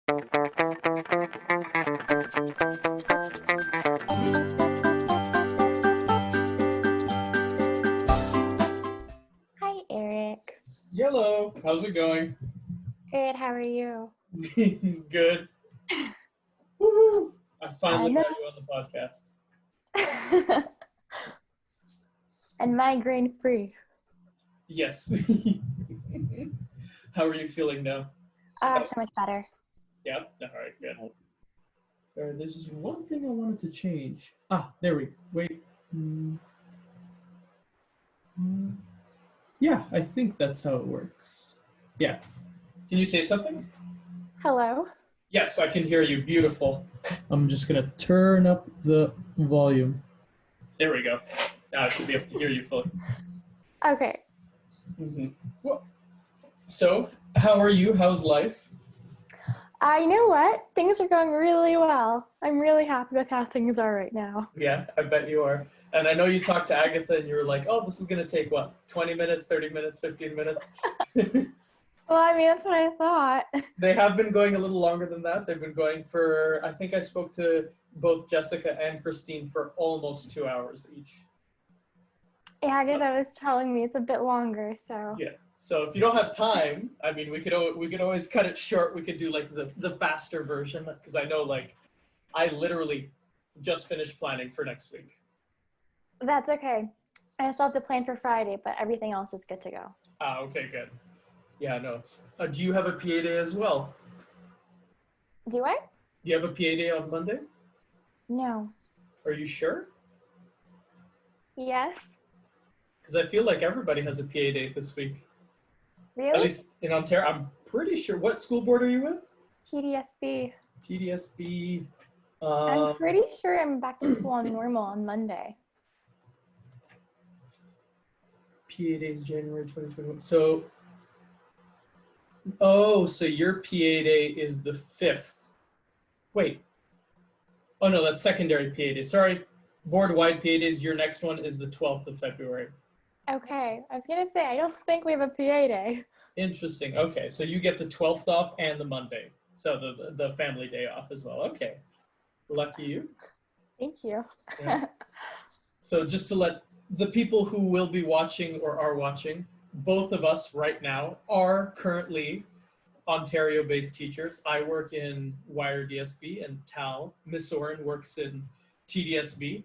Hi, Eric. Yellow, how's it going? Good, how are you? Good. Woohoo! I finally know. got you on the podcast. And migraine free. Yes. How are you feeling now? So much better. Yeah? All right, good. Sorry, there's just one thing I wanted to change. There we go. Wait. Yeah, I think that's how it works. Yeah. Can you say something? Hello. Yes, I can hear you. Beautiful. I'm just going to turn up the volume. There we go. Now I should be able to hear you fully. Okay. Well, so, how are you? How's life? You know what? Things are going really well. I'm really happy with how things are right now. Yeah, I bet you are. And I know you talked to Agatha and you were like, oh, this is going to take, 20 minutes, 30 minutes, 15 minutes? Well, I mean, that's what I thought. They have been going a little longer than that. They've been going for, I think I spoke to both Jessica and Christine for almost 2 hours each. Yeah, Agatha was telling me it's a bit longer, so. Yeah. So if you don't have time, I mean, we could always cut it short. We could do like the faster version, because I know I literally just finished planning for next week. That's okay. I still have to plan for Friday, but everything else is good to go. Okay, good. Yeah, no, it's. Do you have a PA day as well? Do I? Do you have a PA day on Monday? No. Are you sure? Yes. Because I feel like everybody has a PA day this week. Really? At least in Ontario, I'm pretty sure. What school board are you with? TDSB. TDSB. I'm pretty sure I'm back to school on normal on Monday. PA days January 2021. So your PA day is the 5th. Wait. Oh no, that's secondary PA day. Sorry. Board-wide PA days, your next one is the 12th of February. Okay. I was going to say, I don't think we have a PA day. Interesting. Okay, so you get the 12th off and the Monday. So the family day off as well. Okay. Lucky you. Thank you. Yeah. So just to let the people who will be watching or are watching, both of us right now are currently Ontario-based teachers. I work in Wire DSB and Tal. Miss Oren works in TDSB.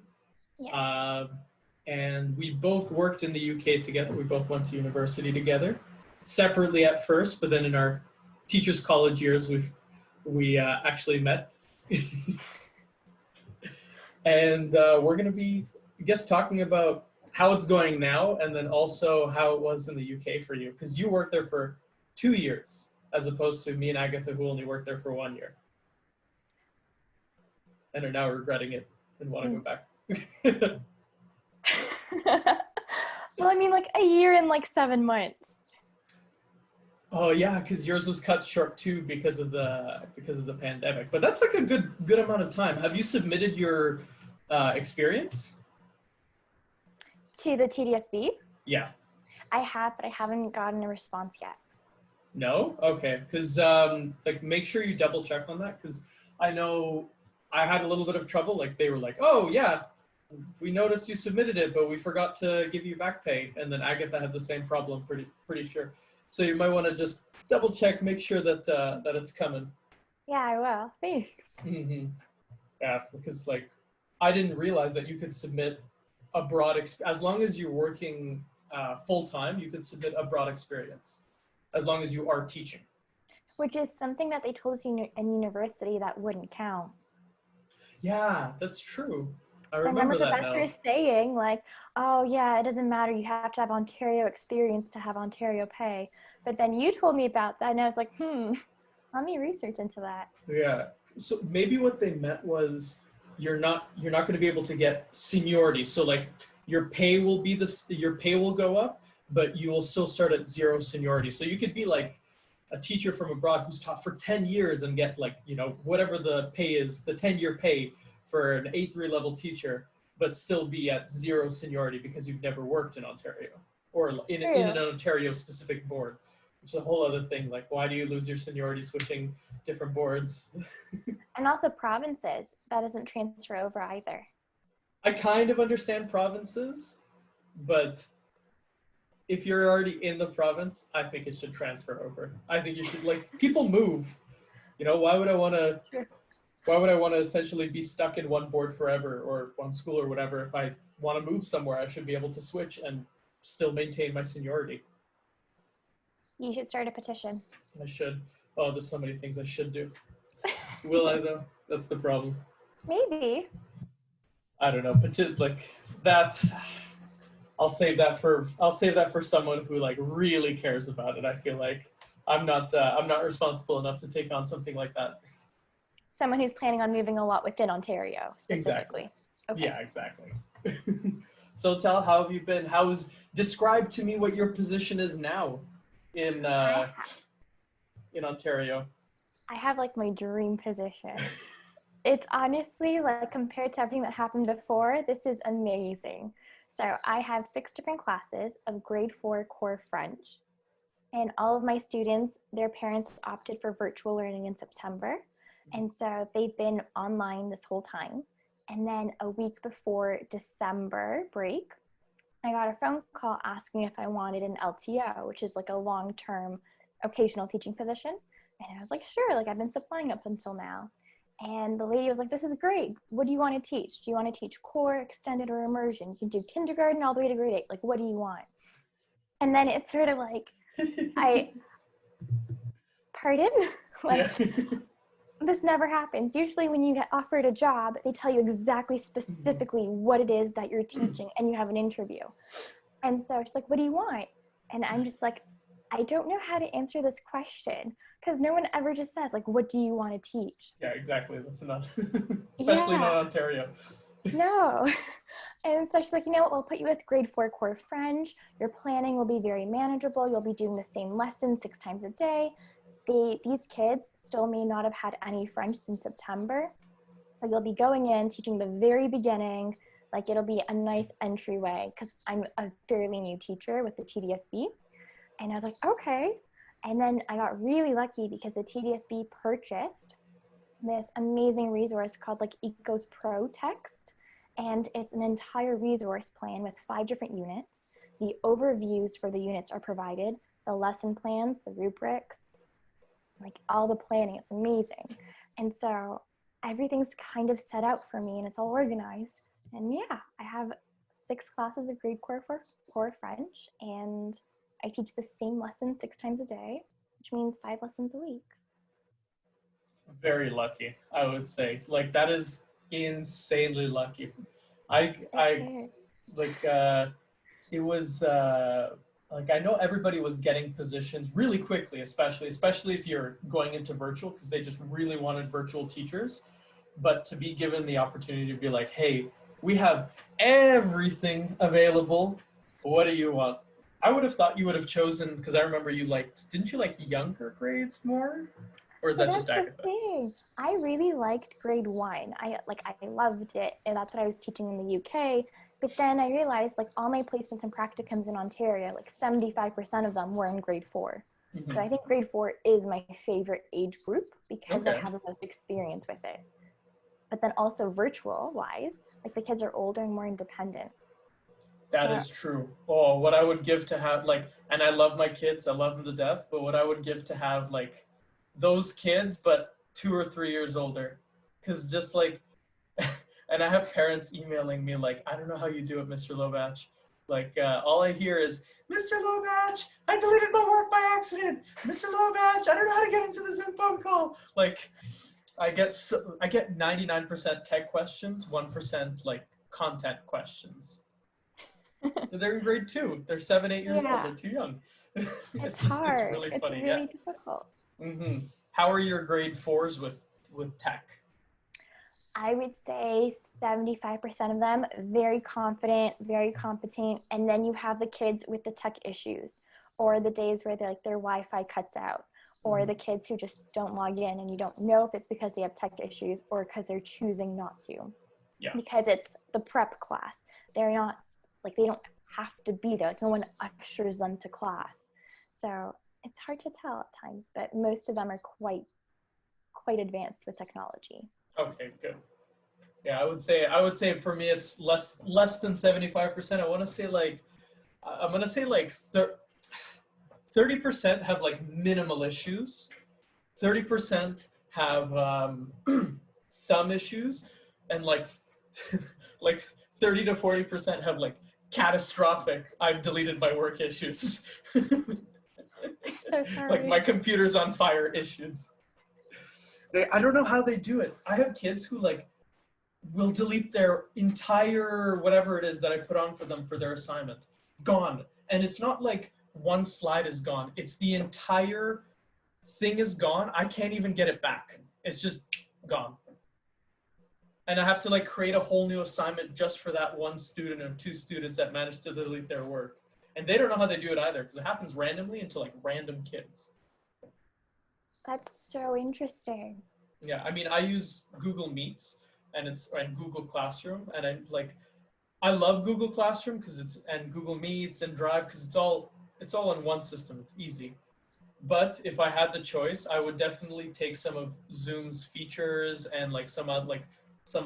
Yeah. And we both worked in the UK together. We both went to university together, separately at first, but then in our teachers' college years, we actually met. And we're going to be, I guess, talking about how it's going now, and then also how it was in the UK for you, because you worked there for 2 years, as opposed to me and Agatha, who only worked there for 1 year, and are now regretting it and want to go back. Well, I mean, like a year and like 7 months. Oh yeah, because yours was cut short too because of the pandemic. But that's like a good amount of time. Have you submitted your experience? To the TDSB? Yeah. I have, but I haven't gotten a response yet. No? Okay. Because make sure you double check on that, because I know I had a little bit of trouble. Like they were like, oh yeah, we noticed you submitted it, but we forgot to give you back pay. And then Agatha had the same problem, pretty sure. So you might want to just double check, make sure that that it's coming. Yeah, I will. Thanks. Mm-hmm. Yeah, because I didn't realize that you could submit a broad as long as you're working full time, you could submit a broad experience, as long as you are teaching. Which is something that they told us in university that wouldn't count. Yeah, that's true. I remember that professors saying oh yeah, it doesn't matter. You have to have Ontario experience to have Ontario pay. But then you told me about that, and I was like, let me research into that. Yeah. So maybe what they meant was you're not going to be able to get seniority. So your pay will go up, but you will still start at 0 seniority. So you could be like a teacher from abroad who's taught for 10 years and get whatever the pay is, the 10-year pay for an A3 level teacher, but still be at 0 seniority because you've never worked in Ontario or in an Ontario specific board. which is a whole other thing. Like, why do you lose your seniority switching different boards? And also provinces, that doesn't transfer over either. I kind of understand provinces, but if you're already in the province, I think it should transfer over. I think you should, like, people move. You know, why would I want to essentially be stuck in one board forever or one school or whatever? If I want to move somewhere, I should be able to switch and still maintain my seniority. You should start a petition. I should. Oh, there's so many things I should do. Will I though? That's the problem. Maybe. I don't know. Like that. I'll save that for someone who like really cares about it. I feel like I'm not responsible enough to take on something like that. Someone who's planning on moving a lot within Ontario, specifically. Exactly. Okay. Yeah, exactly. So Tal, how have you been? Describe to me what your position is now in in Ontario. I have like my dream position. It's honestly like compared to everything that happened before, this is amazing. So I have 6 different classes of grade 4 core French. And all of my students, their parents opted for virtual learning in September. And so they've been online this whole time. And then a week before December break, I got a phone call asking if I wanted an LTO, which is like a long-term occasional teaching position. And I was like, sure, like I've been supplying up until now. And the lady was like, this is great. What do you want to teach? Do you want to teach core, extended, or immersion? You can do kindergarten all the way to grade 8. Like, what do you want? And then it's sort of like, pardon? Like, Yeah. this never happens. Usually when you get offered a job, they tell you exactly specifically what it is that you're teaching and you have an interview. And so she's like, what do you want? And I'm just like, I don't know how to answer this question because no one ever just says like, what do you want to teach? Yeah, exactly. That's not, especially not Ontario. No. And so she's like, you know what, we'll put you with grade 4 core French. Your planning will be very manageable. You'll be doing the same lesson 6 times a day. These kids still may not have had any French since September. So you'll be going in, teaching the very beginning. Like it'll be a nice entryway because I'm a fairly new teacher with the TDSB. And I was like, okay. And then I got really lucky because the TDSB purchased this amazing resource called like Ecos Pro Text. And it's an entire resource plan with 5 different units. The overviews for the units are provided, the lesson plans, the rubrics, like all the planning. It's amazing. And so everything's kind of set out for me and it's all organized. And yeah, I have 6 classes of grade core French, and I teach the same lesson 6 times a day, which means 5 lessons a week. Very lucky, I would say. Like that is insanely lucky. I like it was like I know everybody was getting positions really quickly, especially if you're going into virtual because they just really wanted virtual teachers. But to be given the opportunity to be like, hey, we have everything available. What do you want? I would have thought you would have chosen because I remember didn't you like younger grades more? Or is that just That's the thing. I really liked grade 1. I loved it, and that's what I was teaching in the UK. But then I realized like all my placements and practicums in Ontario, like 75% of them were in grade 4. Mm-hmm. So I think grade 4 is my favorite age group because Okay. I have the most experience with it. But then also virtual wise, like the kids are older and more independent. That is true. Oh, what I would give to have and I love my kids, I love them to death, but what I would give to have like those kids, but 2 or 3 years older. Because just like, and I have parents emailing me like, I don't know how you do it, Mr. Lovach. Like, all I hear is, Mr. Lovach, I deleted my work by accident. Mr. Lovach, I don't know how to get into the Zoom phone call. Like, I get 99% tech questions, 1% like content questions. They're in grade 2. They're 7, 8 years old. They're too young. It's hard. It's really funny. It's really difficult. Mm-hmm. How are your grade 4s with tech? I would say 75% of them very confident, very competent, and then you have the kids with the tech issues, or the days where their Wi-Fi cuts out, or the kids who just don't log in, and you don't know if it's because they have tech issues or because they're choosing not to. Yeah. Because it's the prep class. They're not like they don't have to be there. Like no one ushers them to class. So It's hard to tell at times, but most of them are quite advanced with technology. Okay, good. Yeah, I would say for me it's less than 75%. I want to say like I'm gonna say like 30% have like minimal issues. 30% have some issues, and like like 30 to 40% have like catastrophic I've deleted my work issues. So Like my sorry. computer's on fire issues. I don't know how they do it. I have kids who like will delete their entire whatever it is that I put on for them for their assignment. Gone. And it's not like one slide is gone. It's the entire thing is gone. I can't even get it back. It's just gone. And I have to like create a whole new assignment just for that one student or two students that managed to delete their work. And they don't know how they do it either, because it happens randomly into like random kids. That's so interesting. Yeah, I mean, I use Google Meets and Google Classroom, and I love Google Classroom because it's and Google Meets and Drive because it's all in one system. It's easy. But if I had the choice, I would definitely take some of Zoom's features and like some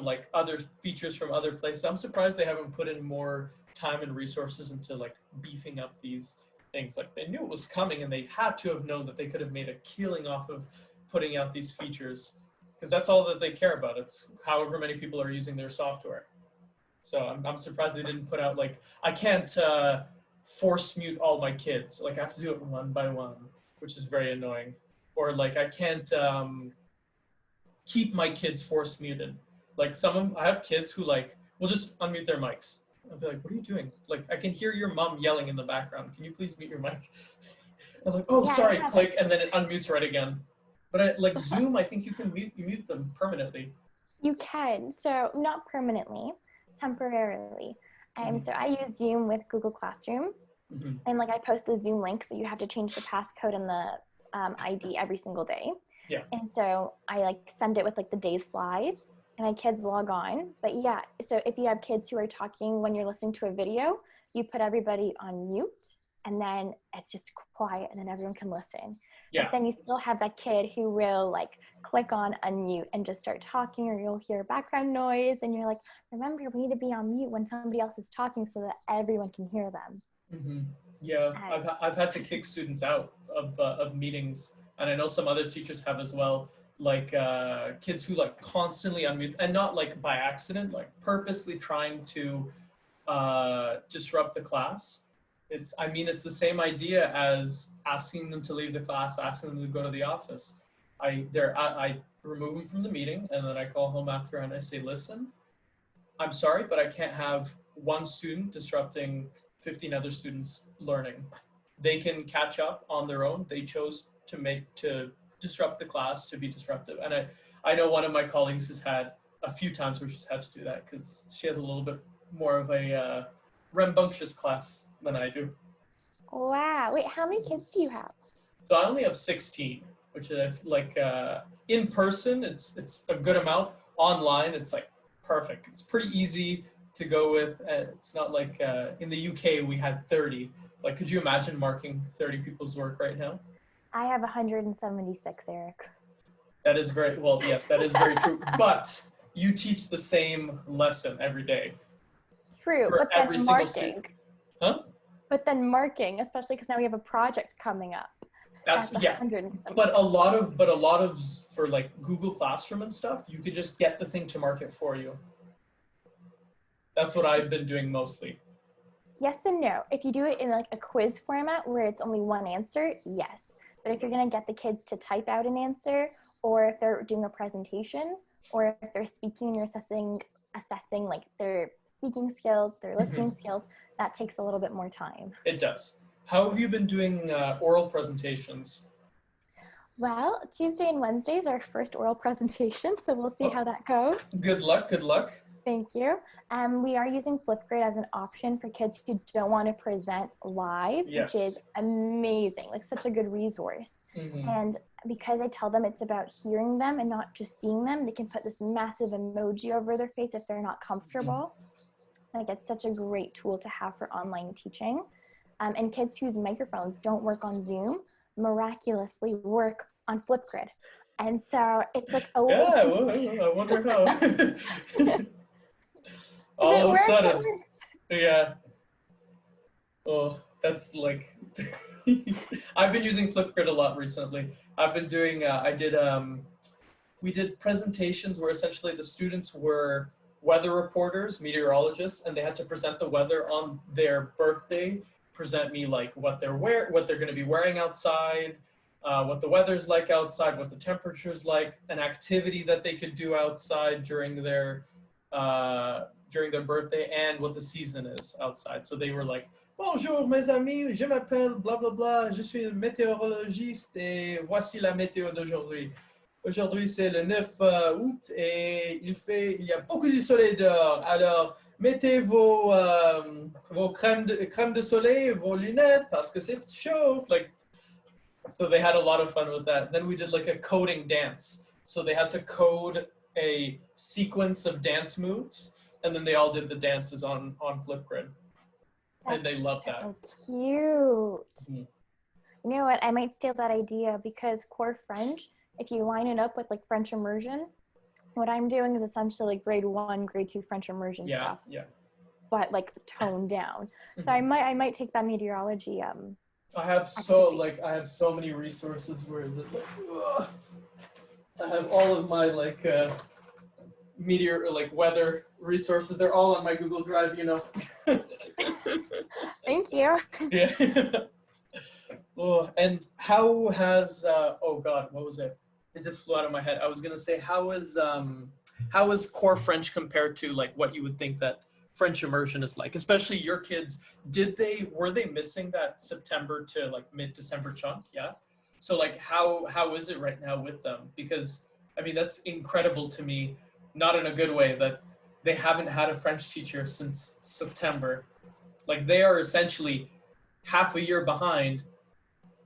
like other features from other places. I'm surprised they haven't put in more time and resources into like beefing up these things. Like they knew it was coming and they had to have known that they could have made a killing off of putting out these features, because that's all that they care about. It's however many people are using their software. So I'm surprised they didn't put out like I can't force mute all my kids. Like I have to do it one by one, which is very annoying. Or like I can't keep my kids force muted. Like I have kids who like will just unmute their mics. I'll be like, "What are you doing? Like I can hear your mom yelling in the background. Can you please mute your mic?" I'm like, "Oh, Yeah, I sorry." have Click, and then it unmutes right again. But like Zoom, I think you mute them permanently. You can. So not permanently, temporarily. And Mm-hmm. so I use Zoom with Google Classroom. Mm-hmm. And like I post the Zoom link, so you have to change the passcode and the ID every single day. Yeah. And so I like send it with like the day's slides and my kids log on. But yeah, so if you have kids who are talking when you're listening to a video, you put everybody on mute and then it's just quiet and then everyone can listen. But Yeah. then you still have that kid who will like click on unmute and just start talking, or you'll hear background noise and you're like, remember, we need to be on mute when somebody else is talking so that everyone can hear them. Mm-hmm. Yeah, And I've had to kick students out of meetings, and I know some other teachers have as well. Like kids who like constantly unmute, and not like by accident, like purposely trying to disrupt the class. It's the same idea as asking them to leave the class, asking them to go to the office. I remove them from the meeting, and then I call home after and I say, listen, I'm sorry, but I can't have one student disrupting 15 other students learning. They can catch up on their own. They chose to disrupt the class, to be disruptive. And I know one of my colleagues has had a few times where she's had to do that because she has a little bit more of a rambunctious class than I do. wow, wait, how many kids do you have? So I only have 16, which is like in person, it's a good amount. Online, it's like perfect. It's pretty easy to go with. It's not like in the UK we had 30. Like, could you imagine marking 30 people's work right now? I have 176, Eric. That is very well. Yes, that is very true. But you teach the same lesson every day True, for but every then single student, marking. huh? But then marking, especially because now we have a project coming up. That's That's yeah. 176. But a lot of for like Google Classroom and stuff, you could just get the thing to mark it for you. That's what I've been doing mostly. Yes and no. If you do it in like a quiz format where it's only one answer, yes. But if you're going to get the kids to type out an answer, or if they're doing a presentation, or if they're speaking and you're assessing like their speaking skills, their listening skills, that takes a little bit more time. It does. How have you been doing oral presentations? Well, Tuesday and Wednesday is our first oral presentation, so we'll see how that goes. Good luck. Good luck. Thank you. We are using Flipgrid as an option for kids who don't want to present live, Yes. which is amazing, like such a good resource. And because I tell them it's about hearing them and not just seeing them, they can put this massive emoji over their face if they're not comfortable. Like it's such a great tool to have for online teaching. And kids whose microphones don't work on Zoom, miraculously work on Flipgrid. And so it's like a way Yeah, to well, I wonder how. if All it of a works, it sudden, works. yeah. Oh, that's like I've been using Flipgrid a lot recently. I've been doing we did presentations where essentially the students were weather reporters, meteorologists, and they had to present the weather on their birthday, present me like what they're going to be wearing outside, what the weather's like outside, what the temperature's like, an activity that they could do outside during their birthday, and what the season is outside. So they were like, bonjour mes amis, je m'appelle bla bla bla, je suis météorologiste et voici la météo d'aujourd'hui. Aujourd'hui, c'est le 9 août et il y a beaucoup de soleil dehors. Alors, mettez vos crèmes de soleil, vos lunettes parce que c'est chaud. Like, so they had a lot of fun with that. Then we did like a coding dance. So they had to code a sequence of dance moves, and then they all did the dances on Flipgrid, and they That's loved that. so cute. Mhm. You know what? I might steal that idea because core French, if you line it up with like French immersion, what I'm doing is essentially grade 1, grade 2 French immersion Yeah, stuff, yeah. but like toned down. So Mhm. I might take that meteorology I have activity. so many resources where I have all of my weather resources. They're all on my Google Drive, you know. Thank you. Yeah. Oh, and how has oh God, what was it? It just flew out of my head. I was gonna say how is core French compared to like what you would think that French immersion is like, especially your kids. Were they missing that September to like mid-December chunk? Yeah. So like how is it right now with them? Because I mean that's incredible to me, not in a good way, that they haven't had a French teacher since September. Like they are essentially half a year behind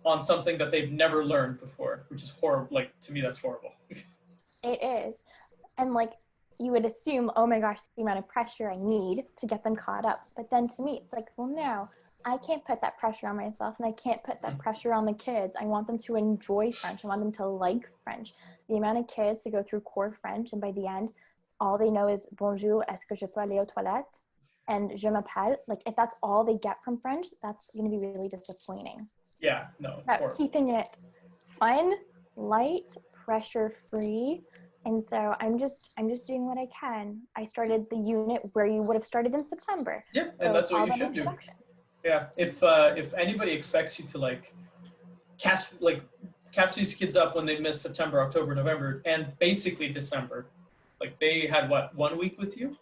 on something that they've never learned before, which is horrible. Like to me, that's horrible. It is. And like you would assume, oh my gosh, the amount of pressure I need to get them caught up. But then to me, it's like, well, no, I can't put that pressure on myself and I can't put that pressure on the kids. I want them to enjoy French. I want them to like French. The amount of kids to go through core French and by the end, all they know is bonjour, est-ce que je peux aller aux toilettes? And je m'appelle. Like if that's all they get from French, that's going to be really disappointing. Yeah, no, it's About horrible. keeping it fun, light, pressure free. And so I'm just doing what I can. I started the unit where you would have started in September. Yeah, So and it's that's what all you about should do. introduction. Yeah, if anybody expects you to catch catch these kids up when they miss September, October, November, and basically December, like they had what 1 week with you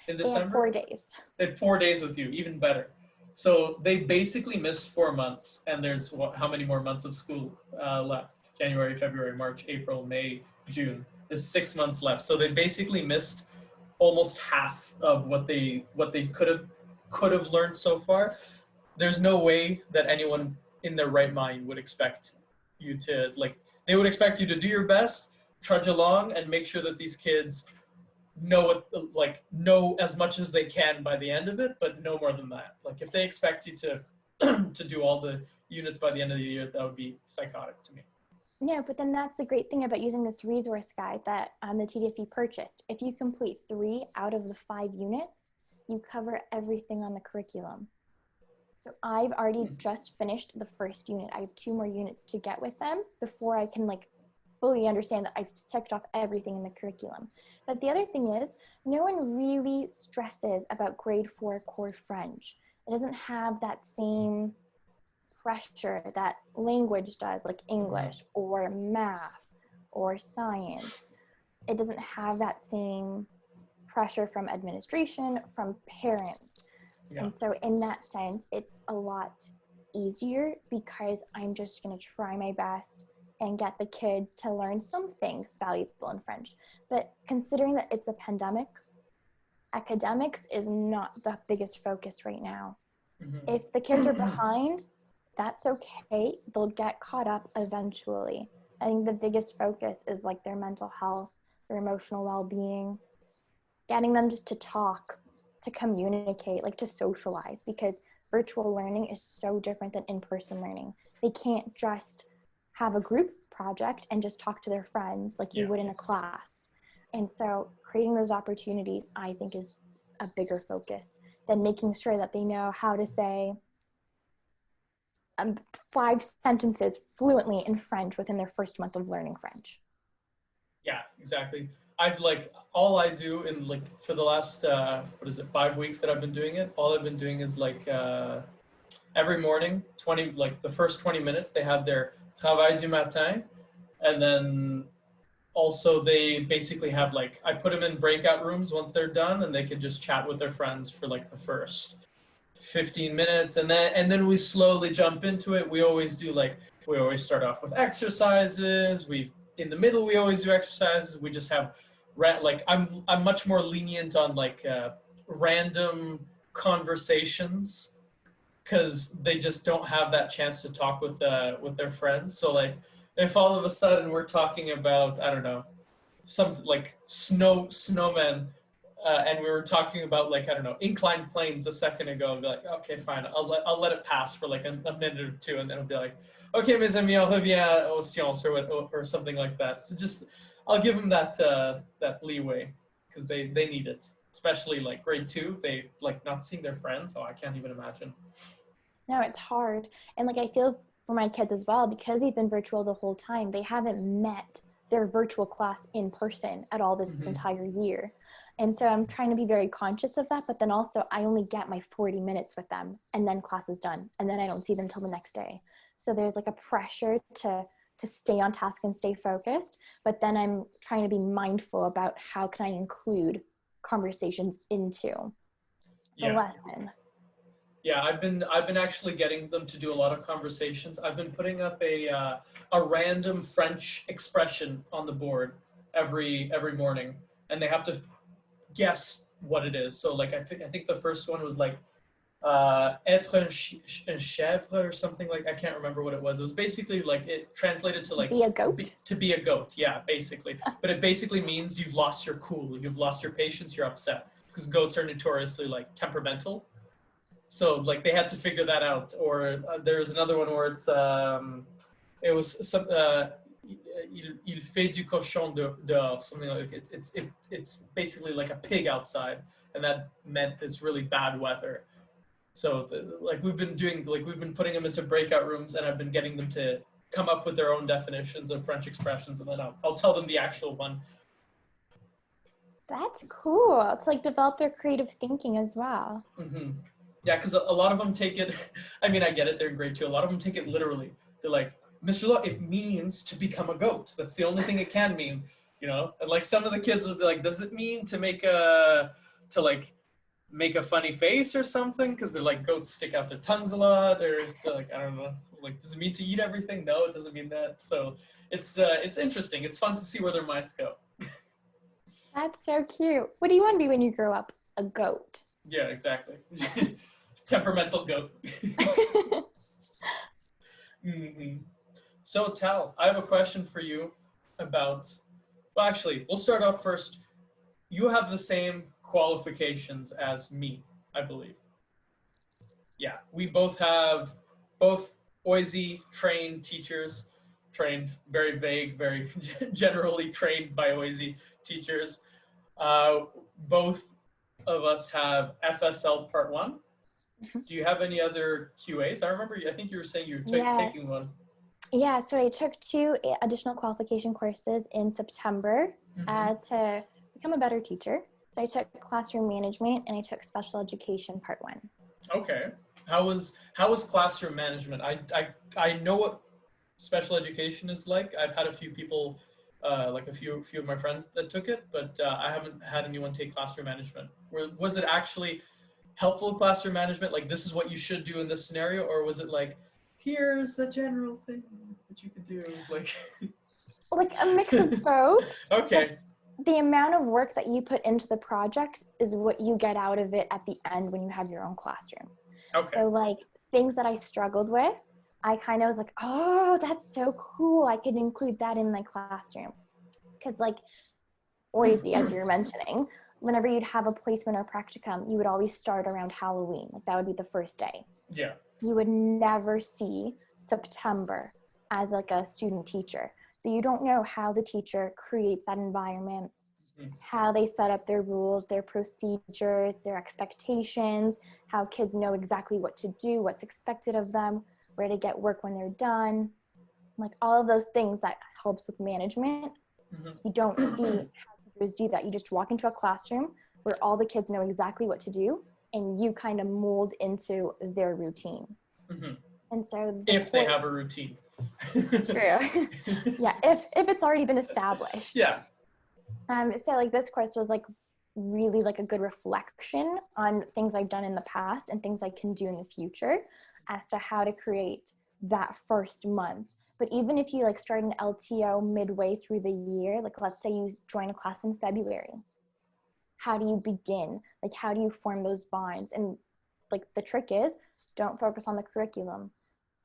in They had 4 December. days. They had 4 days with you, even better. So they basically missed 4 months, and there's how many more months of school left? January, February, March, April, May, June. There's 6 months left. So they basically missed almost half of what they could have learned so far. There's no way that anyone in their right mind would expect you to they would expect you to do your best, trudge along, and make sure that these kids know as much as they can by the end of it, but no more than that. Like if they expect you to to do all the units by the end of the year, that would be psychotic to me. Yeah, but then that's the great thing about using this resource guide that the TDSB purchased. If you complete 3 out of the 5 units, you cover everything on the curriculum. So I've already just finished the first unit. I have 2 more units to get with them before I can fully understand that I've checked off everything in the curriculum. But the other thing is, no one really stresses about grade 4 core French. It doesn't have that same pressure that language does, like English or math or science. It doesn't have that same pressure from administration, from parents. Yeah. And so in that sense, it's a lot easier because I'm just going to try my best and get the kids to learn something valuable in French. But considering that it's a pandemic, academics is not the biggest focus right now. Mm-hmm. If the kids are behind, that's okay. They'll get caught up eventually. I think the biggest focus is their mental health, their emotional well-being, getting them just to talk, to communicate, to socialize, because virtual learning is so different than in-person learning. they can't just have a group project and just talk to their friends like you would in a class. And so creating those opportunities, I think, is a bigger focus than making sure that they know how to say 5 sentences fluently in French within their first month of learning French. Yeah, exactly. I've like, all I do in like, for the last, 5 weeks that I've been doing it, all I've been doing is like, every morning, like the first 20 minutes, they have their travail du matin. And then also they basically have like, I put them in breakout rooms once they're done, and they can just chat with their friends for like the first 15 minutes, and then we slowly jump into it. We always start off with exercises. In the middle we always do exercises. We just have like, I'm much more lenient on like random conversations, because they just don't have that chance to talk with their friends. So like, if all of a sudden we're talking about, I don't know, something like snowmen, and we were talking about like, I don't know, inclined planes a second ago, I'd be like, okay, fine, I'll let it pass for like a minute or two, and then I'll be like, okay, mes amis, on revient aux sciences, or something like that. So just, I'll give them that leeway, because they need it, especially like grade 2. They like not seeing their friends, so I can't even imagine. No, it's hard. And like, I feel for my kids as well, because they've been virtual the whole time, they haven't met their virtual class in person at all this entire year. And so I'm trying to be very conscious of that, but then also I only get my 40 minutes with them, and then class is done, and then I don't see them till the next day. So there's like a pressure to stay on task and stay focused, but then I'm trying to be mindful about how can I include conversations into the lesson. Yeah, I've been actually getting them to do a lot of conversations. I've been putting up a random French expression on the board every morning, and they have to guess what it is. So like, I think the first one was like être un chèvre or something, like, I can't remember what it was. It was basically like, it translated to like, be a goat. To be a goat, yeah, basically. But it basically means you've lost your cool, you've lost your patience, you're upset, because goats are notoriously like temperamental. So like, they had to figure that out. Or there's another one where it was some il fait du cochon dehors, something like it. It's basically like a pig outside, and that meant it's really bad weather. So like, we've been putting them into breakout rooms, and I've been getting them to come up with their own definitions of French expressions, and then I'll tell them the actual one. That's cool. It's like develop their creative thinking as well. Mm-hmm. Yeah, because a lot of them take it, I mean, I get it, they're in grade 2. A lot of them take it literally. They're like, Mr. Law, it means to become a goat. That's the only thing it can mean, you know? And like, some of the kids will be like, does it mean to make a funny face or something? Because they're like, goats stick out their tongues a lot, or they're like, I don't know. Like, does it mean to eat everything? No, it doesn't mean that. So it's interesting. It's fun to see where their minds go. That's so cute. What do you want to be when you grow up? A goat. Yeah, exactly. Temperamental goat. Mm-hmm. So Tal, I have a question for you about, well, actually, we'll start off first. You have the same qualifications as me, I believe. Yeah, we both have OISE trained teachers, trained, very vague, very generally trained by OISE teachers. Both of us have FSL Part 1. Do you have any other QAs? I think you were saying you were taking one. Yeah, so I took 2 additional qualification courses in September to become a better teacher. So I took classroom management, and I took special education Part 1. Okay. How was classroom management? I know what special education is like. I've had a few people, like a few of my friends that took it, but I haven't had anyone take classroom management. Was it actually helpful classroom management? Like, this is what you should do in this scenario? Or was it like, here's the general thing that you could do? Like a mix of both. Okay. The amount of work that you put into the projects is what you get out of it at the end when you have your own classroom. Okay. So like, things that I struggled with, I kind of was like, oh, that's so cool. I could include that in my classroom. Because like, OISE, as you were mentioning, whenever you'd have a placement or practicum, you would always start around Halloween. Like, that would be the first day. Yeah. You would never see September as like a student teacher. So you don't know how the teacher creates that environment, how they set up their rules, their procedures, their expectations, how kids know exactly what to do, what's expected of them, where to get work when they're done, like all of those things that helps with management. You don't see how teachers do that. You just walk into a classroom where all the kids know exactly what to do, and you kind of mold into their routine. And so if they have a routine. True. Yeah, if it's already been established. Yeah. So like this course was like really like a good reflection on things I've done in the past and things I can do in the future as to how to create that first month. But even if you like start an LTO midway through the year, like let's say you join a class in February, how do you begin? Like how do you form those bonds? And like the trick is, don't focus on the curriculum.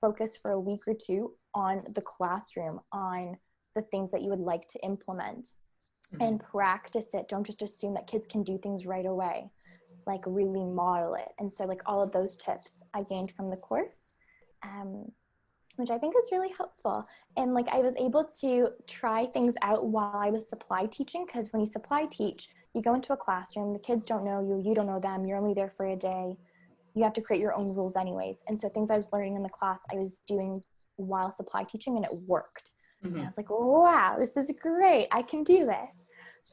Focus for a week or two on the classroom, on the things that you would like to implement, and practice it. Don't just assume that kids can do things right away. Like really model it. And so like all of those tips I gained from the course, which I think is really helpful. And like I was able to try things out while I was supply teaching, because when you supply teach, you go into a classroom, the kids don't know you, you don't know them, you're only there for a day. You have to create your own rules anyways. And so things I was learning in the class, I was doing while supply teaching, and it worked. And I was like, wow, this is great. I can do this.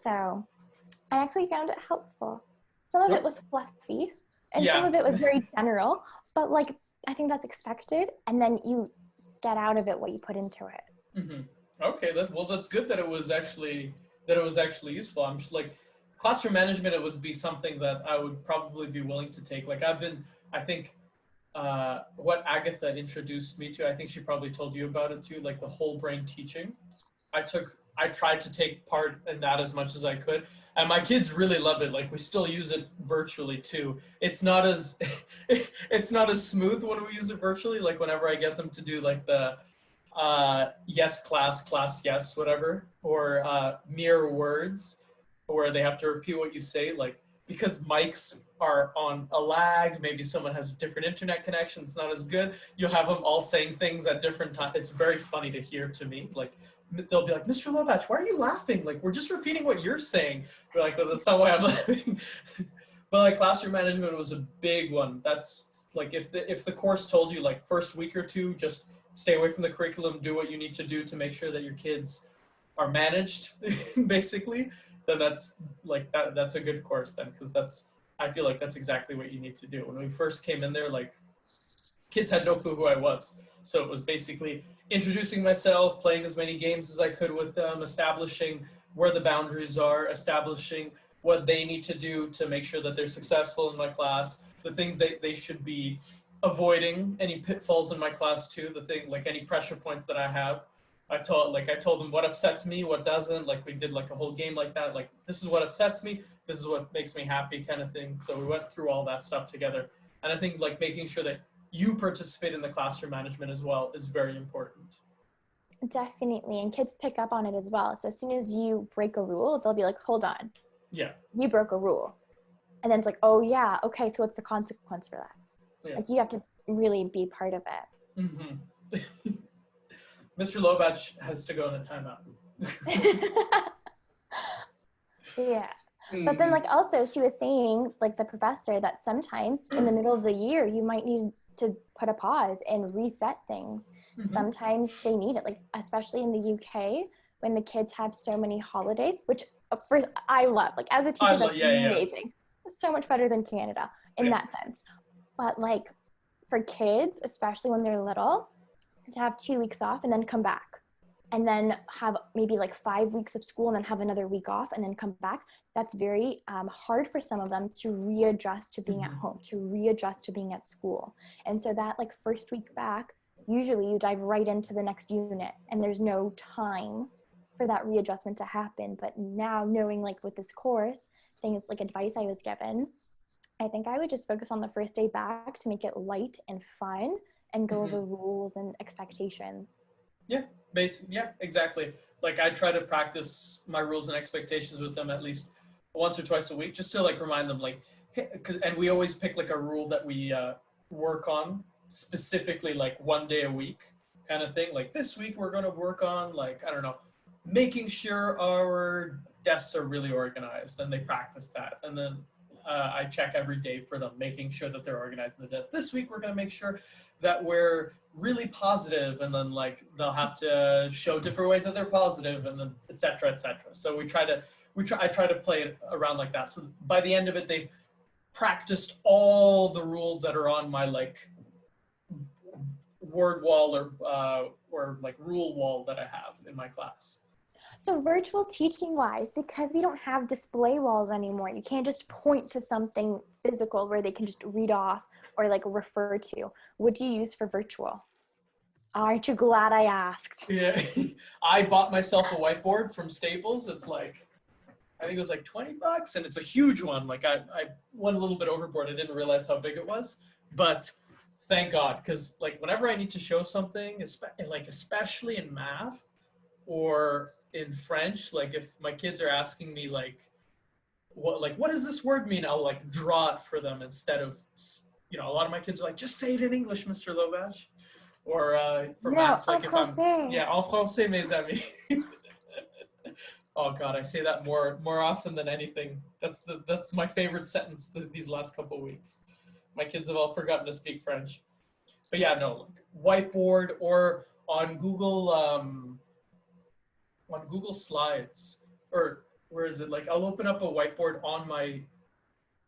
So I actually found it helpful. Some of it was fluffy and some of it was very general, but like, I think that's expected. And then you get out of it what you put into it. Okay. That's good that it was actually useful. I'm just like, classroom management, it would be something that I would probably be willing to take. Like I think what Agatha introduced me to, I think she probably told you about it too, like the whole brain teaching. I tried to take part in that as much as I could. And my kids really love it. Like we still use it virtually too. It's not as smooth when we use it virtually. Like whenever I get them to do like the yes class yes, whatever, or mirror words, where they have to repeat what you say, like because mics are on a lag, maybe someone has a different internet connection, it's not as good. You'll have them all saying things at different times. It's very funny to hear to me. Like they'll be like, Mr. Lobach, why are you laughing? Like we're just repeating what you're saying. We're like, that's not why I'm laughing. But like classroom management was a big one. That's like if the course told you like first week or two, just stay away from the curriculum, do what you need to do to make sure that your kids are managed, basically, then that's a good course then, because I feel like that's exactly what you need to do. When we first came in there, like kids had no clue who I was. So it was basically introducing myself, playing as many games as I could with them, establishing where the boundaries are, establishing what they need to do to make sure that they're successful in my class, the things they should be avoiding, any pitfalls in my class too, like any pressure points that I have. I told them what upsets me, what doesn't. Like we did like a whole game like that. Like this is what upsets me, this is what makes me happy, kind of thing. So we went through all that stuff together. And I think like making sure that you participate in the classroom management as well is very important. Definitely, and kids pick up on it as well. So as soon as you break a rule, they'll be like, "Hold on, yeah, you broke a rule," and then it's like, "Oh yeah, okay. So what's the consequence for that?" Yeah. Like you have to really be part of it. Mr. Lobach has to go in a timeout. Yeah. But then like also she was saying, like the professor, that sometimes in the middle of the year you might need to put a pause and reset things. Sometimes they need it, like especially in the UK when the kids have so many holidays, which I love. Like as a teacher, that's amazing. It's so much better than Canada in that sense. But like for kids, especially when they're little, to have 2 weeks off and then come back, and then have maybe like 5 weeks of school and then have another week off and then come back, that's very hard for some of them to readjust to being at home, to readjust to being at school. And so that like first week back, usually you dive right into the next unit and there's no time for that readjustment to happen. But now knowing like with this course, things like advice I was given, I think I would just focus on the first day back to make it light and fun and go over rules and expectations. Yeah, exactly. Like I try to practice my rules and expectations with them at least once or twice a week, just to like remind them, like, and we always pick like a rule that we work on specifically like 1 day a week kind of thing. Like this week we're going to work on like, I don't know, making sure our desks are really organized, and they practice that. And then I check every day for them, making sure that they're organized in the desk. This week we're going to make sure that we're really positive, and then like they'll have to show different ways that they're positive, and then et cetera, et cetera. So I try to play it around like that. So by the end of it, they've practiced all the rules that are on my like word wall or like rule wall that I have in my class. So virtual teaching wise, because we don't have display walls anymore, you can't just point to something physical where they can just read off or like refer to. What do you use for virtual? Aren't you glad I asked? Yeah, I bought myself a whiteboard from Staples. It's like, I think it was like $20, and it's a huge one. Like I went a little bit overboard. I didn't realize how big it was, but thank God, because like whenever I need to show something, especially in math or in French, like if my kids are asking me like what does this word mean, I'll like draw it for them instead of, a lot of my kids are like, just say it in English, Mr. Lovage. Or for No, math, like en if I'm, français. yeah, en français, mes amis. Oh God, I say that more often than anything. That's my favorite sentence these last couple of weeks. My kids have all forgotten to speak French. But yeah, no, like whiteboard or on Google Slides, or where is it? Like I'll open up a whiteboard on my,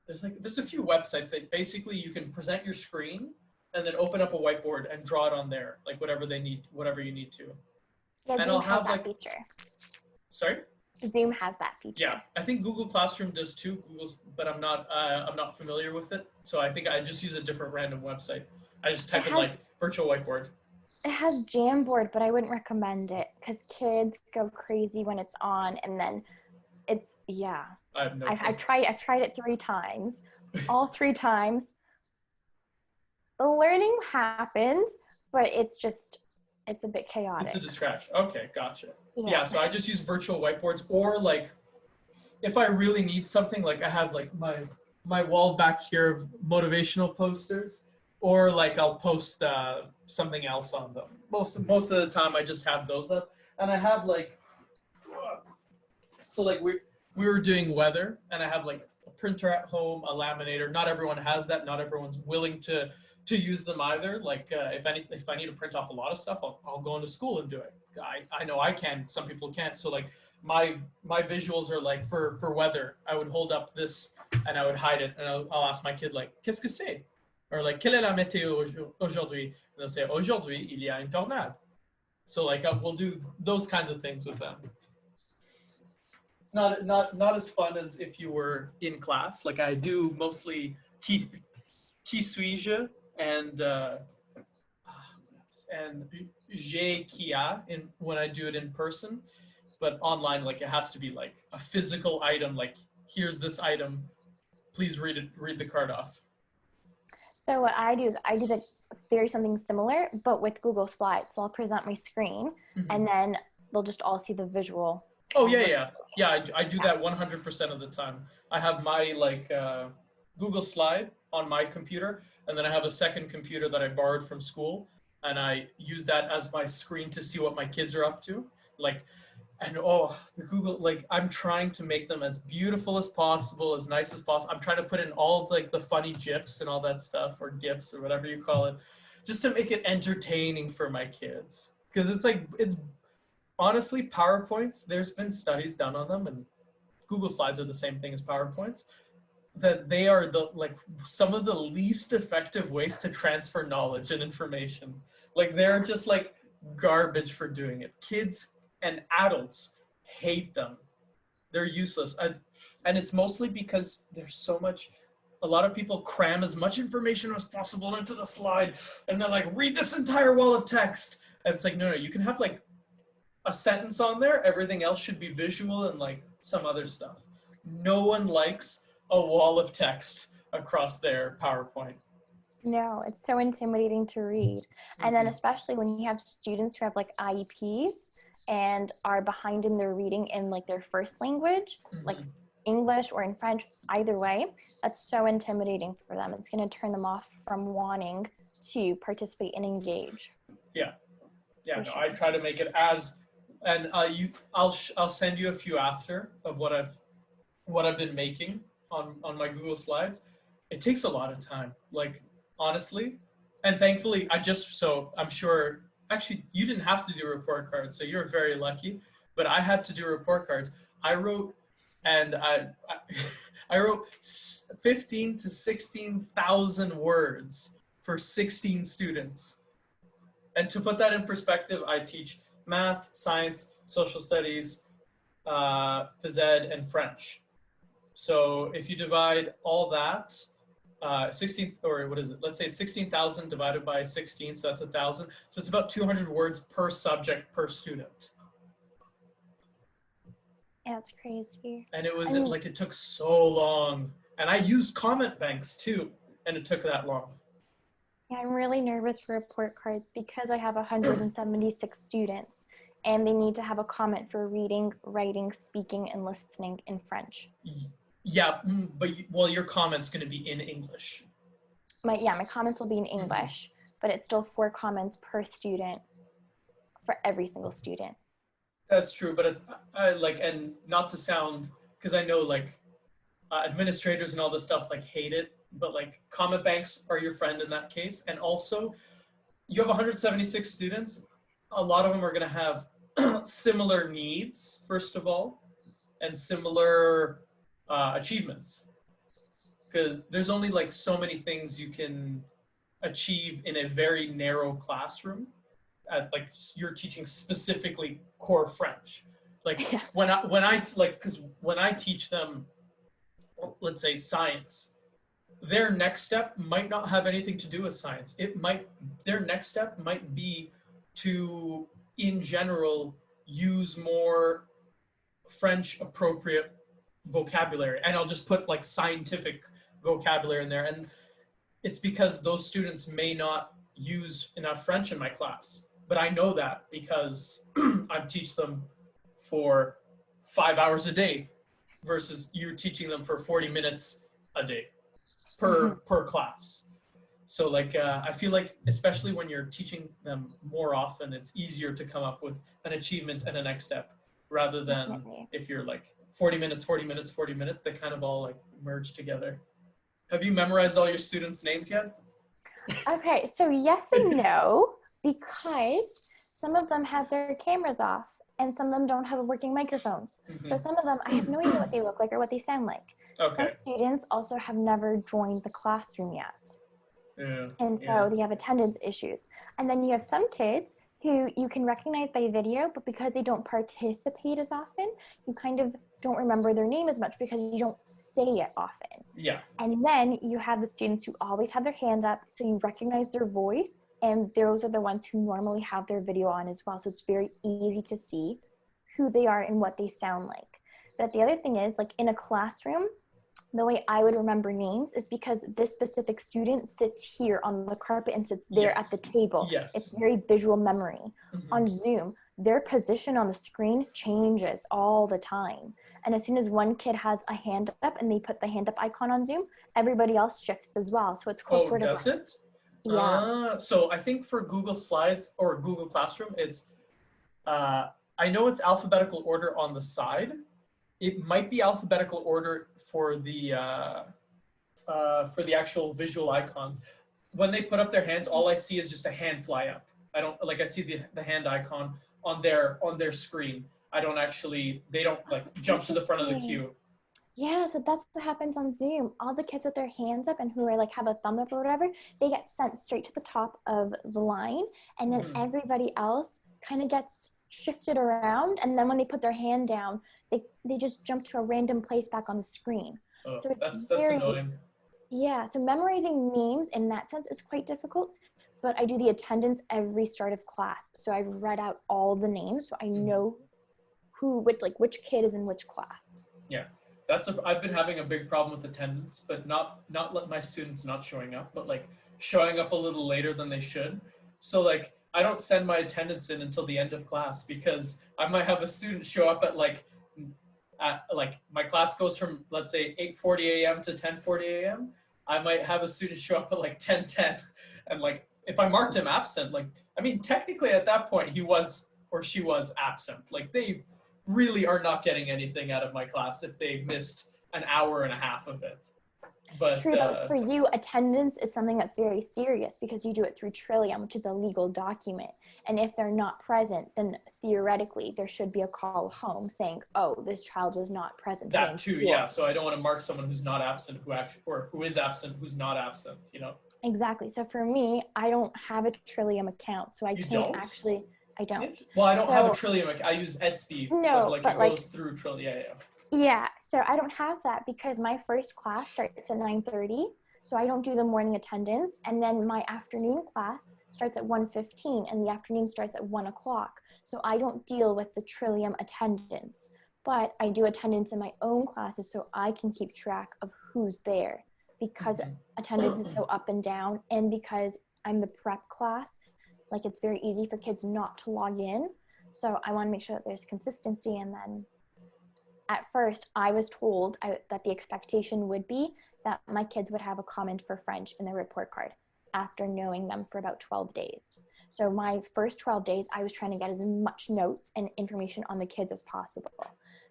there's a few websites that basically you can present your screen and then open up a whiteboard and draw it on there, like whatever you need to. Yeah, And Zoom I'll has have that like, feature. sorry? Zoom has that feature. Yeah, I think Google Classroom does too. But I'm not familiar with it, so I think I just use a different random website. I just type in like virtual whiteboard. It has Jamboard, but I wouldn't recommend it because kids go crazy when it's on, and then yeah. I have no clue. I've tried it 3 times. All 3 times, the learning happened, but it's a bit chaotic. It's a distraction. Okay, gotcha. Yeah, so I just use virtual whiteboards, or like if I really need something, like I have like my wall back here of motivational posters, or like I'll post something else on them. Most of the time I just have those up, and I have like, so like we were doing weather, and I have like a printer at home, a laminator. Not everyone has that. Not everyone's willing to use them either. Like if I need to print off a lot of stuff, I'll go into school and do it. I know I can. Some people can't. So like my visuals are like for weather. I would hold up this and I would hide it, and I'll ask my kid like, qu'est-ce que c'est? Or like, quelle est la météo aujourd'hui? And they'll say, aujourd'hui il y a une tornade. So like we'll do those kinds of things with them. It's not as fun as if you were in class. Like I do mostly qui suis-je and j'ai qui a in when I do it in person, but online, like it has to be like a physical item. Like here's this item, please read the card off. So what I do is I do something similar, but with Google Slides. So I'll present my screen, and then they'll just all see the visual. Oh yeah. I do that 100% of the time. I have my like Google Slide on my computer, and then I have a second computer that I borrowed from school, and I use that as my screen to see what my kids are up to. Like, and the Google, like I'm trying to make them as beautiful as possible, as nice as possible. I'm trying to put in all of like the funny GIFs and all that stuff, or GIFs or whatever you call it, just to make it entertaining for my kids. Because it's honestly, PowerPoints, there's been studies done on them, and Google Slides are the same thing as PowerPoints, that they are some of the least effective ways to transfer knowledge and information. Like they're just like garbage for doing it. Kids and adults hate them. They're useless. And it's mostly because there's so much, a lot of people cram as much information as possible into the slide, and they're like, read this entire wall of text. And it's like, no, you can have like a sentence on there. Everything else should be visual and like some other stuff. No one likes a wall of text across their PowerPoint. No, it's so intimidating to read. And then especially when you have students who have like IEPs and are behind in their reading in like their first language, like English or in French, either way, that's so intimidating for them. It's going to turn them off from wanting to participate and engage. Yeah. For No, sure. I try to make it as, and I'll send you a few after of what I've been making on my Google Slides. It takes a lot of time, like, honestly. And thankfully, so I'm sure, actually, you didn't have to do report cards, so you're very lucky. But I had to do report cards. I wrote, and I wrote 15 to 16,000 words for 16 students. And to put that in perspective, I teach math, science, social studies, phys ed, and French. So if you divide all that, 16, or what is it? Let's say it's 16,000 divided by 16, so that's 1,000. So it's about 200 words per subject per student. Yeah, it's crazy. And it was like, it took so long. And I used comment banks too, and it took that long. Yeah, I'm really nervous for report cards because I have 176 students and they need to have a comment for reading, writing, speaking, and listening in French. Yeah, but your comment's going to be in English. My comments will be in English, but it's still 4 comments per student for every single student. That's true, but I like, and not to sound, because I know like administrators and all this stuff like hate it, but like comment banks are your friend in that case. And also, you have 176 students. A lot of them are going to have similar needs, first of all, and similar achievements. Because there's only like so many things you can achieve in a very narrow classroom. Like you're teaching specifically core French. Like when I teach them, let's say science, their next step might not have anything to do with science. Their next step might be to, in general, use more French appropriate vocabulary. And I'll just put like scientific vocabulary in there. And it's because those students may not use enough French in my class. But I know that because I teach them for 5 hours a day versus you teaching them for 40 minutes a day per class. So like, I feel like, especially when you're teaching them more often, it's easier to come up with an achievement and a next step rather than if you're like 40 minutes, 40 minutes, 40 minutes, they kind of all like merge together. Have you memorized all your students' names yet? Okay, so yes and no, because some of them have their cameras off and some of them don't have working microphones. So some of them, I have no idea what they look like or what they sound like. Okay. Some students also have never joined the classroom yet. Yeah. And so they have attendance issues. And then you have some kids who you can recognize by video, but because they don't participate as often, you kind of don't remember their name as much because you don't say it often. Yeah. And then you have the students who always have their hand up, so you recognize their voice, and those are the ones who normally have their video on as well. So it's very easy to see who they are and what they sound like. But the other thing is, like in a classroom, the way I would remember names is because this specific student sits here on the carpet and sits there at the table. Yes. It's very visual memory. On Zoom, their position on the screen changes all the time. And as soon as one kid has a hand up and they put the hand up icon on Zoom, everybody else shifts as well. So it's called sort of does it? Yeah. So I think for Google Slides or Google Classroom, it's, I know it's alphabetical order on the side. It might be alphabetical order for the actual visual icons. When they put up their hands, all I see is just a hand fly up. I don't like, I see the hand icon on their screen. I don't actually, they don't like jump to the front of the queue. Yeah, so that's what happens on Zoom. All the kids with their hands up and who are like have a thumb up or whatever, they get sent straight to the top of the line, and then everybody else kind of gets shifted around, and then when they put their hand down, they just jump to a random place back on the screen. Oh, so it's that's annoying. Yeah, so memorizing names in that sense is quite difficult, but I do the attendance every start of class. So I've read out all the names, so I know which kid is in which class. Yeah. I've been having a big problem with attendance, but not let my students not showing up, but like showing up a little later than they should. So like I don't send my attendance in until the end of class because I might have a student show up at like my class goes from, let's say 8:40 a.m. to 10:40 a.m. I might have a student show up at like 10:10 and like if I marked him absent, like, I mean, technically at that point, he was or she was absent. Like, they really are not getting anything out of my class if they missed an hour and a half of it. But True, but for you, attendance is something that's very serious because you do it through Trillium, which is a legal document. And if they're not present, then theoretically there should be a call home saying, "Oh, this child was not present today in that too, school." yeah. So I don't want to mark someone who's not absent, who actually, or who is absent, who's not absent. You know. Exactly. So for me, I don't have a Trillium account, so I You can't don't? actually. I don't. Well, I don't have a So Trillium. I use EDSB, but no, like but it like goes through Trillium. Yeah, yeah. yeah. So I don't have that because my first class starts at 9:30. So I don't do the morning attendance, and then my afternoon class starts at 1:15, and the afternoon starts at 1 o'clock. So I don't deal with the Trillium attendance, but I do attendance in my own classes so I can keep track of who's there because attendance is so up and down, and because I'm the prep class, like it's very easy for kids not to log in. So I want to make sure that there's consistency. And then at first I was told that the expectation would be that my kids would have a comment for French in their report card after knowing them for about 12 days. So my first 12 days, I was trying to get as much notes and information on the kids as possible.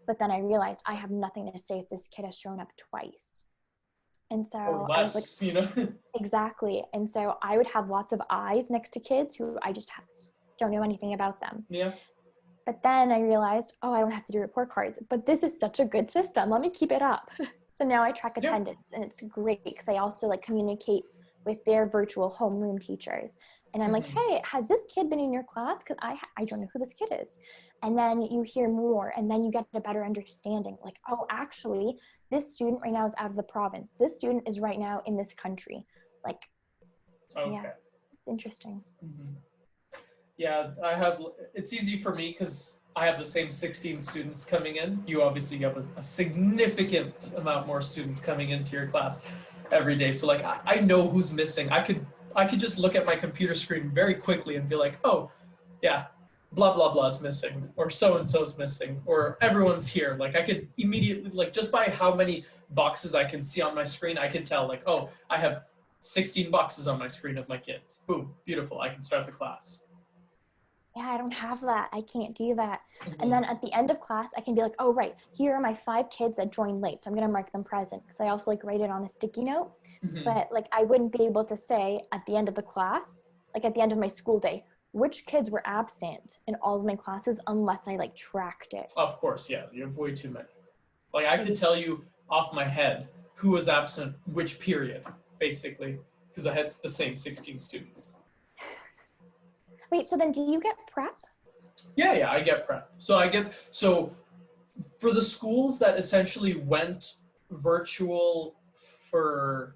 But then I realized I have nothing to say if this kid has shown up twice. And so Or I was like, less, you know. exactly. And so I would have lots of eyes next to kids who I just don't know anything about them. Yeah. But then I realized, oh, I don't have to do report cards. But this is such a good system. Let me keep it up. So now I track attendance, and it's great because I also like communicate with their virtual homeroom teachers. And I'm like, hey, has this kid been in your class? Because I don't know who this kid is. And then you hear more, and then you get a better understanding. Like, oh, actually, this student right now is out of the province. This student is right now in this country. Like, Okay. yeah, it's interesting. Yeah, it's easy for me because I have the same 16 students coming in. You obviously have a significant amount more students coming into your class every day. So like I know who's missing. I could just look at my computer screen very quickly and be like, oh, yeah, blah blah blah is missing, or so and so is missing, or everyone's here. Like I could immediately, like just by how many boxes I can see on my screen, I can tell like, oh, I have 16 boxes on my screen of my kids. Boom, beautiful. I can start the class. Yeah, I don't have that. I can't do that. And then at the end of class, I can be like, oh, right, here are my 5 kids that joined late. So I'm going to mark them present because I also like write it on a sticky note. But like I wouldn't be able to say at the end of the class, like at the end of my school day, which kids were absent in all of my classes unless I like tracked it. Of course, yeah, you have way too many. Like I could tell you off my head who was absent which period, basically, because I had the same 16 students. Wait, so then do you get prep? Yeah, I get prep. So for the schools that essentially went virtual for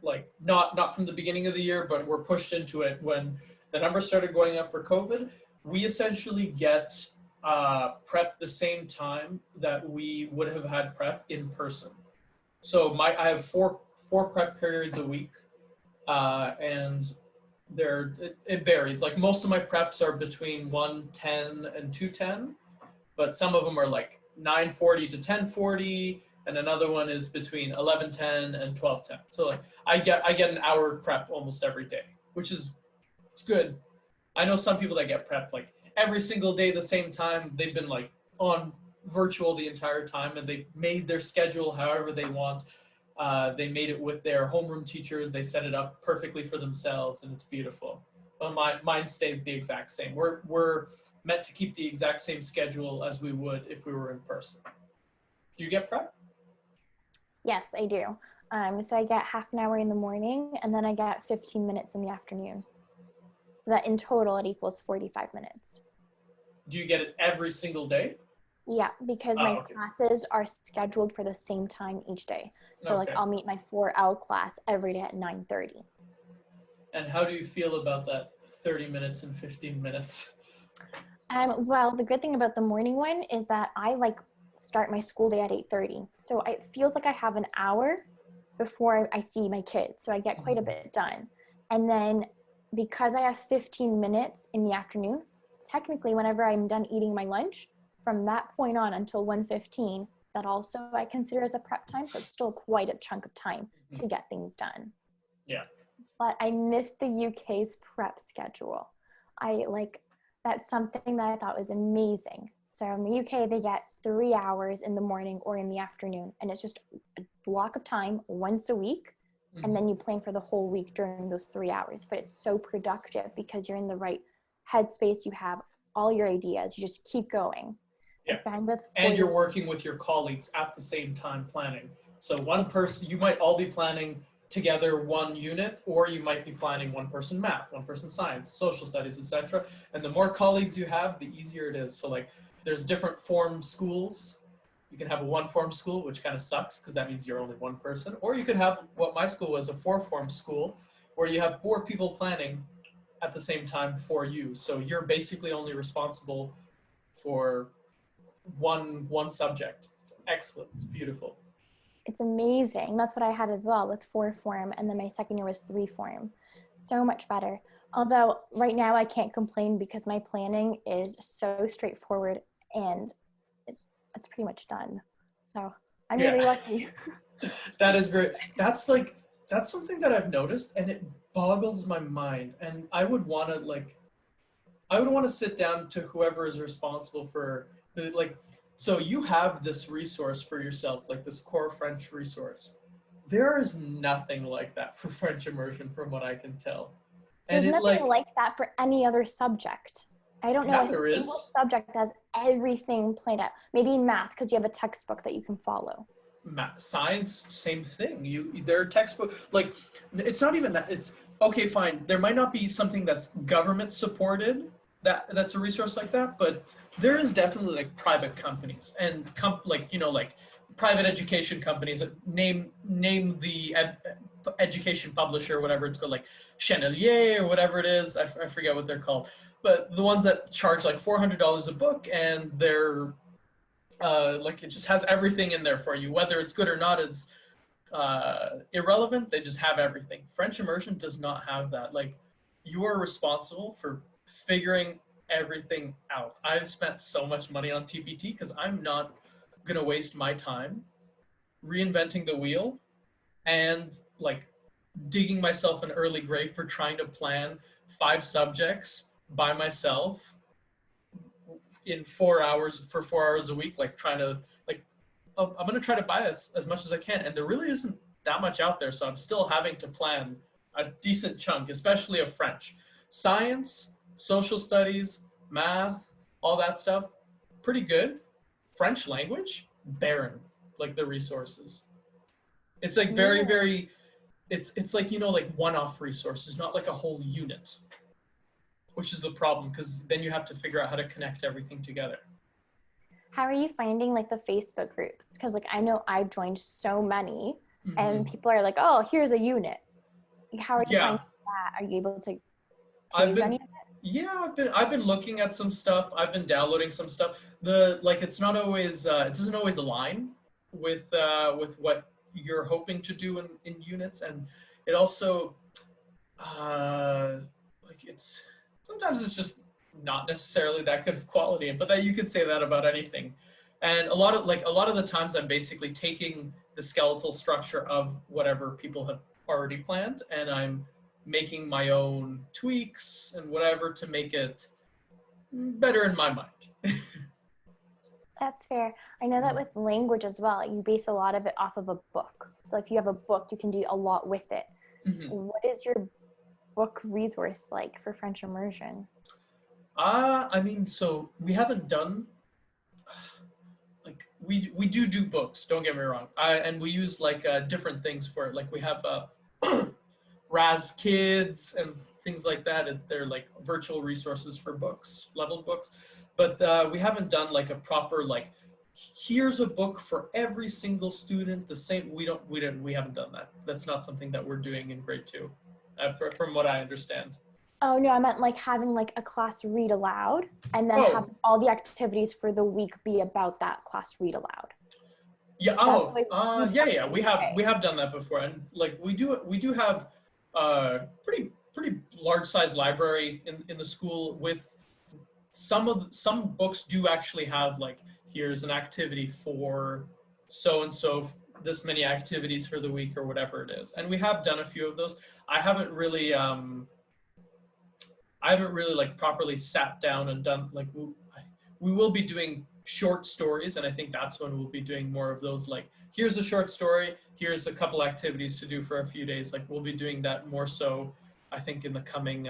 like not from the beginning of the year, but were pushed into it when the numbers started going up for COVID, we essentially get prep the same time that we would have had prep in person. So I have four prep periods a week, and it varies. Like most of my preps are between 1:10 and 2:10, but some of them are like 9:40 to 10:40, and another one is between 11:10 and 12:10. So like I get an hour prep almost every day, which is it's good. I know some people that get prep like every single day the same time. They've been like on virtual the entire time, and they've made their schedule however they want. They made it with their homeroom teachers. They set it up perfectly for themselves, and it's beautiful. But mine stays the exact same. We're meant to keep the exact same schedule as we would if we were in person. Do you get prep? Yes, I do. So I get half an hour in the morning, and then I get 15 minutes in the afternoon. That in total, it equals 45 minutes. Do you get it every single day? Yeah, because my classes are scheduled for the same time each day. So like I'll meet my 4L class every day at 9:30. And how do you feel about that 30 minutes and 15 minutes? Well, the good thing about the morning one is that I like start my school day at 8:30. So it feels like I have an hour before I see my kids. So I get quite a bit done. And then because I have 15 minutes in the afternoon, technically whenever I'm done eating my lunch, from that point on until 1:15, that also I consider as a prep time. So it's still quite a chunk of time to get things done. Yeah. but I missed the UK's prep schedule. That's something that I thought was amazing. So in the UK, they get 3 hours in the morning or in the afternoon, and it's just a block of time once a week, and then you plan for the whole week during those 3 hours. But it's so productive because you're in the right headspace. You have all your ideas. You just keep going. Yeah. And you're working with your colleagues at the same time planning. So one person, you might all be planning together one unit, or you might be planning one person math, one person science, social studies, etc. And the more colleagues you have, the easier it is. So like there's different form schools. You can have a one form school, which kind of sucks because that means you're only one person. Or you could have what my school was, a four form school, where you have 4 people planning at the same time for you. So you're basically only responsible for one subject. It's excellent. It's beautiful. It's amazing. That's what I had as well with 4 form, and then my second year was 3 form. So much better. Although right now I can't complain because my planning is so straightforward and it's pretty much done. So I'm really lucky. That's something that I've noticed, and it boggles my mind. And I would want to sit down to whoever is responsible for so you have this resource for yourself, like this core French resource. There is nothing like that for French immersion from what I can tell. And there's nothing like that for any other subject. I don't know a single subject that has everything planned out. Maybe math, because you have a textbook that you can follow. Science, same thing. There are textbook, it's not even that. It's okay, fine. There might not be something that's government supported that's a resource like that, but there is definitely like private companies and private education companies that name the education publisher, whatever it's called, like Chenelier or whatever it is. I forget what they're called, but the ones that charge like $400 a book, and they're it just has everything in there for you. Whether it's good or not is irrelevant. They just have everything. French immersion does not have that. Like, you are responsible for figuring everything out. I've spent so much money on TPT because I'm not gonna waste my time reinventing the wheel and digging myself an early grave for trying to plan 5 subjects by myself in 4 hours for 4 hours a week, I'm gonna try to buy as much as I can, and there really isn't that much out there, so I'm still having to plan a decent chunk, especially of French. Science, social studies, math, all that stuff, pretty good. French language, barren, like the resources. It's like very, it's like, one-off resources, not like a whole unit, which is the problem, because then you have to figure out how to connect everything together. How are you finding the Facebook groups? Because I know I've joined so many, and people are like, oh, here's a unit. How are you finding that? Are you able to use any of it? Yeah, I've been looking at some stuff. I've been downloading some stuff. It's not always it doesn't always align with what you're hoping to do in units, and it also sometimes it's just not necessarily that good of quality. But that you could say that about anything. And a lot of the times I'm basically taking the skeletal structure of whatever people have already planned, and I'm making my own tweaks and whatever to make it better in my mind. That's fair. I know that with language as well, you base a lot of it off of a book. So if you have a book, you can do a lot with it. What is your book resource like for French immersion? So we haven't done, we do books, don't get me wrong. And we use different things for it. Like we have Raz Kids and things like that. They're like virtual resources for books, leveled books. But we haven't done a proper here's a book for every single student. The same. We haven't done that. That's not something that we're doing in grade 2, from what I understand. Oh no, I meant having a class read aloud, and then have all the activities for the week be about that class read aloud. Yeah. Yeah. We have done that before, and we do have pretty large size library in the school. With some books do actually have here's an activity for so and so this many activities for the week or whatever it is. And we have done a few of those. I haven't really like properly sat down and done like we will be doing short stories, and I think that's when we'll be doing more of those, like here's a short story, here's a couple activities to do for a few days. Like we'll be doing that more so I think in the coming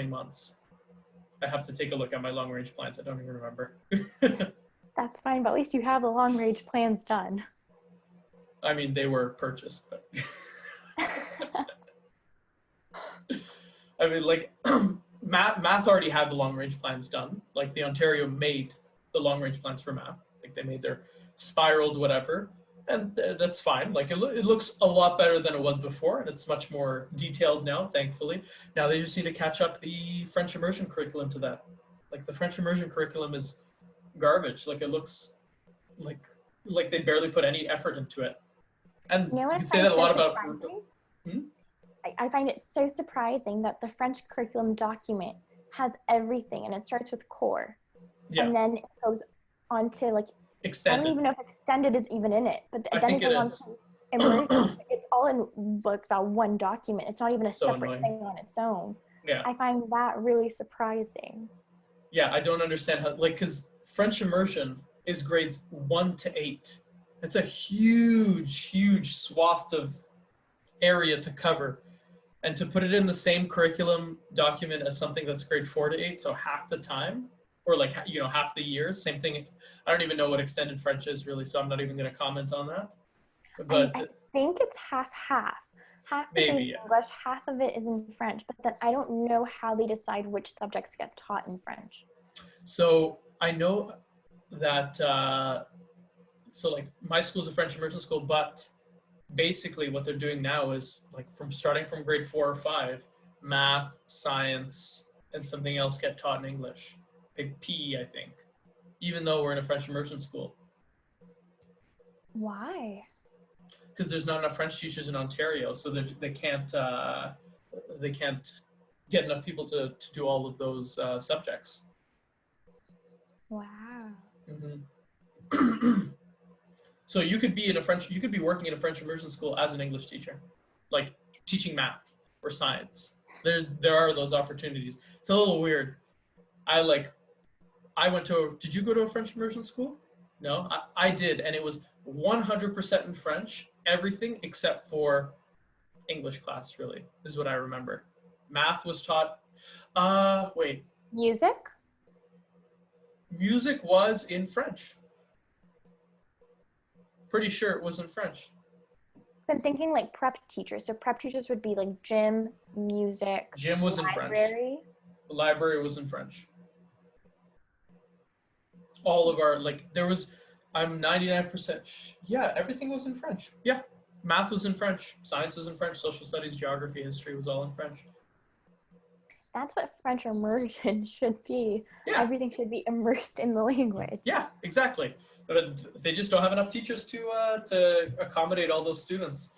months. I have to take a look at my long range plans. I don't even remember. That's fine, but at least you have the long range plans done. I mean, they were purchased, but I mean, like math already had the long range plans done. Like the Ontario made the long range plans for math. Like they made their spiraled whatever, and that's fine. Like it looks a lot better than it was before, and it's much more detailed now, thankfully. Now they just need to catch up the French immersion curriculum to that. Like the French immersion curriculum is garbage. Like it looks like they barely put any effort into it. And You know what you can say that a lot about. I find it so surprising that the French curriculum document has everything, and it starts with core, and then it goes on to like extended. I don't even know if extended is even in it, but I then think it goes it on is. to immersion. It's all in like that one document. It's not even a So separate annoying. thing on its own. Yeah. I find that really surprising. Yeah, I don't understand how, like, because French immersion is grades 1 to 8. It's a huge swath of area to cover. And to put it in the same curriculum document as something that's grade 4 to 8, so half the time, or like, half the year, same thing. I don't even know what extended French is really, so I'm not even going to comment on that. But I think it's half. Half the maybe, days yeah. in English, half of it is in French, but then I don't know how they decide which subjects get taught in French. So I know that, so like my school's a French immersion school, but basically what they're doing now is like starting from grade 4 or 5, math, science, and something else get taught in English. PE, I think, even though we're in a French immersion school. Why? Because there's not enough French teachers in Ontario, so they can't get enough people to do all of those subjects. Wow. Mm-hmm. So you could be working in a French immersion school as an English teacher, like teaching math or science. There are those opportunities. It's a little weird. Did you go to a French immersion school? No, I did, and it was 100% in French, everything except for English class, really, is what I remember. Math was taught, Music? Music was in French. Pretty sure it was in French. I'm thinking like prep teachers. So prep teachers would be like gym, music, Gym was in French. The library was in French. All of our, I'm 99%, everything was in French. Yeah, math was in French, science was in French, social studies, geography, history was all in French. That's what French immersion should be. Yeah. Everything should be immersed in the language. Yeah, exactly. But they just don't have enough teachers to accommodate all those students.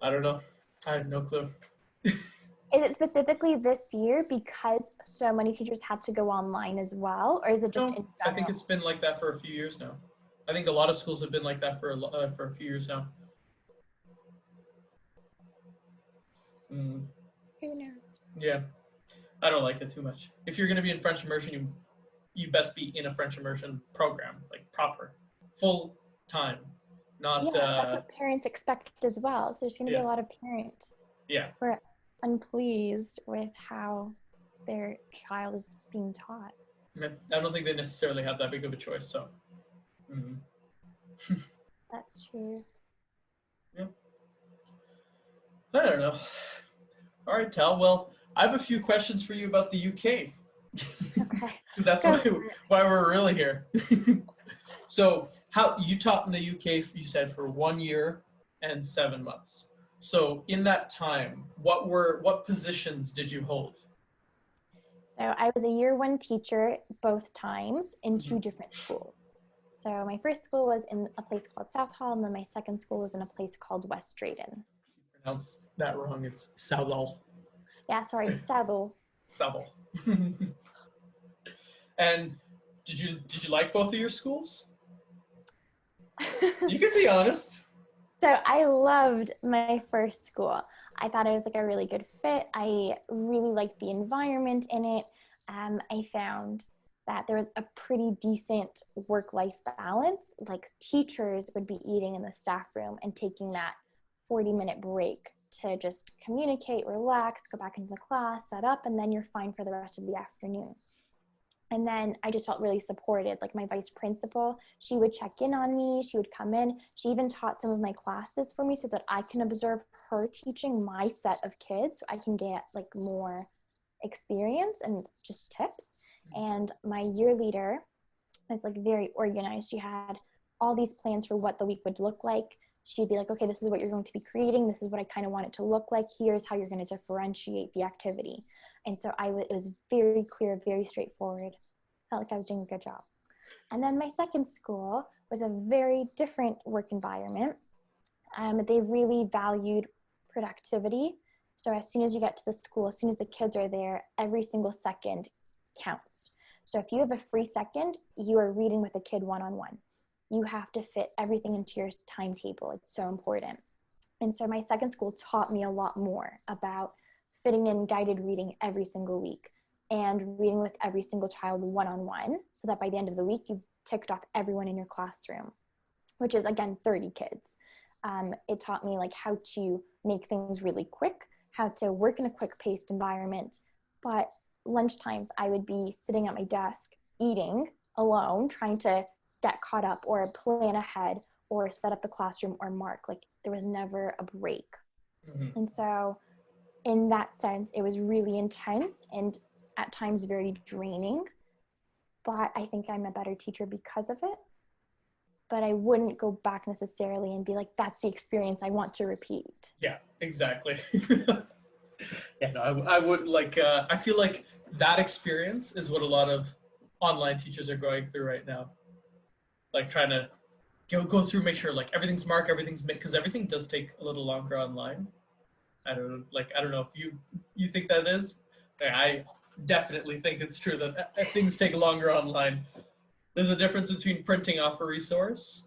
I don't know. I have no clue. Is it specifically this year because so many teachers had to go online as well, or is it just in general? I think it's been like that for a few years now. I think a lot of schools have been like that for a few years now. Who knows? Yeah, I don't like it too much. If you're going to be in French immersion, you best be in a French immersion program, like proper, full time, not. That's what parents expect as well. So there's going to be a lot of parents. Yeah. Who are unpleased with how their child is being taught. I don't think they necessarily have that big of a choice. So. Mm-hmm. That's true. Yeah. I don't know. All right, Tal. Well, I have a few questions for you about the UK. Okay. Because that's why we're really here. So, how you taught in the UK? You said for 1 year and 7 months. So, in that time, what positions did you hold? So, I was a year 1 teacher both times in 2 different schools. So, my first school was in a place called South Hall, and then my second school was in a place called West Drayton. You pronounced that wrong. It's South Hall. Yeah, sorry, Southall. Southall. And did you like both of your schools? You can be honest. So I loved my first school. I thought it was like a really good fit. I really liked the environment in it. I found that there was a pretty decent work-life balance. Like teachers would be eating in the staff room and taking that 40-minute break to just communicate, relax, go back into the class, set up, and then you're fine for the rest of the afternoon. And then I just felt really supported. Like my vice principal, she would check in on me. She would come in. She even taught some of my classes for me so that I can observe her teaching my set of kids so I can get like more experience and just tips. And my year leader was like very organized. She had all these plans for what the week would look like. She'd be like, okay, this is what you're going to be creating. This is what I kind of want it to look like. Here's how you're going to differentiate the activity. And so it was very clear, very straightforward. Felt like I was doing a good job. And then my second school was a very different work environment. They really valued productivity. So as soon as you get to the school, as soon as the kids are there, every single second counts. So if you have a free second, you are reading with a kid one-on-one. You have to fit everything into your timetable. It's so important. And so my second school taught me a lot more about fitting in guided reading every single week and reading with every single child one-on-one, so that by the end of the week, you've ticked off everyone in your classroom, which is, again, 30 kids. It taught me like how to make things really quick, how to work in a quick-paced environment. But lunchtimes, I would be sitting at my desk eating alone, trying to get caught up or plan ahead or set up the classroom or mark. Like there was never a break. Mm-hmm. And so in that sense, it was really intense and at times very draining, but I think I'm a better teacher because of it. But I wouldn't go back necessarily and be like, that's the experience I want to repeat. Yeah, exactly. Yeah, no, I would like, I feel like that experience is what a lot of online teachers are going through right now. Like trying to go through, make sure like everything's marked, everything's made, because everything does take a little longer online. I don't know if you think that is. I definitely think it's true that things take longer online. There's a difference between printing off a resource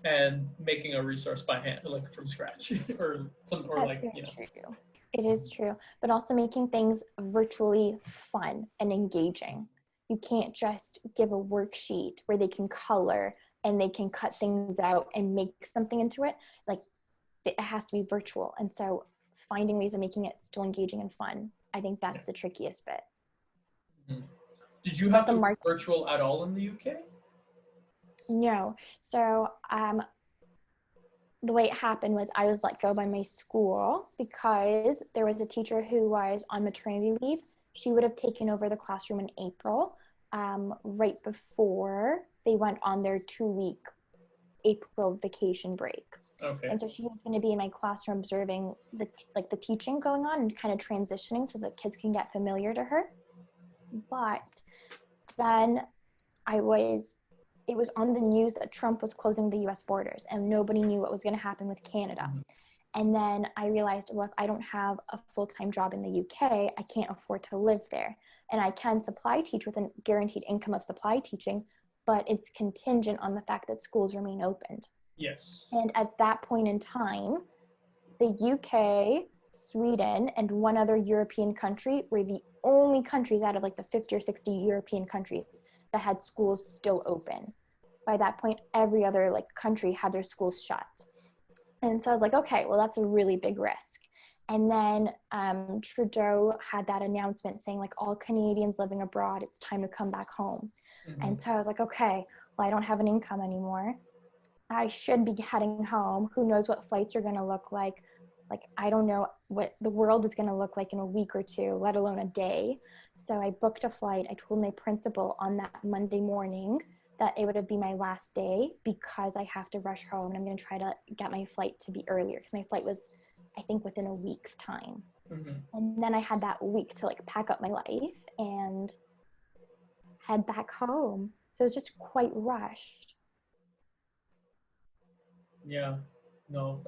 and making a resource by hand, like from scratch, or something, or That's like true. It is true, but also making things virtually fun and engaging. You can't just give a worksheet where they can color and they can cut things out and make something into it. Like it has to be virtual, and so finding ways of making it still engaging and fun, I think that's the trickiest bit. Mm-hmm. Did you have to work virtual at all in the UK? No. So the way it happened was I was let go by my school because there was a teacher who was on maternity leave. She would have taken over the classroom in April, right before they went on their 2-week April vacation break. Okay. And so she was going to be in my classroom observing the teaching going on and kind of transitioning so that kids can get familiar to her. But then it was on the news that Trump was closing the US borders and nobody knew what was going to happen with Canada. Mm-hmm. And then I realized, well, if I don't have a full-time job in the UK, I can't afford to live there. And I can supply teach with a guaranteed income of supply teaching, but it's contingent on the fact that schools remain opened. Yes. And at that point in time, the UK, Sweden, and one other European country were the only countries out of like the 50 or 60 European countries that had schools still open. By that point, every other like country had their schools shut. And so I was like, okay, well, that's a really big risk. And then Trudeau had that announcement saying like all Canadians living abroad, it's time to come back home. Mm-hmm. And so I was like, okay, well, I don't have an income anymore. I should be heading home. Who knows what flights are going to look like? Like, I don't know what the world is going to look like in a week or two, let alone a day. So I booked a flight. I told my principal on that Monday morning that it would be my last day because I have to rush home and I'm going to try to get my flight to be earlier because my flight was, I think, within a week's time. Mm-hmm. And then I had that week to like pack up my life and head back home. So it was just quite rushed. Yeah, no,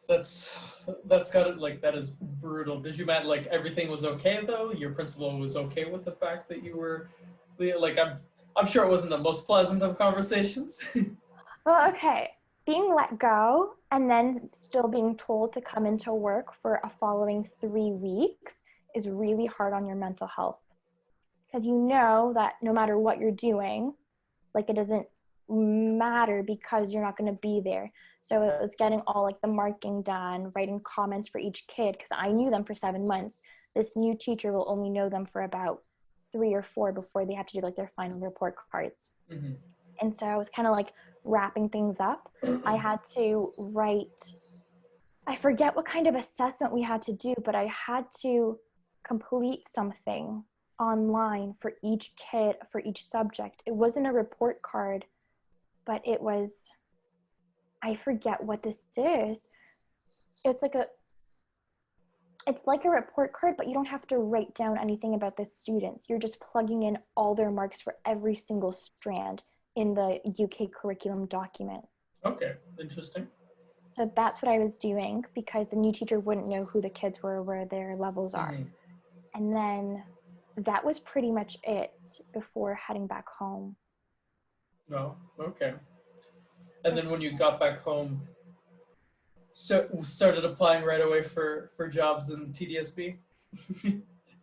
that's got it. Like that is brutal. Did you imagine like everything was okay though? Your principal was okay with the fact that you were like I'm sure it wasn't the most pleasant of conversations. Well, okay. Being let go and then still being told to come into work for a following 3 weeks is really hard on your mental health because you know that no matter what you're doing, like it doesn't matter because you're not going to be there. So it was getting all like the marking done, writing comments for each kid because I knew them for 7 months. This new teacher will only know them for about 3 or 4 before they have to do like their final report cards. Mm-hmm. And so I was kind of like wrapping things up. I had to write, I forget what kind of assessment we had to do, but I had to complete something online for each kid, for each subject. It wasn't a report card, but it was, I forget what this is. It's like a, it's like a report card, but you don't have to write down anything about the students. You're just plugging in all their marks for every single strand in the UK curriculum document. Okay, interesting. So that's what I was doing because the new teacher wouldn't know who the kids were, where their levels are. Mm-hmm. And then that was pretty much it before heading back home. No, okay. And then when you got back home, started applying right away for jobs in TDSB.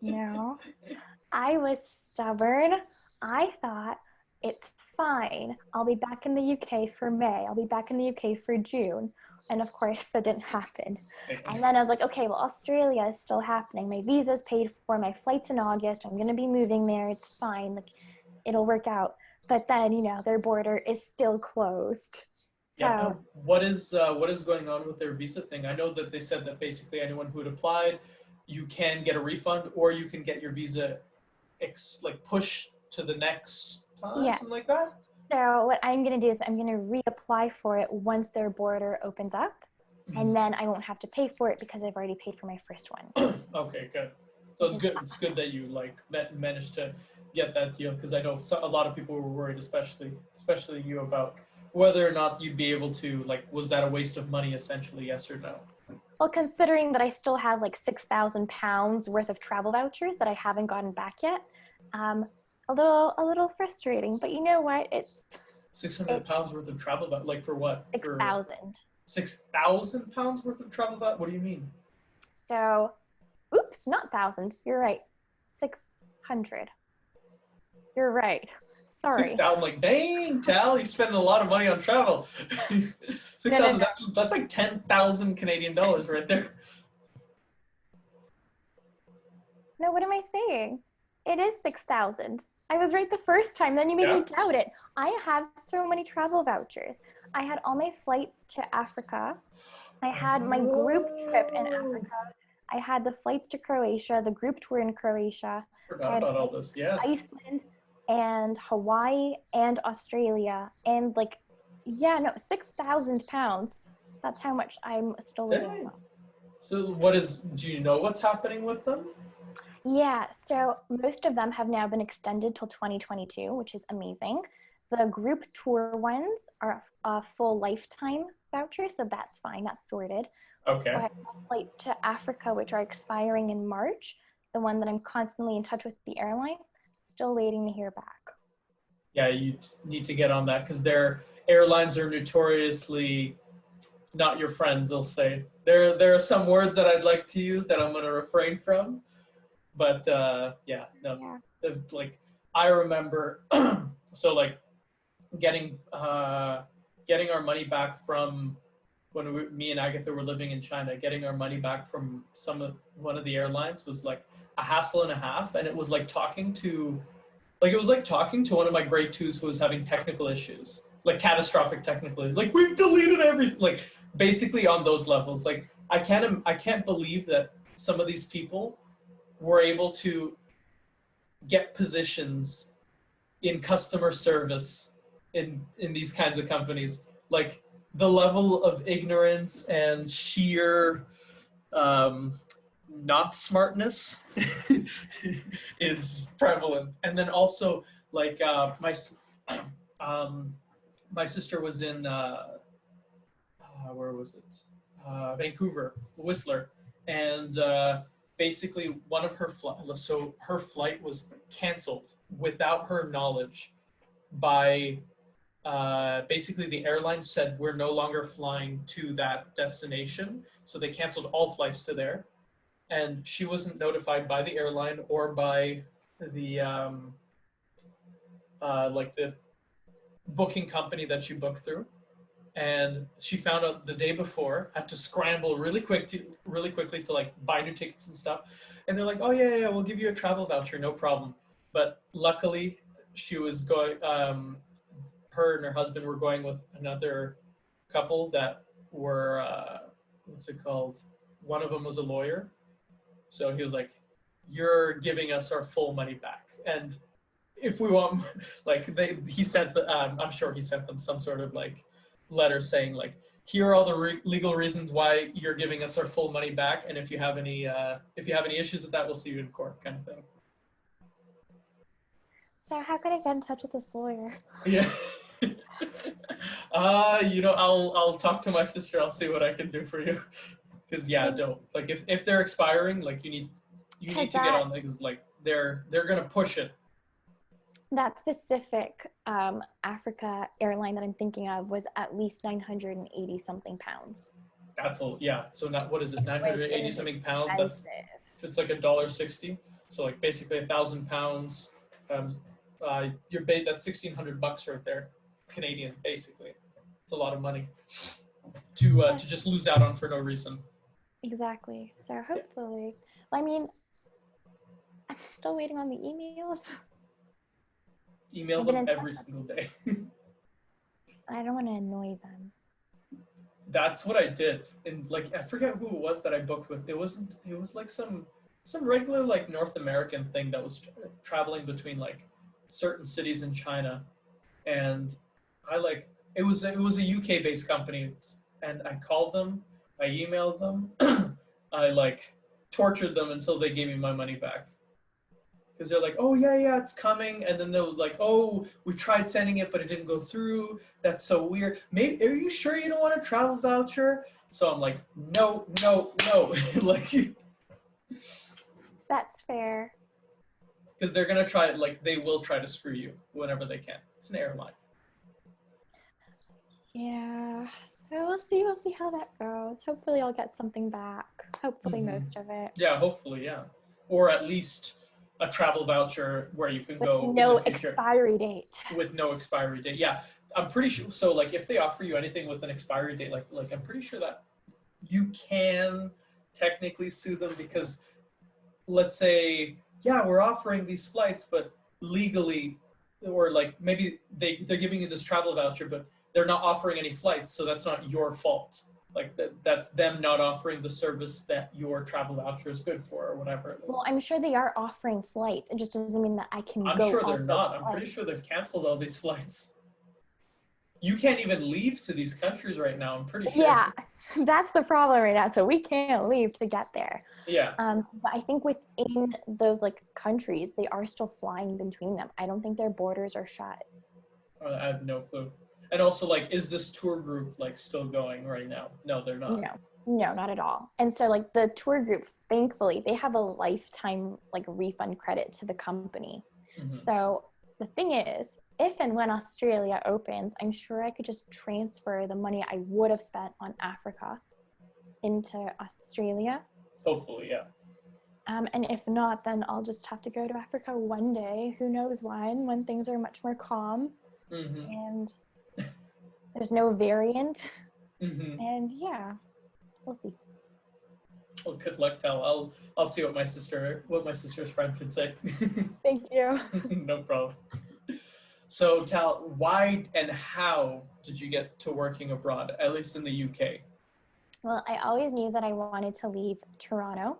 No, I was stubborn. I thought it's fine. I'll be back in the UK for May. I'll be back in the UK for June. And of course, that didn't happen. And then I was like, okay, well, Australia is still happening. My visa's paid for. My flight's in August. I'm going to be moving there. It's fine. Like, it'll work out. But then, their border is still closed. Yeah. So, What is going on with their visa thing? I know that they said that basically anyone who had applied, you can get a refund or you can get your visa like pushed to the next time, yeah. something like that. So what I'm going to do is I'm going to reapply for it once their border opens up. Mm-hmm. And then I won't have to pay for it because I've already paid for my first one. Okay, good. So it's good. It's good that you like managed to get that deal because I know a lot of people were worried, especially you, about whether or not you'd be able to, like, was that a waste of money essentially, yes or no? Well, considering that I still have like £6,000 worth of travel vouchers that I haven't gotten back yet, a little frustrating. But you know what? It's £600 worth of travel, like for what? 6,000. £6,000 worth of travel. What do you mean? So, oops, not thousand. You're right. 600. You're right. Sorry. 6,000, like, dang, Tal, you're spending a lot of money on travel. 6,000, No. that's like 10,000 Canadian dollars right there. No, what am I saying? It is 6,000. I was right the first time, then you made me doubt it. I have so many travel vouchers. I had all my flights to Africa. I had my group trip in Africa. I had the flights to Croatia, the group tour in Croatia. Forgot about all this, yeah. Iceland and Hawaii and Australia. And like, yeah, no, £6,000. That's how much I'm still living on. So do you know what's happening with them? Yeah, so most of them have now been extended till 2022, which is amazing. The group tour ones are a full lifetime voucher, so that's fine, that's sorted. Okay. I have flights to Africa, which are expiring in March. The one that I'm constantly in touch with the airline, still waiting to hear back. Yeah, you need to get on that because their airlines are notoriously not your friends, they'll say. There are some words that I'd like to use that I'm going to refrain from. But like I remember, so like getting our money back from when me and Agatha were living in China, getting our money back from one of the airlines was like a hassle and a half, and it was like talking to one of my grade twos who was having technical issues, like catastrophic technical, like we've deleted everything, like basically on those levels. Like I can't believe that some of these people were able to get positions in customer service in these kinds of companies. Like the level of ignorance and sheer not smartness is prevalent. And then also like my sister was in where was it? Vancouver, Whistler, and basically one of her flight was canceled without her knowledge by basically the airline said we're no longer flying to that destination, so they canceled all flights to there, and she wasn't notified by the airline or by the like the booking company that she booked through. And she found out the day before, had to scramble really quickly to like buy new tickets and stuff. And they're like, "Oh yeah, we'll give you a travel voucher, no problem." But luckily, she was going. Her and her husband were going with another couple that were what's it called? One of them was a lawyer, so he was like, "You're giving us our full money back." And if we want, like he sent I'm sure he sent them some sort of like letter saying like, here are all the legal reasons why you're giving us our full money back, and if you have any issues with that, we'll see you in court, kind of thing. So how can I get in touch with this lawyer? Yeah. I'll talk to my sister. I'll see what I can do for you. Because yeah, don't like if they're expiring, like you need to get on things like they're gonna push it. That specific Africa airline that I'm thinking of was at least 980 something pounds. That's all. Yeah. So not what is it? 980 something pounds. That's if it's like $1.60. So like basically £1,000. That's $1,600 right there, Canadian. Basically, it's a lot of money to just lose out on for no reason. Exactly. So hopefully, I mean, I'm still waiting on the emails. Email them every single day. I don't want to annoy them. That's what I did, and like I forget who it was that I booked with. It was like some regular like North American thing that was traveling between like certain cities in China, and it was a UK based company, and I called them, I emailed them, I like tortured them until they gave me my money back. Because they're like, "Oh yeah, it's coming," and then they'll like, "Oh, we tried sending it, but it didn't go through. That's so weird. Maybe are you sure you don't want a travel voucher?" So I'm like, "No." Like, that's fair. Because they're gonna try, like, they will try to screw you whenever they can. It's an airline. Yeah. So we'll see how that goes. Hopefully, I'll get something back. Hopefully, most of it. Yeah, hopefully, yeah, or at least a travel voucher where you can go no expiry date. With no expiry date. Yeah, I'm pretty sure. So like if they offer you anything with an expiry date, like I'm pretty sure that you can technically sue them, because let's say, yeah, we're offering these flights, but legally, or like maybe they're giving you this travel voucher, but they're not offering any flights, so that's not your fault. Like that's them not offering the service that your travel voucher is good for, or whatever it is. Well, I'm sure they are offering flights. It just doesn't mean that I can go. I'm sure they're not. I'm pretty sure they've canceled all these flights. You can't even leave to these countries right now, I'm pretty sure. Yeah, that's the problem right now. So we can't leave to get there. Yeah. But I think within those like countries, they are still flying between them. I don't think their borders are shut. I have no clue. And also, like, is this tour group like still going right now? No, they're not. No, not at all. And so like the tour group, thankfully, they have a lifetime like refund credit to the company. Mm-hmm. So the thing is, if and when Australia opens, I'm sure I could just transfer the money I would have spent on Africa into Australia. Hopefully, yeah. And if not, then I'll just have to go to Africa one day. Who knows when things are much more calm. Mm-hmm. And there's no variant. Mm-hmm. And yeah, we'll see. Well, good luck, Tal. I'll see what my sister's friend can say. Thank you. No problem. So Tal, why and how did you get to working abroad, at least in the UK? Well, I always knew that I wanted to leave Toronto,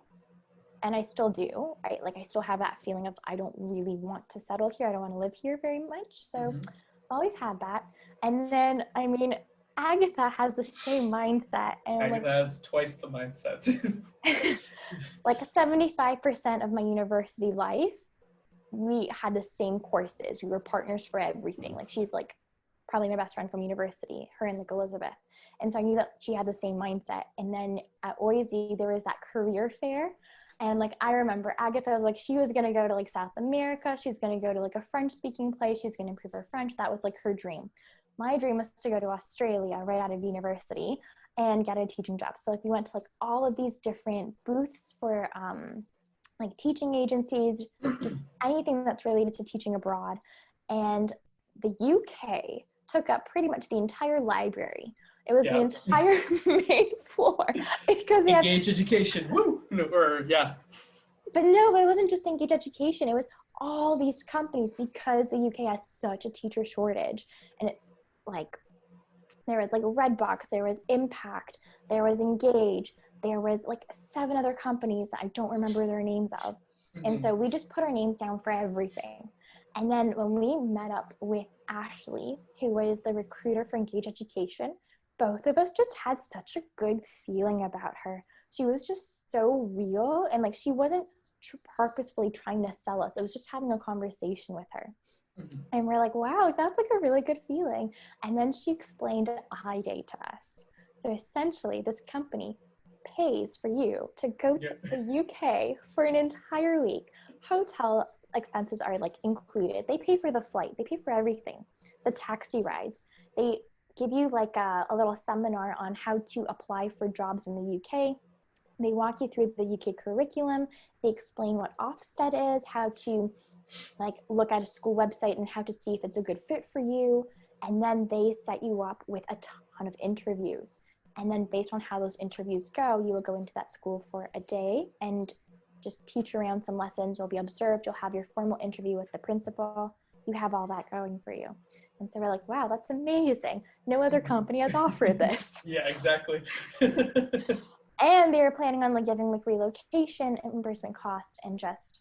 and I still do. I still have that feeling of I don't really want to settle here. I don't want to live here very much. So I've always had that. And then, I mean, Agatha has the same mindset. And Agatha has twice the mindset. Like 75% of my university life, we had the same courses. We were partners for everything. Like she's like probably my best friend from university, her and like Elizabeth. And so I knew that she had the same mindset. And then at OISE, there was that career fair. And like, I remember Agatha, like she was going to go to like South America. She was going to go to like a French speaking place. She was going to improve her French. That was like her dream. my dream was to go to Australia right out of university and get a teaching job. So like we went to like all of these different booths for like teaching agencies, just anything that's related to teaching abroad. And the UK took up pretty much the entire library. It was the entire main floor because they Engage education. Woo! No, or yeah. But no, it wasn't just Engage Education. It was all these companies because the UK has such a teacher shortage. And it's like, there was like Redbox, there was Impact, there was Engage, there was like 7 other companies that I don't remember their names of. And so we just put our names down for everything. And then when we met up with Ashley, who was the recruiter for Engage Education, both of us just had such a good feeling about her. She was just so real, and like she wasn't purposefully trying to sell us. It was just having a conversation with her. And we're like, wow, that's like a really good feeling. And then she explained iDay to us. So essentially, this company pays for you to go to the UK for an entire week. Hotel expenses are like included. They pay for the flight. They pay for everything. The taxi rides. They give you like a little seminar on how to apply for jobs in the UK. They walk you through the UK curriculum. They explain what Ofsted is, how to like look at a school website and how to see if it's a good fit for you. And then they set you up with a ton of interviews. And then based on how those interviews go, you will go into that school for a day and just teach around some lessons. You'll be observed. You'll have your formal interview with the principal. You have all that going for you. And so we're like, wow, that's amazing. No other company has offered this. Yeah, exactly. And they were planning on like giving like relocation, reimbursement costs, and just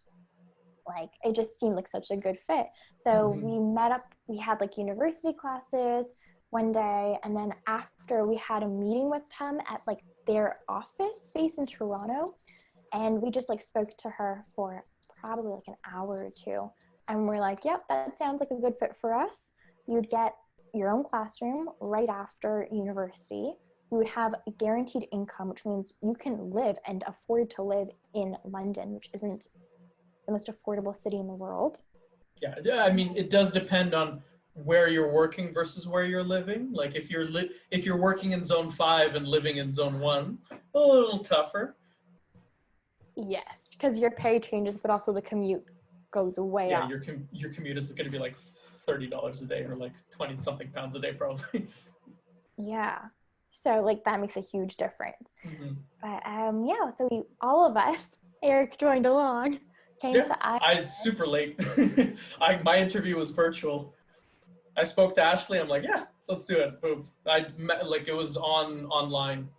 like, it just seemed like such a good fit. So we met up, we had like university classes one day. And then after, we had a meeting with them at like their office space in Toronto. And we just like spoke to her for probably like an hour or 2. And we're like, yep, that sounds like a good fit for us. You'd get your own classroom right after university. You would have guaranteed income, which means you can live and afford to live in London, which isn't the most affordable city in the world. Yeah, I mean, it does depend on where you're working versus where you're living. Like if you're working in zone 5 and living in zone 1, a little tougher. Yes, because your pay changes, but also the commute goes way up. Yeah, your commute is going to be like $30 a day or like 20-something pounds a day probably. Yeah. So like that makes a huge difference. But yeah, so all of us, Eric joined along, came to I super late. My interview was virtual. I spoke to Ashley. I'm like, yeah, let's do it. Boom. I met, like it was online.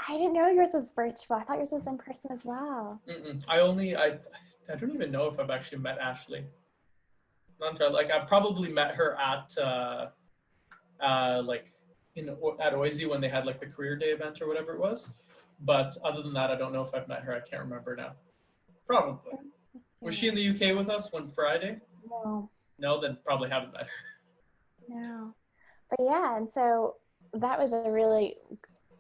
I didn't know yours was virtual. I thought yours was in person as well. I don't even know if I've actually met Ashley. Not entirely. Like I probably met her at like at Oise when they had like the career day event or whatever it was. But other than that, I don't know if I've met her. I can't remember now. Probably. Was she in the UK with us one Friday? No. No, then probably haven't met her. No. But yeah, and so that was a really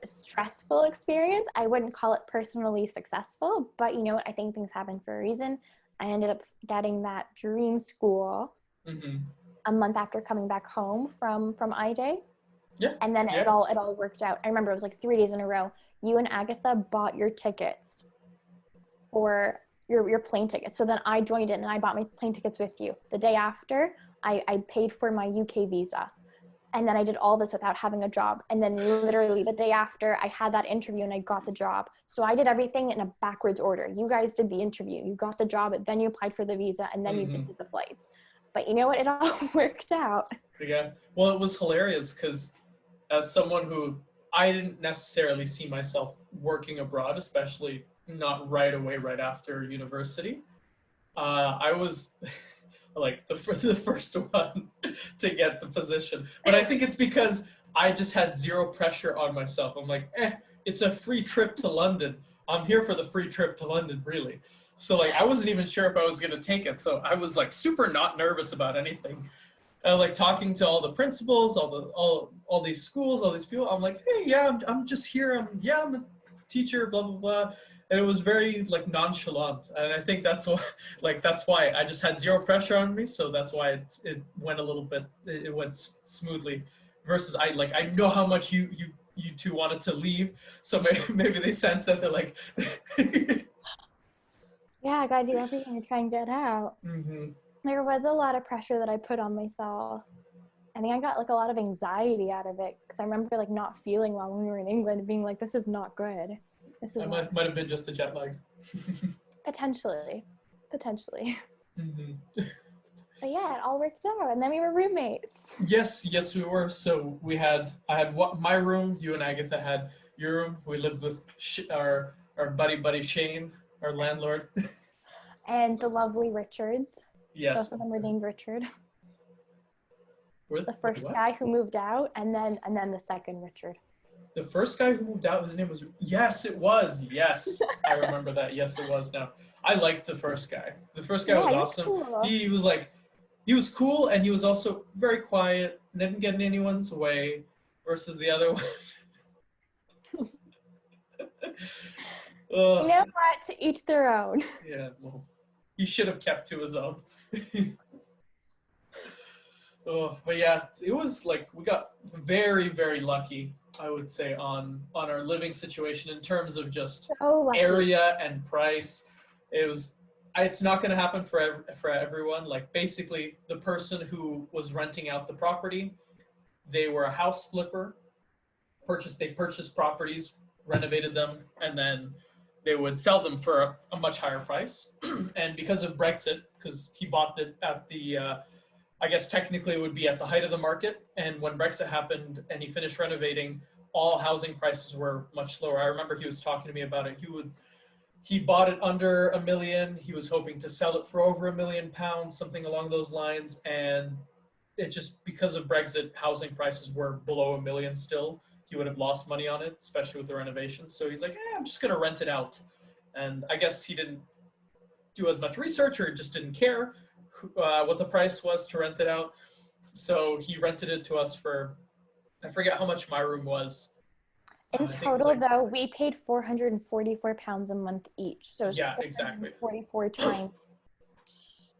stressful experience. I wouldn't call it personally successful, but you know what? I think things happen for a reason. I ended up getting that dream school a month after coming back home from iDay. Yeah. And then it all worked out. I remember it was like 3 days in a row. You and Agatha bought your tickets for your plane tickets. So then I joined in and I bought my plane tickets with you. The day after, I paid for my UK visa. And then I did all this without having a job. And then literally the day after, I had that interview and I got the job. So I did everything in a backwards order. You guys did the interview, you got the job, then you applied for the visa, and then you did the flights. But you know what? It all worked out. Yeah. Well, it was hilarious because as someone who I didn't necessarily see myself working abroad, especially not right away, right after university. I was like the first one to get the position. But I think it's because I just had zero pressure on myself. I'm like, it's a free trip to London. I'm here for the free trip to London, really. So like, I wasn't even sure if I was going to take it. So I was like super not nervous about anything. Like talking to all the principals, all these schools, all these people. I'm like, hey, yeah, I'm just here. I'm a teacher, blah, blah, blah. and it was very like nonchalant, and I think that's why that's why I just had zero pressure on me, so that's why it went a little bit, it went smoothly, versus I know how much you two wanted to leave, so maybe they sense that they're like Yeah, I gotta do everything to try and get out. hmm. There was a lot of pressure that I put on myself. I think I got like a lot of anxiety out of it because I remember like not feeling well when we were in England and being like, this is not good. This is I not might have been just the jet lag. potentially. Hmm. But yeah, it all worked out. And then we were roommates. Yes, we were. So I had my room. You and Agatha had your room. We lived with our buddy Shane, our landlord. And the lovely Richards. Yes. Both of them were named Richard. Wait, The first what? guy who moved out, and then the second Richard. The first guy who moved out, his name was. Yes, it was. Yes, I remember that. Yes, it was. Now I liked the first guy. The first guy was Yeah, awesome. cool. He was cool, and he was also very quiet. Didn't get in anyone's way. Versus the other one. You know what? To each their own. Yeah, well, he should have kept to his own. Oh, but yeah, it was like we got very, very lucky, I would say, on our living situation in terms of just So lucky. area and price. It's not going to happen for everyone. Like basically, the person who was renting out the property, they were a house flipper. They purchased properties, renovated them, and then they would sell them for a much higher price. And because of Brexit, because he bought it at the I guess technically it would be at the height of the market. And when Brexit happened and he finished renovating, all housing prices were much lower. I remember he was talking to me about it. He bought it under $1 million. He was hoping to sell it for over £1 million, something along those lines. And it just, because of Brexit, housing prices were below $1 million still. He would have lost money on it, especially with the renovations. So he's like, I'm just going to rent it out. And I guess he didn't do as much research or just didn't care what the price was to rent it out. So he rented it to us for, I forget how much my room was. In total, though, we paid £444 a month each. So it's yeah, exactly. 44 times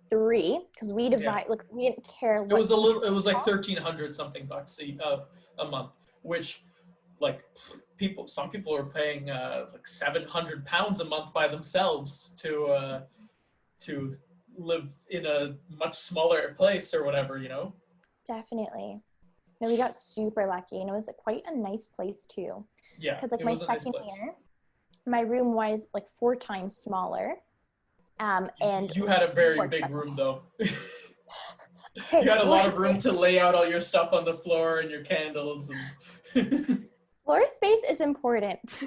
3, because we divide. Like we didn't care. What it was like 1,300 something bucks a month, which like some people are paying like £700 a month by themselves to live in a much smaller place or whatever, you know. Definitely. No, we got super lucky, and it was quite a nice place too. Yeah, because like my second year, my room was like 4 times smaller. And you had a very big room though. You had a lot of room to lay out all your stuff on the floor and your candles and floor space is important.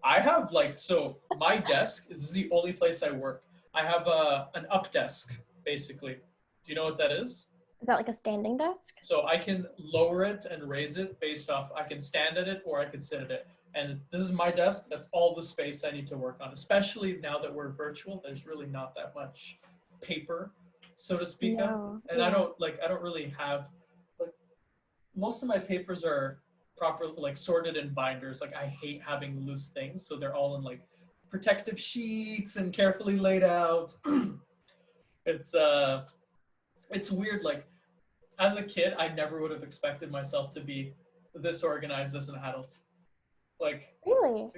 I have so my desk is the only place I work. I have an up desk basically. Do you know what that is? Is that like a standing desk? So I can lower it and raise it based off, I can stand at it or I can sit at it. And this is my desk. That's all the space I need to work on, especially now that we're virtual. There's really not that much paper, so to speak. No. And yeah. I don't really have, most of my papers are properly sorted in binders. I hate having loose things. So they're all in protective sheets and carefully laid out. It's weird. As a kid, I never would have expected myself to be this organized as an adult. Really?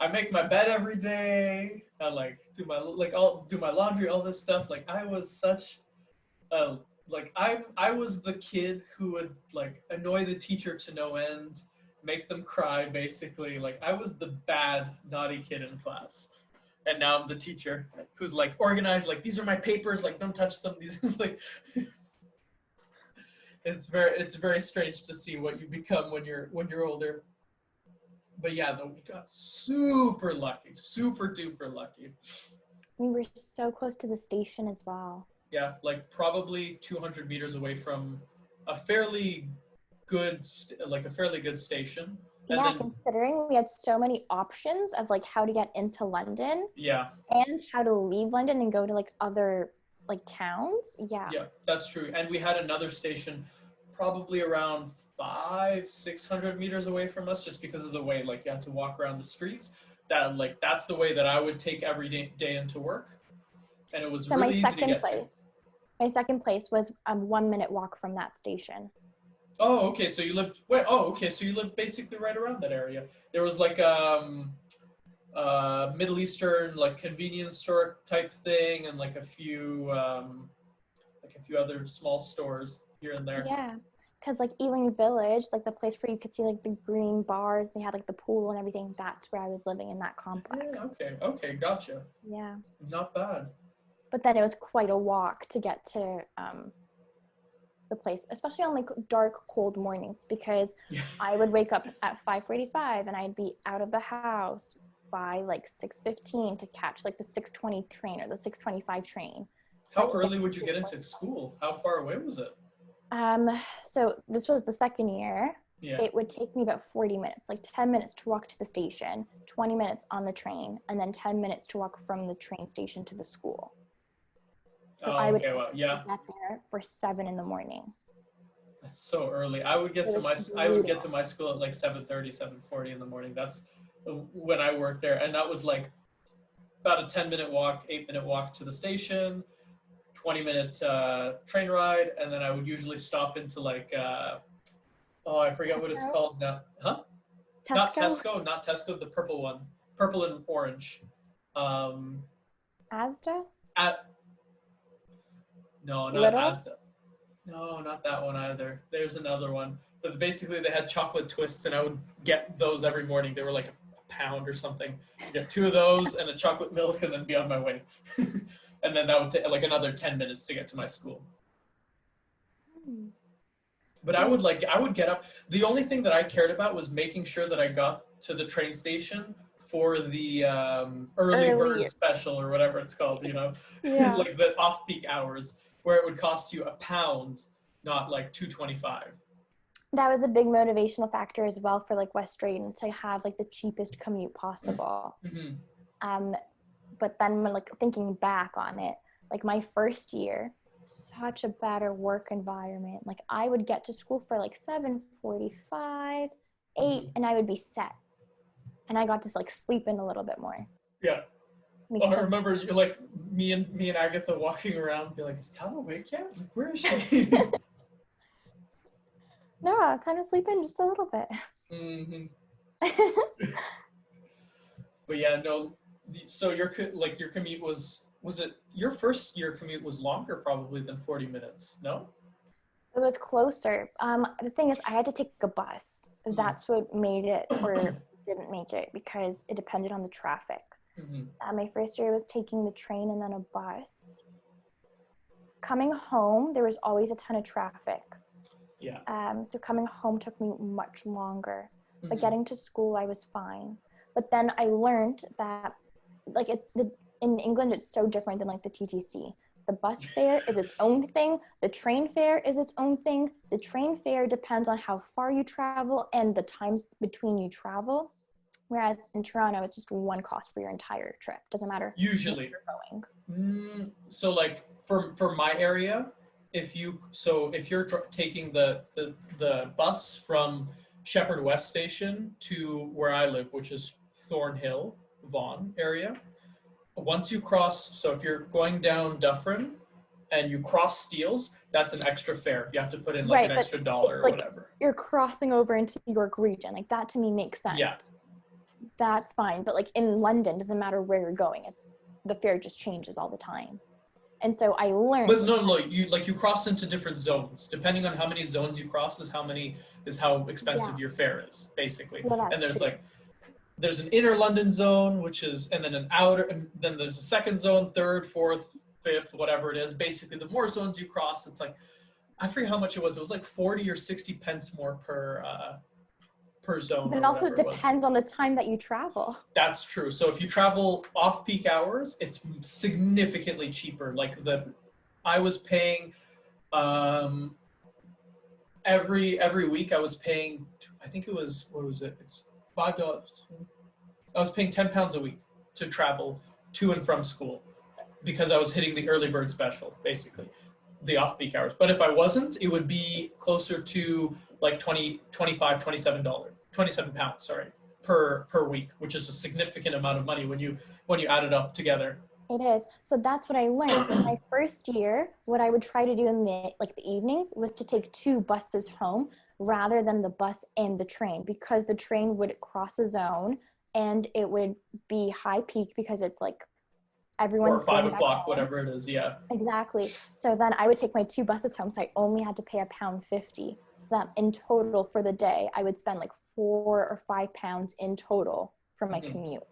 I make my bed every day. I do my laundry, all this stuff. I was such I was the kid who would annoy the teacher to no end, make them cry basically. I was the bad naughty kid in class. And now I'm the teacher who's organized, these are my papers, don't touch them. These it's very strange to see what you become when you're older. But yeah, though we got super lucky, super duper lucky. We were so close to the station as well. Yeah, probably 200 meters away from a fairly good station. And yeah, considering we had so many options of how to get into London. Yeah. And how to leave London and go to other towns. Yeah. Yeah, that's true. And we had another station probably around 600 meters away from us, just because of the way like you had to walk around the streets. That's the way that I would take every day into work, and it was So my really easy to second get to. place, my second place was 1 minute walk from that station. Oh, okay. So you lived. Wait. Oh, okay. So you lived basically right around that area. There was like Middle Eastern like convenience store type thing, and like a few other small stores here and there. Yeah, because like Ealing Village, like the place where you could see like the green bars, they had like the pool and everything. That's where I was living, in that complex. Yeah. Okay. Okay. Gotcha. Yeah, Not bad. but then it was quite a walk to get to the place, especially on like dark, cold mornings, because Yeah. I would wake up at 5:45 and I'd be out of the house by like 6:15 to catch like the 6:20 train or the 6:25 train. So How early would you get into school? How far away was it? So this was the second year. Yeah. It would take me about 40 minutes, like 10 minutes to walk to the station, 20 minutes on the train, and then 10 minutes to walk from the train station to the school. So Oh, I would okay. Well, yeah. get there for 7 in the morning. That's so early. I would get It to was I would get brutal. to my school at like 7:30, 7:40 in the morning. That's when I worked there, and that was like about a 10-minute walk, 8-minute walk to the station, 20-minute train ride, and then I would usually stop into like oh, I forget what it's Tesco? called now. Huh? Not Tesco? Tesco, not Tesco, the purple one, purple and orange. Um, Asda? at No, not Little? Asda. No, not that one either. There's another one. But basically, they had chocolate twists, and I would get those every morning. They were like a pound or something. I'd get 2 of those and a chocolate milk, and then be on my way. And then that would take like another 10 minutes to get to my school. But I would get up. The only thing that I cared about was making sure that I got to the train station for the early bird Early. special or whatever it's called, Yeah. like the off-peak hours where it would cost you £1, not like 2.25. That was a big motivational factor as well for like West Drayton to have like the cheapest commute possible. Mm-hmm. But then when like thinking back on it, like my first year, such a better work environment. Like I would get to school for like 7:45, 8, and I would be set. And I got to like sleep in a little bit more. Yeah. Oh, I remember you like me and Agatha walking around, be like, "Is Tal awake yet? Like, where is she?" No, time to sleep in just a little bit. Mm-hmm. But yeah, no. So your commute was it your first year commute was longer probably than 40 minutes? No. It was closer. The thing is, I had to take a bus. That's what made it or didn't make it, because it depended on the traffic. Mm-hmm. My first year was taking the train and then a bus. Coming home, there was always a ton of traffic. Yeah. So coming home took me much longer. Mm-hmm. But getting to school, I was fine. But then I learned that, like, in England, it's so different than like the TTC. The bus fare is its own thing. The train fare is its own thing. The train fare depends on how far you travel and the times between you travel. Whereas in Toronto, it's just one cost for your entire trip. Doesn't matter Usually. where you're going. So like for my area, if you're taking the bus from Shepherd West Station to where I live, which is Thornhill, Vaughan area, once you cross, so if you're going down Dufferin and you cross Steeles, that's an extra fare. You have to put in like an extra $1 or whatever. You're crossing over into York region. Like that to me makes sense. Yeah. That's fine. But like in London, doesn't matter where you're going. The fare just changes all the time. And so I learned. But no, you cross into different zones. Depending on how many zones you cross is how expensive your fare is, basically. Well, and true. There's an inner London zone, and then an outer, and then there's a second zone, third, fourth, fifth, whatever it is. Basically, the more zones you cross, it's like, I forget how much it was. It was like 40 or 60 pence more per zone. But it also depends on the time that you travel. That's true. So if you travel off-peak hours, it's significantly cheaper. I was paying every week. I was paying. I think it was, what was it? It's $5. I was paying £10 a week to travel to and from school because I was hitting the early bird special, basically. the off-peak hours. But if I wasn't, it would be closer to like 20, 25, $27, 27 pounds, sorry, per week, which is a significant amount of money when you add it up together. It is. So that's what I learned. So my first year, what I would try to do in the evenings was to take two buses home rather than the bus and the train, because the train would cross a zone and it would be high peak because it's like Or everyone's five going back o'clock, home. whatever it is. Yeah. Exactly. So then I would take my two buses home. So I only had to pay £1.50. So that in total for the day, I would spend like £4 or £5 in total for my commute.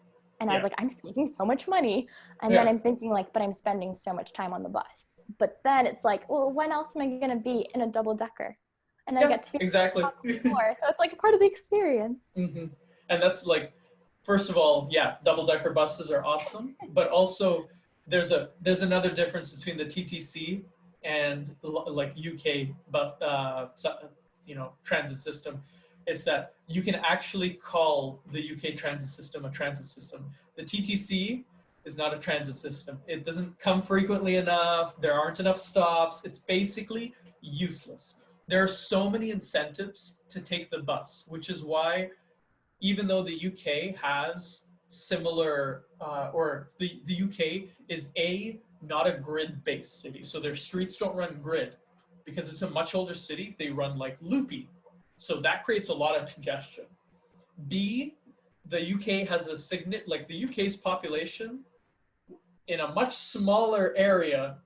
And I was like, I'm saving so much money. And then I'm thinking like, but I'm spending so much time on the bus. But then it's like, well, when else am I going to be in a double decker? And I get to be exactly. on the floor. So it's like a part of the experience. And that's like, first of all, double-decker buses are awesome. But also there's another difference between the TTC and like UK bus, transit system. It's that you can actually call the UK transit system a transit system. The TTC is not a transit system. It doesn't come frequently enough. There aren't enough stops. It's basically useless. There are so many incentives to take the bus, which is why even though the UK has similar, or the UK is not a grid-based city. So their streets don't run grid. Because it's a much older city, they run like loopy. So that creates a lot of congestion. B, the UK has the UK's population in a much smaller area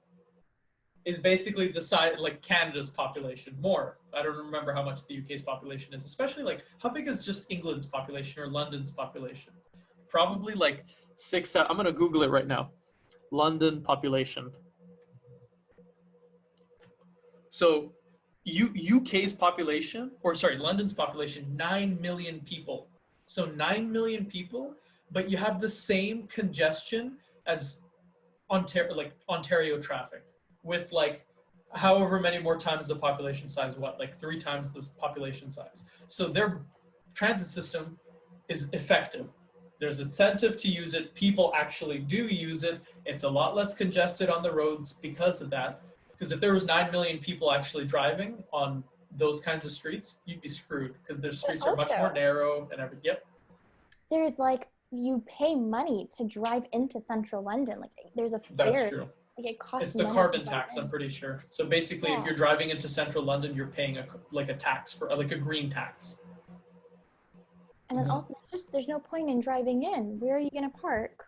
is basically the size, like Canada's population, more. I don't remember how much the UK's population is, especially like, how big is just England's population or London's population? Probably like I'm gonna Google it right now. London population. So UK's population, London's population, 9 million people. So 9 million people, but you have the same congestion as Ontario traffic with like however many more times the population size, like 3 times the population size. So their transit system is effective. There's incentive to use it. People actually do use it. It's a lot less congested on the roads because of that. Because if there was 9 million people actually driving on those kinds of streets, you'd be screwed because their streets are much more narrow and everything. Yep. There's like, you pay money to drive into central London. Like there's a fare. That's true. Like it costs It's the carbon tax, I'm pretty sure. So basically, if you're driving into central London, you're paying a tax for like a green tax. And then also, there's no point in driving in. Where are you going to park?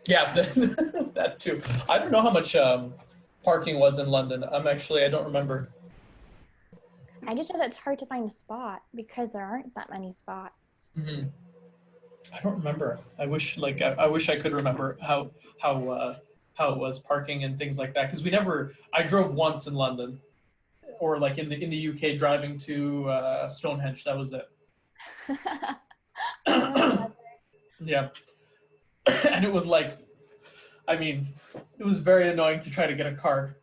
Yeah, that too. I don't know how much parking was in London. I don't remember. I just know that it's hard to find a spot because there aren't that many spots. I don't remember. I wish I could remember how it was parking and things like that, because I drove once in London, or like in the UK driving to Stonehenge. That was it. Yeah. And it was like, it was very annoying to try to get a car.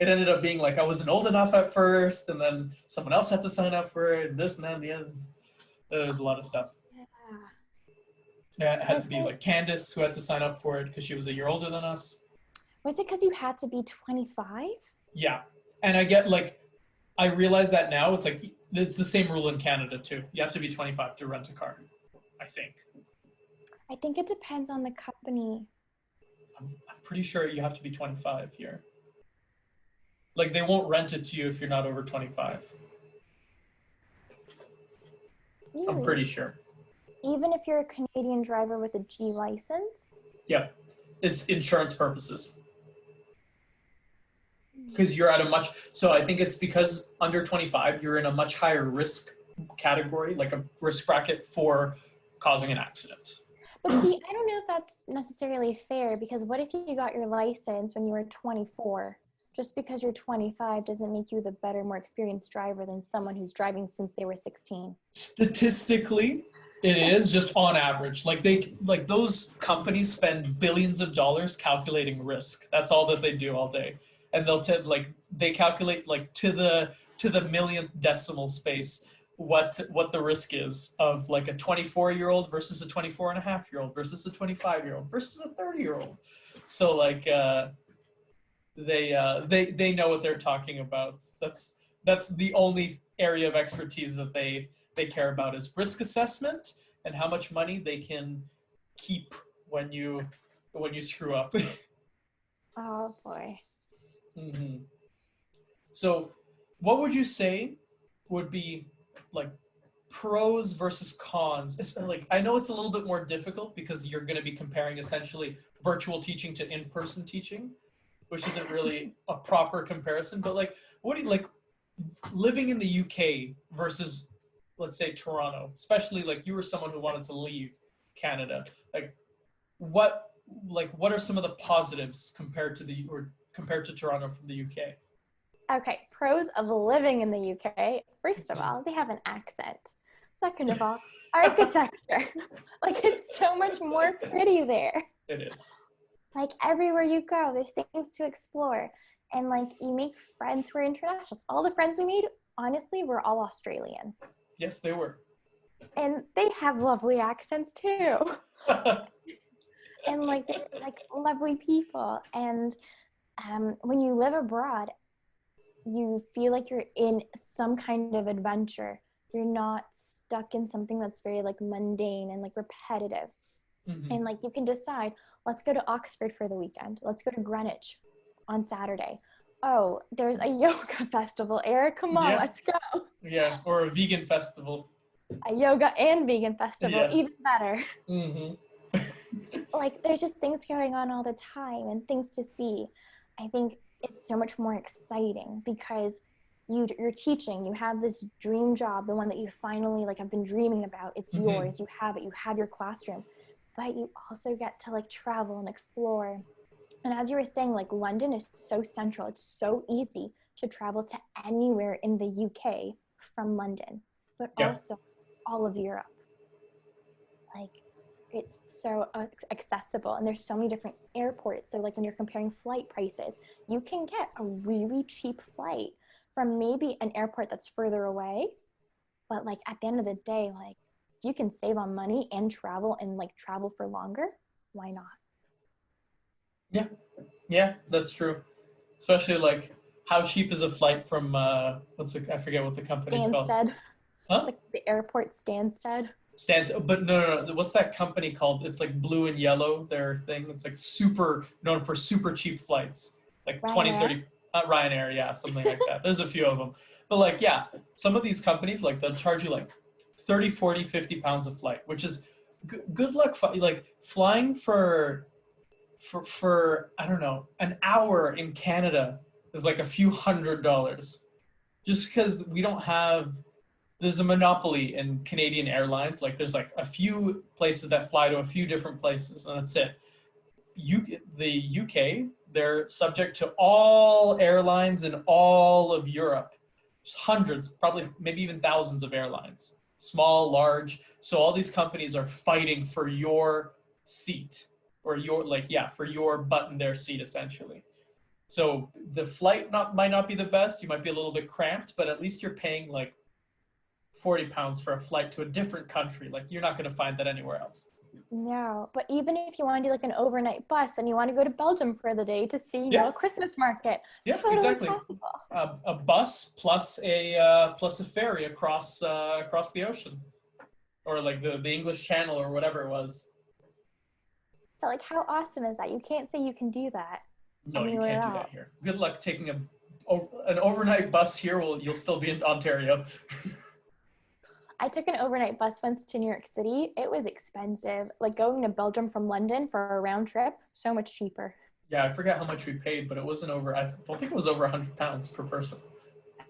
It ended up being like I wasn't old enough at first, and then someone else had to sign up for it, and this and that in the end. There was a lot of stuff. Yeah, it had to be like Candace who had to sign up for it because she was a year older than us. Was it because you had to be 25? Yeah. And I realize that now. It's like, it's the same rule in Canada too. You have to be 25 to rent a car, I think. I think it depends on the company. I'm pretty sure you have to be 25 here. Like, they won't rent it to you if you're not over 25. Really? I'm pretty sure. Even if you're a Canadian driver with a G license? Yeah. It's insurance purposes. Because you're at so I think it's because under 25, you're in a much higher risk category, like a risk bracket for causing an accident. But see, I don't know if that's necessarily fair, because what if you got your license when you were 24? Just because you're 25 doesn't make you the better, more experienced driver than someone who's driving since they were 16. Statistically, it is just on average. Those companies spend billions of dollars calculating risk. That's all that they do all day. And they calculate to the millionth decimal space what the risk is of like a 24-year-old versus a 24-and-a-half-year-old versus a 25-year-old versus a 30-year-old. So they know what they're talking about. That's the only area of expertise that they care about is risk assessment and how much money they can keep when you screw up. Oh boy. hmm So, what would you say would be like pros versus cons? Like, I know it's a little bit more difficult because you're going to be comparing essentially virtual teaching to in-person teaching, which isn't really a proper comparison. But like, what do you like living in the UK versus, let's say, Toronto? Especially like you were someone who wanted to leave Canada. Like, what what are some of the positives compared to Toronto from the UK? Okay, pros of living in the UK. First of all, they have an accent. Second of all, architecture. Like it's so much more pretty there. It is. Like everywhere you go, there's things to explore. And like you make friends who are international. All the friends we made, honestly, were all Australian. Yes, they were. And they have lovely accents too. And like they're like lovely people. And when you live abroad, you feel like you're in some kind of adventure. You're not stuck in something that's very like mundane and like repetitive. hmm And like you can decide, let's go to Oxford for the weekend. Let's go to Greenwich on Saturday. Oh, there's a yoga festival. Eric, come on, Yeah, let's go. yeah, or a vegan festival. A yoga and vegan festival, Yeah. even better. hmm Like there's just things going on all the time and things to see. I think it's so much more exciting because you're teaching, you have this dream job, the one that you finally like have been dreaming about. It's hmm yours, you have it, you have your classroom, but you also get to like travel and explore. And as you were saying, like London is so central, it's so easy to travel to anywhere in the UK from London, but Yeah. also all of Europe. Like it's so accessible and there's so many different airports. So like when you're comparing flight prices, you can get a really cheap flight from maybe an airport that's further away, but like at the end of the day, like you can save on money and travel for longer. Why not? Yeah. Yeah, that's true. Especially like how cheap is a flight from I forget what the company's called. Stansted, Huh? like the airport Stansted. Stands, but no. What's that company called? It's like blue and yellow, their thing. It's like super known for super cheap flights. Like 20, Ryanair. 30, Ryanair, yeah, something like that. There's a few of them. But like, yeah, some of these companies, like they'll charge you like 30, 40, 50 pounds a flight, which is good luck. Like flying for I don't know, an hour in Canada is like a few $100 just because we don't have there's a monopoly in Canadian airlines. Like there's like a few places that fly to a few different places, and that's it. The UK, they're subject to all airlines in all of Europe. There's hundreds, probably maybe even thousands of airlines, small, large. So all these companies are fighting for your seat or your for your button their seat essentially. So the flight might not be the best. You might be a little bit cramped, but at least you're paying like 40 pounds for a flight to a different country. Like you're not going to find that anywhere else. No, but even if you want to do like an overnight bus and you want to go to Belgium for the day to see, Yeah, a Christmas market, yeah, totally exactly. possible. A bus plus a ferry across the ocean, or like the English Channel or whatever it was. But like, how awesome is that? You can't say you can do that No, you anywhere can't do else. that here. Good luck taking an overnight bus here. You'll still be in Ontario. I took an overnight bus once to New York City. It was expensive. Like going to Belgium from London for a round trip, so much cheaper. Yeah, I forget how much we paid, but it wasn't over. I don't think it was over 100 pounds per person.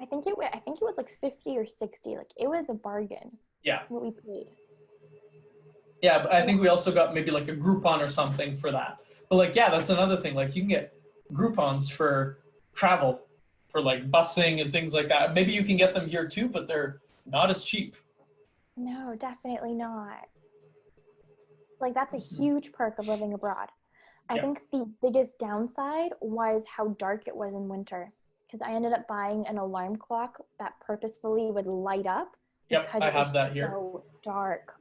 I think it was like 50 or 60. Like it was a bargain Yeah, what we paid. yeah, but I think we also got maybe like a Groupon or something for that. But like, yeah, that's another thing. Like you can get Groupons for travel, for like busing and things like that. Maybe you can get them here too, but they're not as cheap. No, definitely not. Like that's a huge perk of living abroad. I Yeah. think the biggest downside was how dark it was in winter because I ended up buying an alarm clock that purposefully would light up Yep, because I it have was that here. so dark.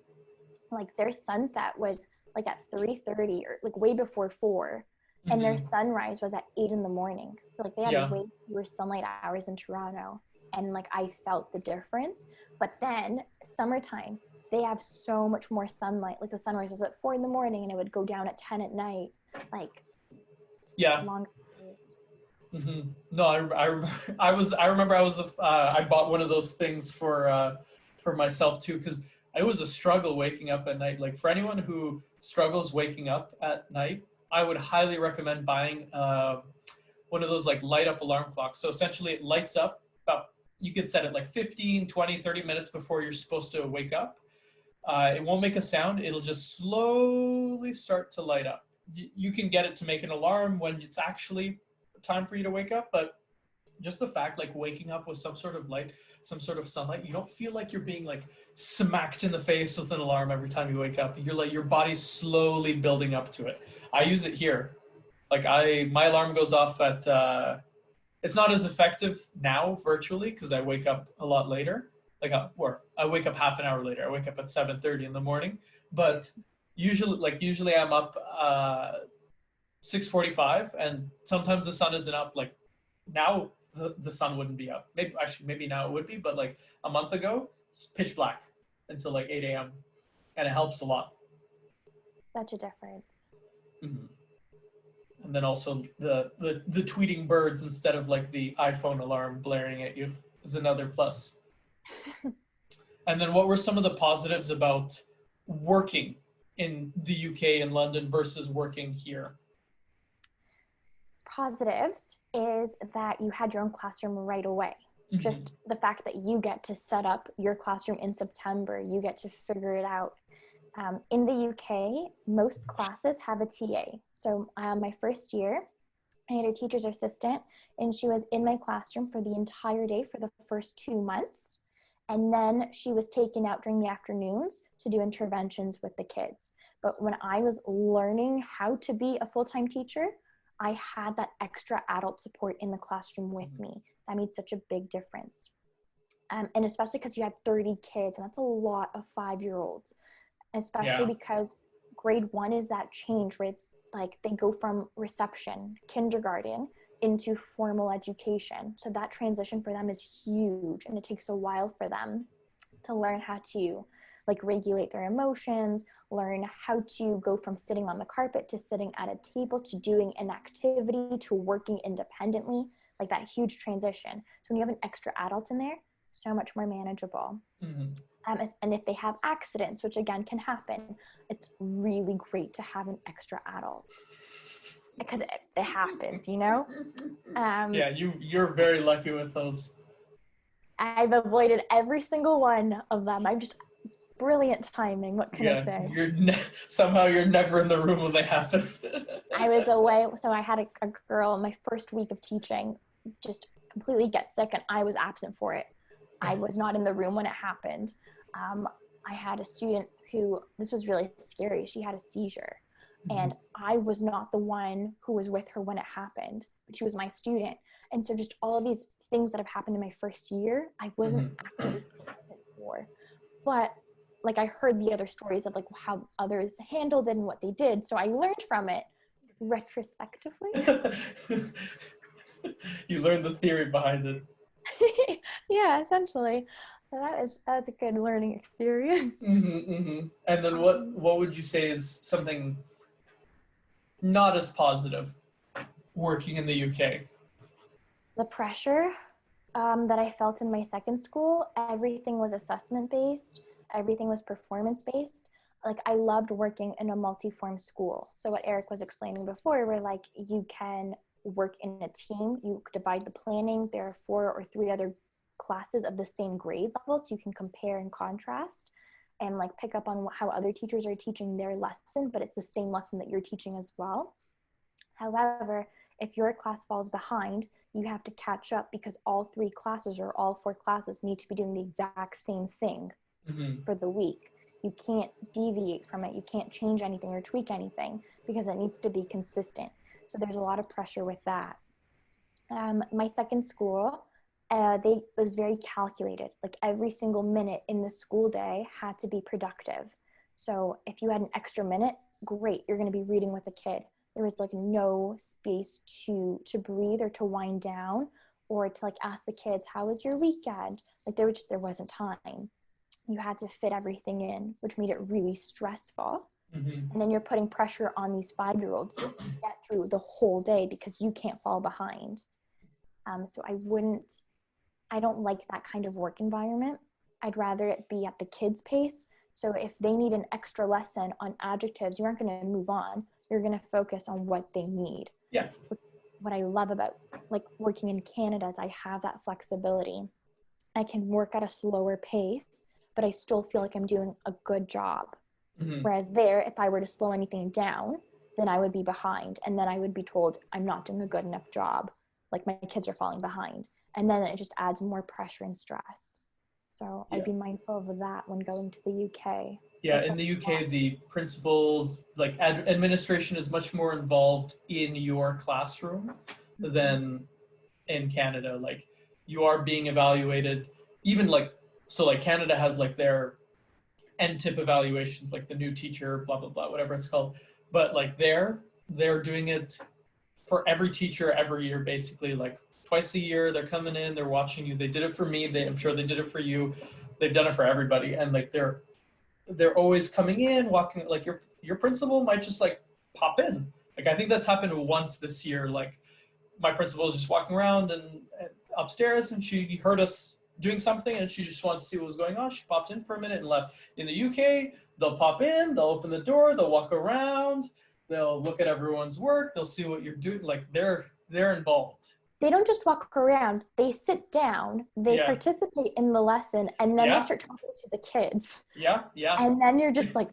Like their sunset was like at 3:30 or like way before 4. and their Hmm. sunrise was at 8 in the morning. So like they had Yeah. way fewer sunlight hours in Toronto. And like I felt the difference. But then summertime, they have so much more sunlight. Like the sunrise was at 4 in the morning and it would go down at 10 at night. Like Yeah. long days. Hmm. No, I remember I was I bought one of those things for myself too, because it was a struggle waking up at night. Like for anyone who struggles waking up at night, I would highly recommend buying one of those like light up alarm clocks. So essentially it lights up about, you could set it like 15, 20, 30 minutes before you're supposed to wake up. It won't make a sound. It'll just slowly start to light up. You can get it to make an alarm when it's actually time for you to wake up, but just the fact like waking up with some sort of light, some sort of sunlight, you don't feel like you're being like smacked in the face with an alarm every time you wake up. You're like, your body's slowly building up to it. I use it here. Like my alarm goes off at it's not as effective now virtually because I wake up a lot later. Or I wake up half an hour later. I wake up at 7:30 in the morning. But usually I'm up 6:45, and sometimes the sun isn't up. Like now the sun wouldn't be up. Maybe now it would be, but like a month ago, it's pitch black until like 8 a.m. and it helps a lot. Such a difference. Mm-hmm. And then also the tweeting birds instead of like the iPhone alarm blaring at you is another plus. And then what were some of the positives about working in the UK and London versus working here? Positives is that you had your own classroom right away. Mm-hmm. Just the fact that you get to set up your classroom in September, you get to figure it out. In the UK, most classes have a TA. So my first year, I had a teacher's assistant, and she was in my classroom for the entire day for the first 2 months. And then she was taken out during the afternoons to do interventions with the kids. But when I was learning how to be a full-time teacher, I had that extra adult support in the classroom with me. That made such a big difference. And especially because you had 30 kids, and that's a lot of 5-year-olds, especially Yeah. because grade 1 is that change where like they go from reception, kindergarten, into formal education. So that transition for them is huge, and it takes a while for them to learn how to like regulate their emotions, learn how to go from sitting on the carpet to sitting at a table to doing an activity to working independently, like that huge transition. So when you have an extra adult in there, so much more manageable. Mm-hmm. And if they have accidents, which again can happen, it's really great to have an extra adult because it happens, you know? Yeah, you're very lucky with those. I've avoided every single one of them. I'm just brilliant timing. What can I Yeah, say? somehow you're never in the room when they happen. I was away. So I had a girl in my first week of teaching just completely get sick, and I was absent for it. I was not in the room when it happened. I had a student who, this was really scary. She had a seizure, and I was not the one who was with her when it happened, but she was my student. And so just all of these things that have happened in my first year, I wasn't actively present for. But like I heard the other stories of like how others handled it and what they did. So I learned from it retrospectively. You learned the theory behind it. Yeah, essentially. So that was a good learning experience. Mm-hmm, mm-hmm. And then what would you say is something not as positive working in the UK? The pressure that I felt in my second school, everything was assessment based, everything was performance based. Like I loved working in a multi-form school. So what Eric was explaining before, where like you can work in a team, you divide the planning, there are 4 or 3 other classes of the same grade level, so you can compare and contrast and like pick up on how other teachers are teaching their lesson, but it's the same lesson that you're teaching as well. However, if your class falls behind, you have to catch up because all 3 classes or all 4 classes need to be doing the exact same thing Mm-hmm. for the week. You can't deviate from it. You can't change anything or tweak anything because it needs to be consistent. So there's a lot of pressure with that. My second school, it was very calculated. Like every single minute in the school day had to be productive. So if you had an extra minute, great, you're going to be reading with a kid. there was like no space to breathe or to wind down or to like ask the kids, how was your weekend? Like there wasn't time. You had to fit everything in, which made it really stressful. Mm-hmm. And then you're putting pressure on these 5-year-olds to get through the whole day because you can't fall behind. So I don't like that kind of work environment. I'd rather it be at the kids' pace. So if they need an extra lesson on adjectives, you aren't going to move on. You're going to focus on what they need. Yeah. What I love about like working in Canada is I have that flexibility. I can work at a slower pace, but I still feel like I'm doing a good job. Mm-hmm. Whereas there, if I were to slow anything down, then I would be behind. And then I would be told I'm not doing a good enough job. Like my kids are falling behind. And then it just adds more pressure and stress. So Yeah. I'd be mindful of that when going to the UK. Yeah, in the UK, the principals, like administration is much more involved in your classroom than in Canada. Like you are being evaluated, even like, so like Canada has like their NTIP evaluations, like the new teacher, blah, blah, blah, whatever it's called. But like they're doing it for every teacher every year, basically like twice a year. They're coming in, they're watching you. They did it for me. I'm sure they did it for you. They've done it for everybody. And like they're always coming in, walking, like your principal might just like pop in. Like I think that's happened once this year. Like my principal was just walking around and upstairs and she heard us doing something and she just wanted to see what was going on. She popped in for a minute and left. In the UK, they'll pop in, they'll open the door, they'll walk around, they'll look at everyone's work, they'll see what you're doing. Like they're involved. They don't just walk around, they sit down, they participate in the lesson, and then they start talking to the kids. Yeah. And then you're just like,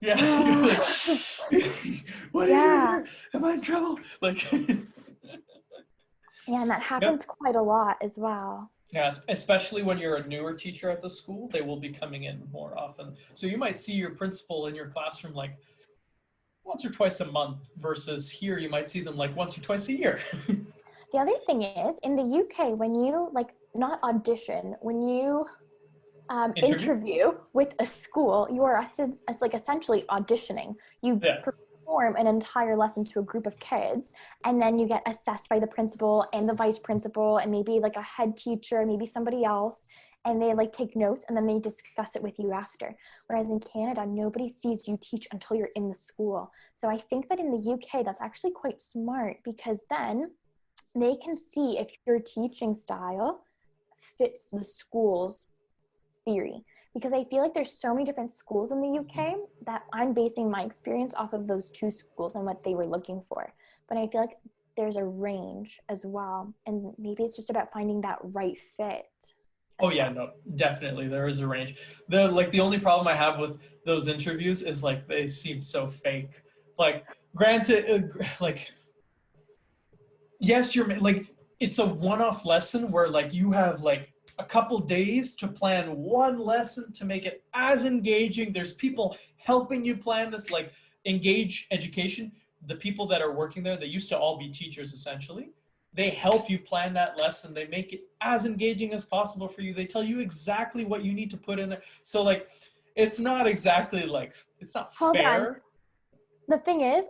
yeah. You're like, what are you doing here? Am I in trouble? Like yeah, and that happens quite a lot as well. Yeah, especially when you're a newer teacher at the school, they will be coming in more often. So you might see your principal in your classroom like once or twice a month versus here you might see them like once or twice a year. The other thing is in the UK, when you like not audition, when you interview with a school, you are like essentially auditioning. You perform an entire lesson to a group of kids, and then you get assessed by the principal and the vice principal and maybe like a head teacher, maybe somebody else, and they like take notes and then they discuss it with you after. Whereas in Canada, nobody sees you teach until you're in the school. So I think that in the UK, that's actually quite smart because then they can see if your teaching style fits the school's theory. Because I feel like there's so many different schools in the UK that I'm basing my experience off of those two schools and what they were looking for. But I feel like there's a range as well. And maybe it's just about finding that right fit. Oh yeah, no, definitely. There is a range. The only problem I have with those interviews is like they seem so fake. Like granted, like yes, you're like it's a one-off lesson where like you have like a couple days to plan one lesson to make it as engaging. There's people helping you plan this, like Engage Education. The people that are working there, they used to all be teachers essentially. They help you plan that lesson. They make it as engaging as possible for you. They tell you exactly what you need to put in there. So like, it's not fair. On. The thing is,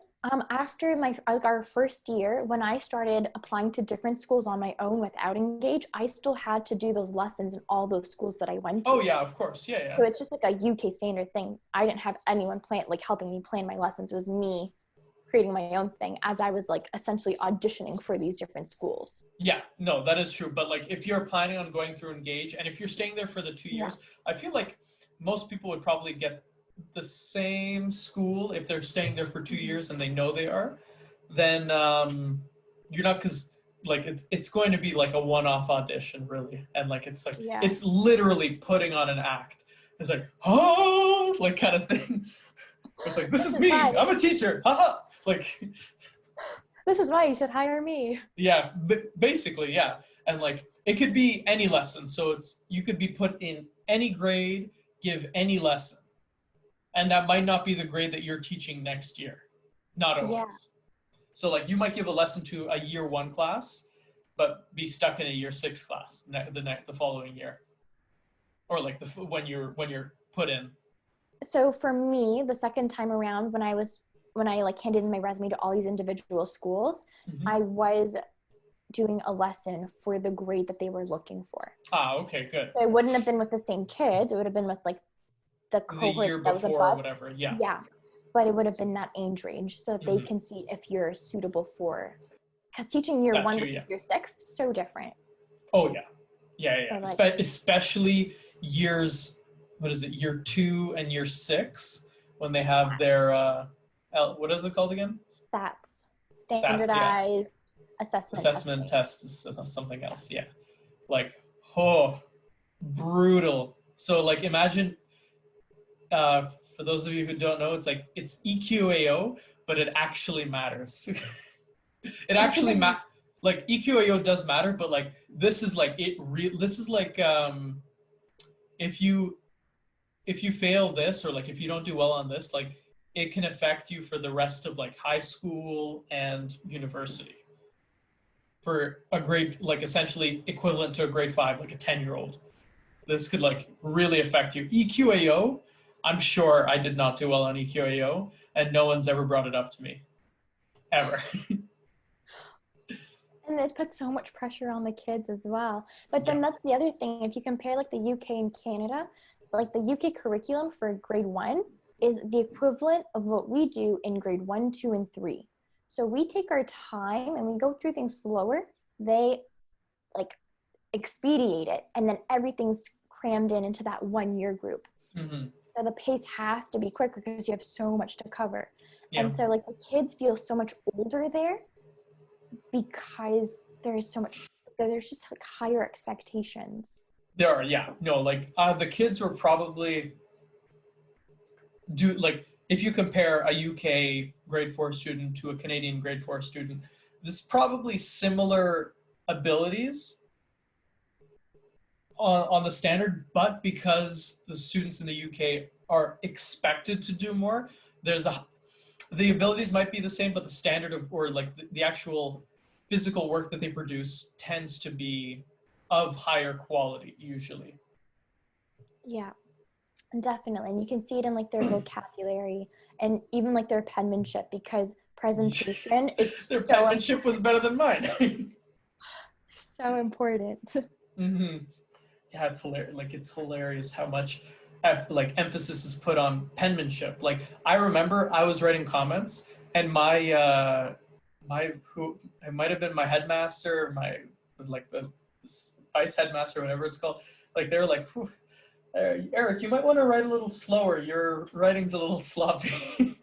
after our first year, when I started applying to different schools on my own without Engage, I still had to do those lessons in all those schools that I went to. Oh yeah, of course, yeah. So it's just like a UK standard thing. I didn't have anyone helping me plan my lessons. It was me creating my own thing as I was like essentially auditioning for these different schools. Yeah, no, that is true. But like, if you're planning on going through Engage, and if you're staying there for the 2 years, I feel like most people would probably get the same school if they're staying there for 2 years and they know they are, then you're not, because like it's going to be like a one-off audition really, and like it's like it's literally putting on an act. It's like like kind of thing. It's like, this is me, I'm a teacher, like this is why you should hire me. Yeah, basically, yeah. And like it could be any lesson, so you could be put in any grade, give any lesson. And that might not be the grade that you're teaching next year. Not always. Yeah. So like you might give a lesson to a year 1 class, but be stuck in a year 6 class the following year. Or like when you're put in. So for me, the second time around when I was when I like handed in my resume to all these individual schools, Mm-hmm. I was doing a lesson for the grade that they were looking for. Okay, good. So it wouldn't have been with the same kids. It would have been with like the The cohort year that was before or above. whatever. Yeah. Yeah. But it would have been that age range so that they Mm-hmm. can see if you're suitable for, because teaching year That one too, yeah. versus year six, so different. Oh yeah. Yeah, So yeah. like Especially years, what is it, year 2 and year 6, when they have their what is it called again? stats, SATs, yeah. standardized assessment Assessment testing. tests, something else, yeah. Like, oh, brutal. So like imagine, for those of you who don't know, it's like it's EQAO, but it actually matters. It That's actually even, like EQAO does matter, but like this is like this is like if you fail this, or like if you don't do well on this, like it can affect you for the rest of like high school and university, for a grade, like essentially equivalent to a grade 5, like a 10-year-old. This could like really affect you. EQAO, I'm sure I did not do well on EQAO, and no one's ever brought it up to me, ever. and it puts so much pressure on the kids as well. But Yeah. then that's the other thing. If you compare like the UK and Canada, like the UK curriculum for grade 1 is the equivalent of what we do in grade 1, 2, and 3. So we take our time and we go through things slower. They like expedite it, and then everything's crammed into that 1 year group. Mm-hmm. So the pace has to be quicker because you have so much to cover. Yeah. And so like the kids feel so much older there because there's just like higher expectations. There are, yeah. No, like the kids were probably do like, if you compare a UK grade 4 student to a Canadian grade 4 student, there's probably similar abilities on the standard, but because the students in the UK are expected to do more, the abilities might be the same, but the standard of, or like the actual physical work that they produce tends to be of higher quality usually. Yeah, definitely. And you can see it in like their vocabulary and even like their penmanship, because presentation is Their so penmanship was better than mine. so important. Mm-hmm. Yeah, it's hilarious. Like it's hilarious how much like emphasis is put on penmanship. Like I remember I was writing comments, and my who it might have been my headmaster, my like the vice headmaster, whatever it's called. Like they were like, Eric, you might want to write a little slower. Your writing's a little sloppy.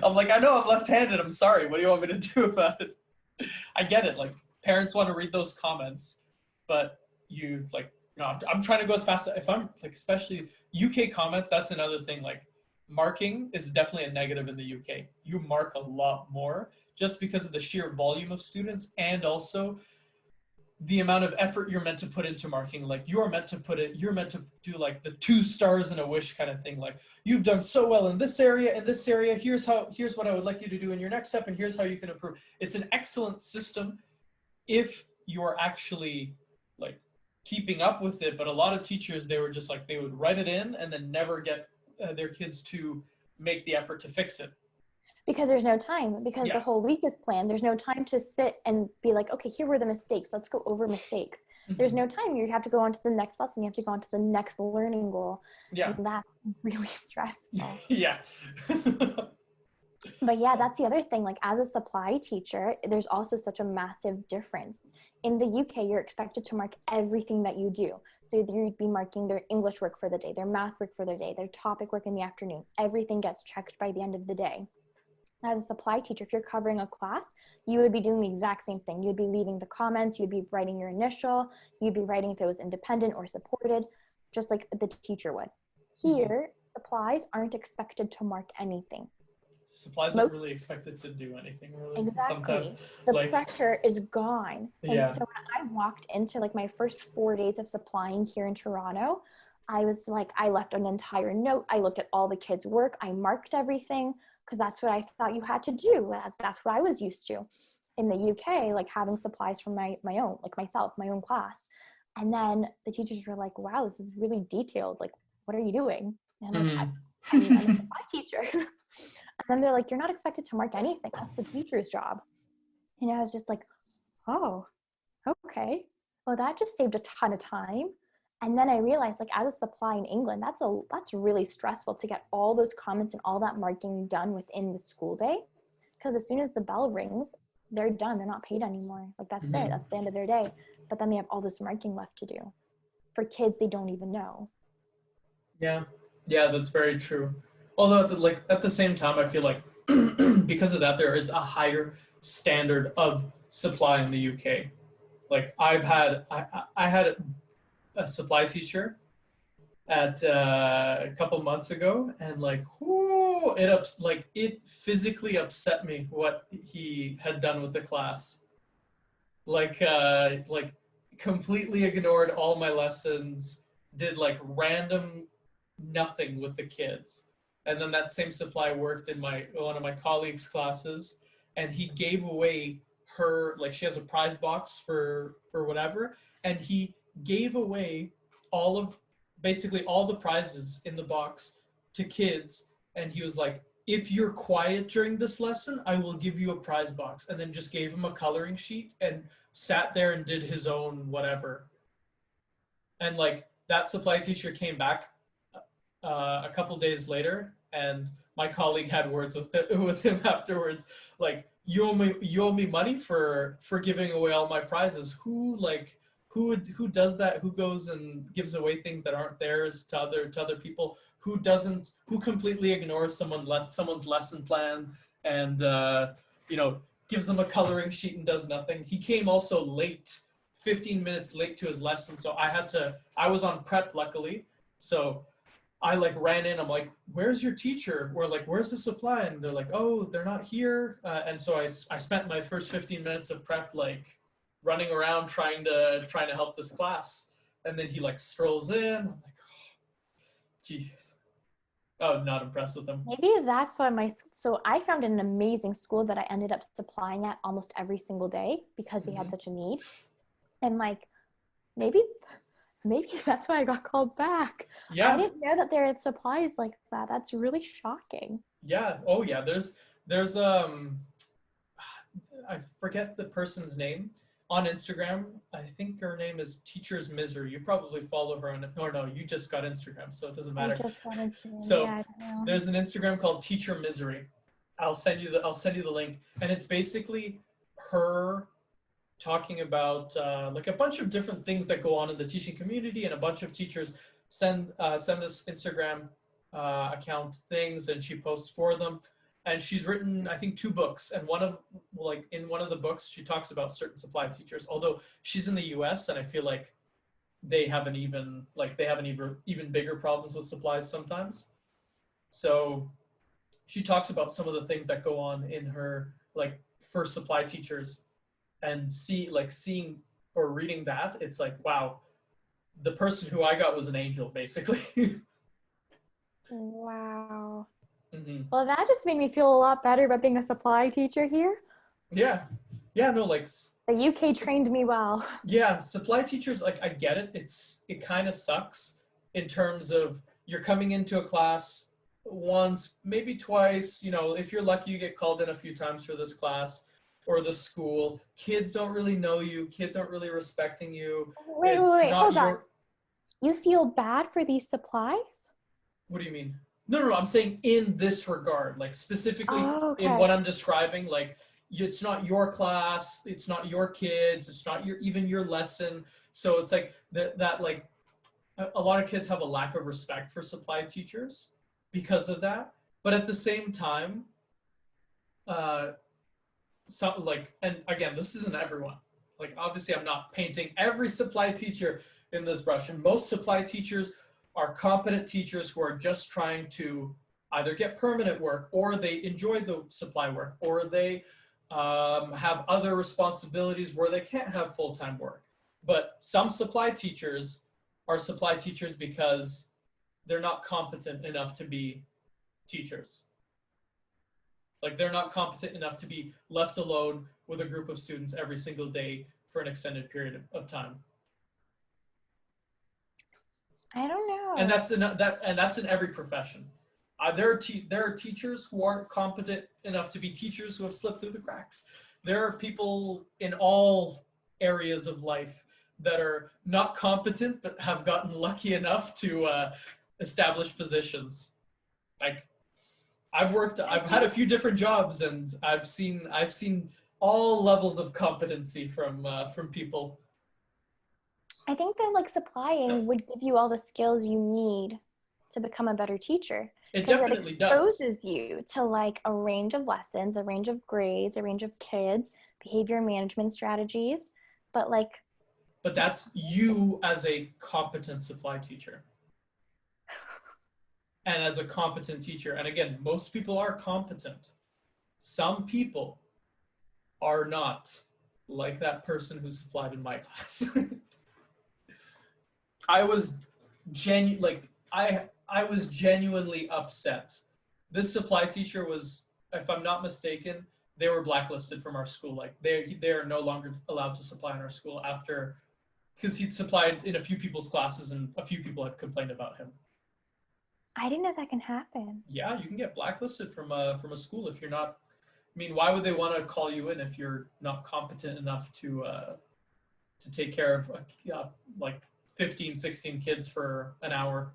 I'm like, I know I'm left-handed. I'm sorry. What do you want me to do about it? I get it. Like parents want to read those comments, but you like, I'm trying to go as fast. If I'm like, especially UK comments, that's another thing. Like marking is definitely a negative in the UK. You mark a lot more just because of the sheer volume of students, and also the amount of effort you're meant to put into marking. Like you're meant to do like the 2 stars and a wish kind of thing. Like you've done so well in this area, here's what I would like you to do in your next step, and here's how you can improve. It's an excellent system if you're actually like keeping up with it. But a lot of teachers, they were just like, they would write it in and then never get their kids to make the effort to fix it. Because there's no time, because the Yeah. whole week is planned. There's no time to sit and be like, okay, here were the mistakes. Let's go over mistakes. There's no time. You have to go on to the next lesson. You have to go on to the next learning goal. Yeah. And that's really stressful. Yeah. But yeah, that's the other thing. Like as a supply teacher, there's also such a massive difference. In the UK, you're expected to mark everything that you do. So you'd be marking their English work for the day, their math work for the day, their topic work in the afternoon. Everything gets checked by the end of the day. As a supply teacher, if you're covering a class, you would be doing the exact same thing. You'd be leaving the comments, you'd be writing your initial, you'd be writing if it was independent or supported, just like the teacher would. Here, supplies aren't expected to mark anything. Supplies aren't really expected to do anything, really. Exactly. Sometimes, the like, pressure is gone. Yeah. And so when I walked into like my first 4 days of supplying here in Toronto, I was like, I left an entire note. I looked at all the kids' work. I marked everything because that's what I thought you had to do. That's what I was used to. In the UK, like having supplies from my own, like myself, my own class. And then the teachers were like, wow, this is really detailed. Like, what are you doing? And I'm like, I'm a supply teacher. And then they're like, you're not expected to mark anything. That's the teacher's job. And I was just like, oh, okay. Well, that just saved a ton of time. And then I realized, like, as a supply in England, that's really stressful to get all those comments and all that marking done within the school day. Because as soon as the bell rings, they're done. They're not paid anymore. Like, that's it. That's the end of their day. But then they have all this marking left to do for kids they don't even know. Yeah, yeah, that's very true. Although at the same time, I feel like because of that, there is a higher standard of supply in the UK. Like I had a supply teacher at a couple months ago, and like, whoo, it physically upset me what he had done with the class. Like completely ignored all my lessons, did like random nothing with the kids. And then that same supply worked in my one of my colleagues' classes, and he gave away her, like, she has a prize box for whatever, and he gave away all of basically all the prizes in the box to kids, and he was like, if you're quiet during this lesson, I will give you a prize box, and then just gave him a coloring sheet and sat there and did his own whatever. And like that supply teacher came back a couple days later, and my colleague had words with him afterwards. Like, you owe me money for giving away all my prizes. Who does that? Who goes and gives away things that aren't theirs to other people? Who completely ignores someone's lesson plan and gives them a coloring sheet and does nothing. He came also late, 15 minutes late to his lesson, so I was on prep, luckily. So I like ran in. I'm like, "Where's your teacher?" We're like, "Where's the supply?" And they're like, "Oh, they're not here." And so I spent my first 15 minutes of prep like running around trying to help this class. And then he like strolls in. I'm like, oh, geez. Oh, not impressed with him. Maybe that's why so I found an amazing school that I ended up supplying at almost every single day because they had such a need. And like, maybe that's why I got called back. Yeah. I didn't know that there had supplies like that. That's really shocking. Yeah. Oh yeah. There's I forget the person's name on Instagram. I think her name is Teacher's Misery. You probably follow her on it. Or no, you just got Instagram, so it doesn't matter. I just got Instagram. So yeah, there's an Instagram called Teacher Misery. I'll send you the link, and it's basically her talking about like a bunch of different things that go on in the teaching community, and a bunch of teachers send this Instagram account things, and she posts for them. And she's written, I think, 2 books, and in one of the books she talks about certain supply teachers. Although she's in the U.S., and I feel like they have even bigger problems with supplies sometimes. So she talks about some of the things that go on in her, like, for supply teachers, and seeing or reading that, it's like, wow, the person who I got was an angel, basically. Wow. Mm-hmm. Well, that just made me feel a lot better about being a supply teacher here. Yeah. Yeah, no, like, the UK trained me well. Yeah, supply teachers, like, I get it. It kind of sucks in terms of you're coming into a class once, maybe twice. If you're lucky, you get called in a few times for this class or the school. Kids don't really know you. Kids aren't really respecting you. Wait, hold on. You feel bad for these supplies? What do you mean? No, I'm saying in this regard, like specifically okay. in what I'm describing, like, it's not your class, it's not your kids, it's not even your lesson. So it's like that like a lot of kids have a lack of respect for supply teachers because of that. But at the same time, and again, this isn't everyone. Like, obviously I'm not painting every supply teacher in this brush, and most supply teachers are competent teachers who are just trying to either get permanent work, or they enjoy the supply work, or they have other responsibilities where they can't have full-time work. But some supply teachers are supply teachers because they're not competent enough to be teachers. Like, they're not competent enough to be left alone with a group of students every single day for an extended period of time. I don't know. And that's in every profession. there are teachers who aren't competent enough to be teachers who have slipped through the cracks. There are people in all areas of life that are not competent but have gotten lucky enough to establish positions. Like I've had a few different jobs, and I've seen all levels of competency from people. I think that like supplying would give you all the skills you need to become a better teacher, It because it definitely does. exposes you to like a range of lessons, a range of grades, a range of kids, behavior management strategies. But like, But that's you as a competent supply teacher. And as a competent teacher, and again, most people are competent. Some people are not, like that person who supplied in my class. I was I was genuinely upset. This supply teacher was, if I'm not mistaken, they were blacklisted from our school. Like they are no longer allowed to supply in our school after, because he'd supplied in a few people's classes and a few people had complained about him. I didn't know that can happen. Yeah, you can get blacklisted from a school if you're not. I mean, why would they want to call you in if you're not competent enough to take care of like 15, 16 kids for an hour?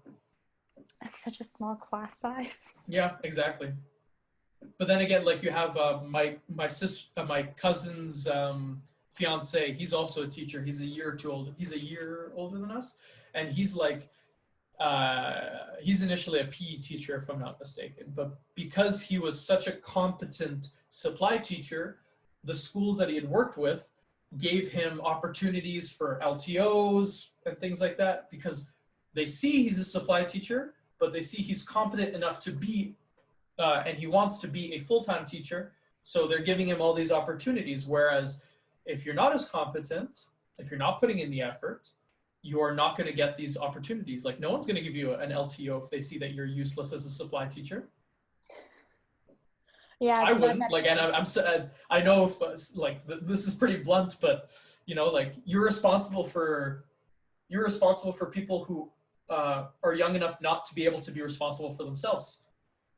That's such a small class size. Yeah, exactly. But then again, like you have my sister, my cousin's fiance. He's also a teacher. He's a year or two older. He's a year older than us, and he's like he's initially a PE teacher, if I'm not mistaken. But because he was such a competent supply teacher, the schools that he had worked with gave him opportunities for LTOs and things like that, because they see he's a supply teacher, but they see he's competent enough to be, and he wants to be a full-time teacher. So they're giving him all these opportunities. Whereas if you're not as competent, if you're not putting in the effort, you're not going to get these opportunities. Like no one's going to give you an LTO if they see that you're useless as a supply teacher. Yeah, I wouldn't. Like, and I know if like this is pretty blunt, but you know, like you're responsible for people who are young enough not to be able to be responsible for themselves.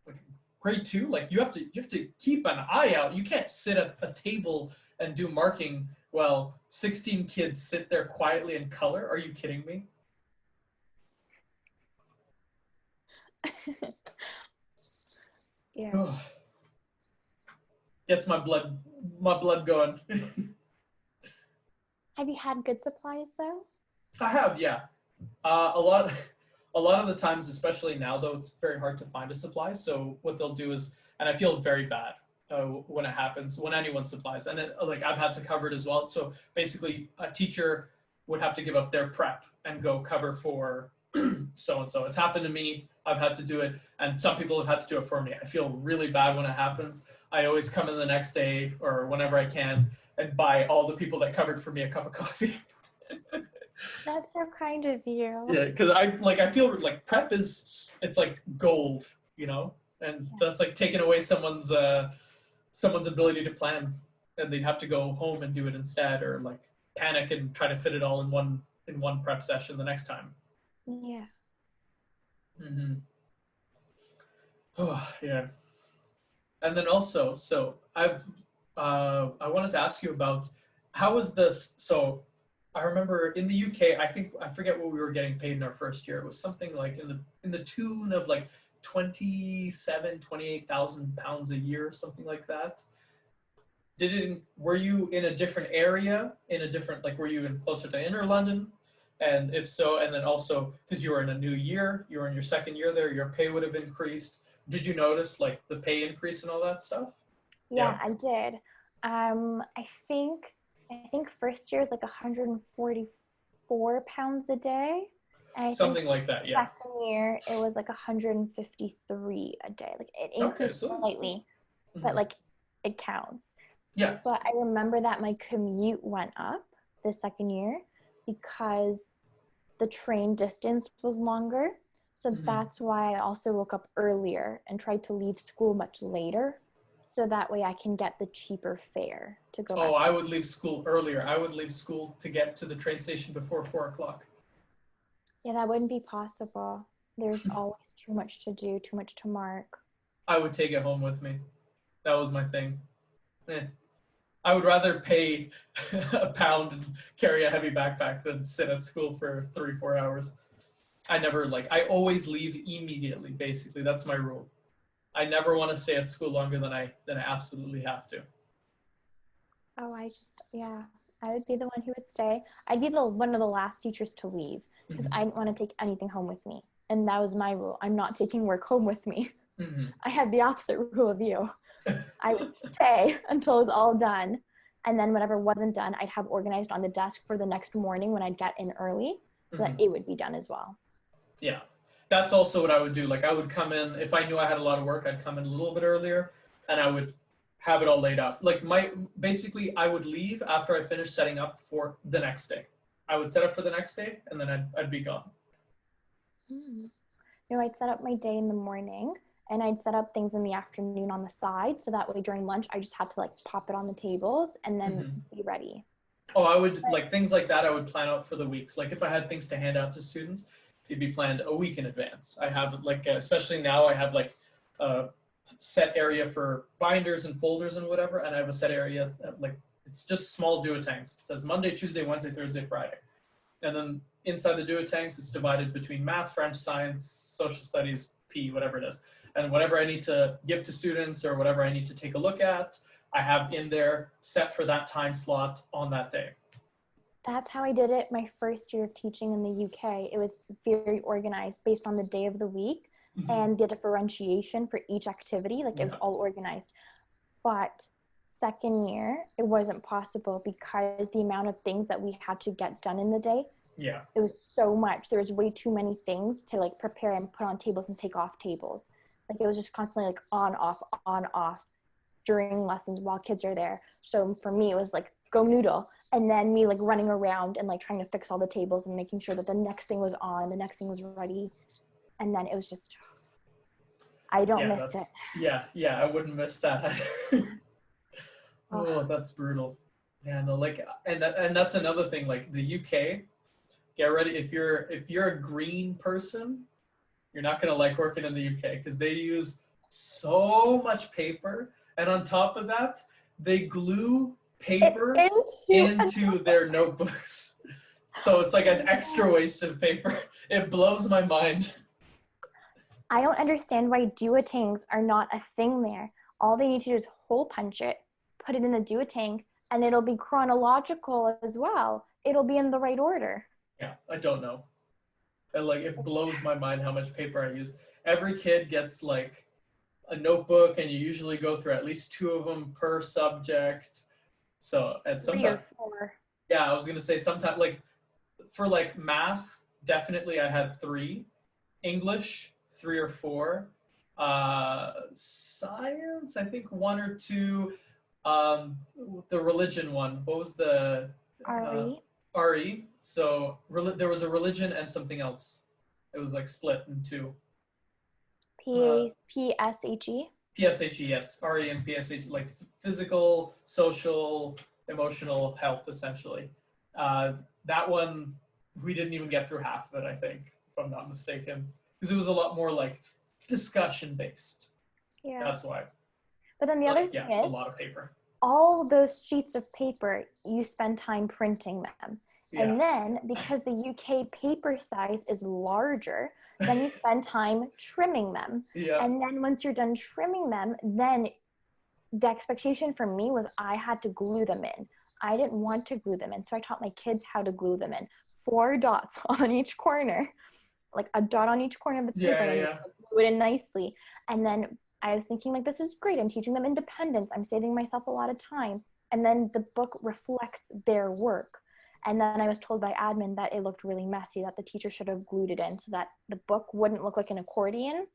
Like grade 2, like you have to keep an eye out. You can't sit at a table and do marking while 16 kids sit there quietly in color. Are you kidding me? Yeah. Gets my blood going. Have you had good supplies though? I have, yeah. A lot of the times, especially now though, it's very hard to find a supply. So what they'll do is, and I feel very bad when it happens, when anyone supplies, and like I've had to cover it as well. So basically, a teacher would have to give up their prep and go cover for so and so. It's happened to me. I've had to do it, and some people have had to do it for me. I feel really bad when it happens. I always come in the next day or whenever I can and buy all the people that covered for me a cup of coffee. That's so kind of you. Yeah, because I feel like prep it's like gold, you know, and that's like taking away someone's ability to plan, and they'd have to go home and do it instead, or like panic and try to fit it all in one prep session the next time. Yeah. Mm-hmm. Oh, yeah. And then also, so I wanted to ask you about how was this? So I remember in the UK, I forget what we were getting paid in our first year. It was something like in the tune of like 28,000 pounds a year, something like that. Were you in a different area, like were you in closer to inner London? And if so, and then also because you were in a new year, you were in your second year there, your pay would have increased. Did you notice like the pay increase and all that stuff? Yeah, I did. I think first year is like 144 pounds a day. And I Something think like that, yeah. second year it was like 153 a day. Like it increased slightly, but like it counts. Yeah. But I remember that my commute went up the second year because the train distance was longer. So that's why I also woke up earlier and tried to leave school much later. So that way I can get the cheaper fare to go back. I would leave school earlier. I would leave school to get to the train station before 4 o'clock. Yeah, that wouldn't be possible. There's always too much to do, too much to mark. I would take it home with me. That was my thing. I would rather pay a pound and carry a heavy backpack than sit at school for 3-4 hours. I always leave immediately, basically. That's my rule. I never want to stay at school longer than I absolutely have to. Oh, yeah, I would be the one who would stay. I'd be one of the last teachers to leave because I didn't want to take anything home with me. And that was my rule. I'm not taking work home with me. I had the opposite rule of you. I would stay until it was all done. And then whatever wasn't done, I'd have organized on the desk for the next morning when I'd get in early so that it would be done as well. Yeah, that's also what I would do. Like I would come in, if I knew I had a lot of work, I'd come in a little bit earlier and I would have it all laid out. Like basically I would leave after I finished setting up for the next day. I would set up for the next day and then I'd be gone. No, I'd set up my day in the morning and I'd set up things in the afternoon on the side. So that way during lunch, I just had to like pop it on the tables and then be ready. Oh, I would like things like that. I would plan out for the weeks. Like if I had things to hand out to students, it'd be planned a week in advance. I have like, especially now I have like a set area for binders and folders and whatever. And I have a set area, like it's just small duotangs. It says Monday, Tuesday, Wednesday, Thursday, Friday. And then inside the duotangs, it's divided between math, French, science, social studies, PE, whatever it is. And whatever I need to give to students or whatever I need to take a look at, I have in there set for that time slot on that day. That's how I did it my first year of teaching in the UK. It was very organized based on the day of the week and the differentiation for each activity. Like it was all organized. But second year, it wasn't possible because the amount of things that we had to get done in the day, it was so much. There was way too many things to like prepare and put on tables and take off tables. Like it was just constantly like on, off during lessons while kids are there. So for me, it was like go noodle. And then me like running around and like trying to fix all the tables and making sure that the next thing was on, the next thing was ready. And then it was just, I don't miss it. Yeah, I wouldn't miss that either. Oh, that's brutal. Yeah, no, like, and that's another thing. Like the UK, get ready. If you're a green person, you're not gonna like working in the UK because they use so much paper, and on top of that, they glue paper into their notebooks. So it's like an extra waste of paper. It blows my mind. I don't understand why duotangs are not a thing there. All they need to do is hole punch it, put it in a duotang, and it'll be chronological as well. It'll be in the right order. Yeah, I don't know. And like it blows my mind how much paper I use. Every kid gets like a notebook, and you usually go through at least 2 of them per subject. So at some 3 or 4. Yeah, I was gonna say sometimes like for like math, definitely I had 3. English, 3 or 4. Science, I think 1 or 2. The religion one. What was the RE? RE. So there was a religion and something else. It was like split in 2. PSHE? PSHE, yes. RE and PSHE, like physical, social, emotional health, essentially. That one, we didn't even get through half of it, I think, if I'm not mistaken. Because it was a lot more like discussion-based. Yeah. That's why. But then the other thing it's is, a lot of paper. all those sheets of paper, you spend time printing them. Yeah. And then because the UK paper size is larger, then you spend time trimming them. Yeah. And then once you're done trimming them, then the expectation for me was I had to glue them in. I didn't want to glue them in. So I taught my kids how to glue them in. 4 dots on each corner, like a dot on each corner of the paper, and glue it in nicely. And then I was thinking like, this is great. I'm teaching them independence. I'm saving myself a lot of time. And then the book reflects their work. And then I was told by admin that it looked really messy, that the teacher should have glued it in so that the book wouldn't look like an accordion,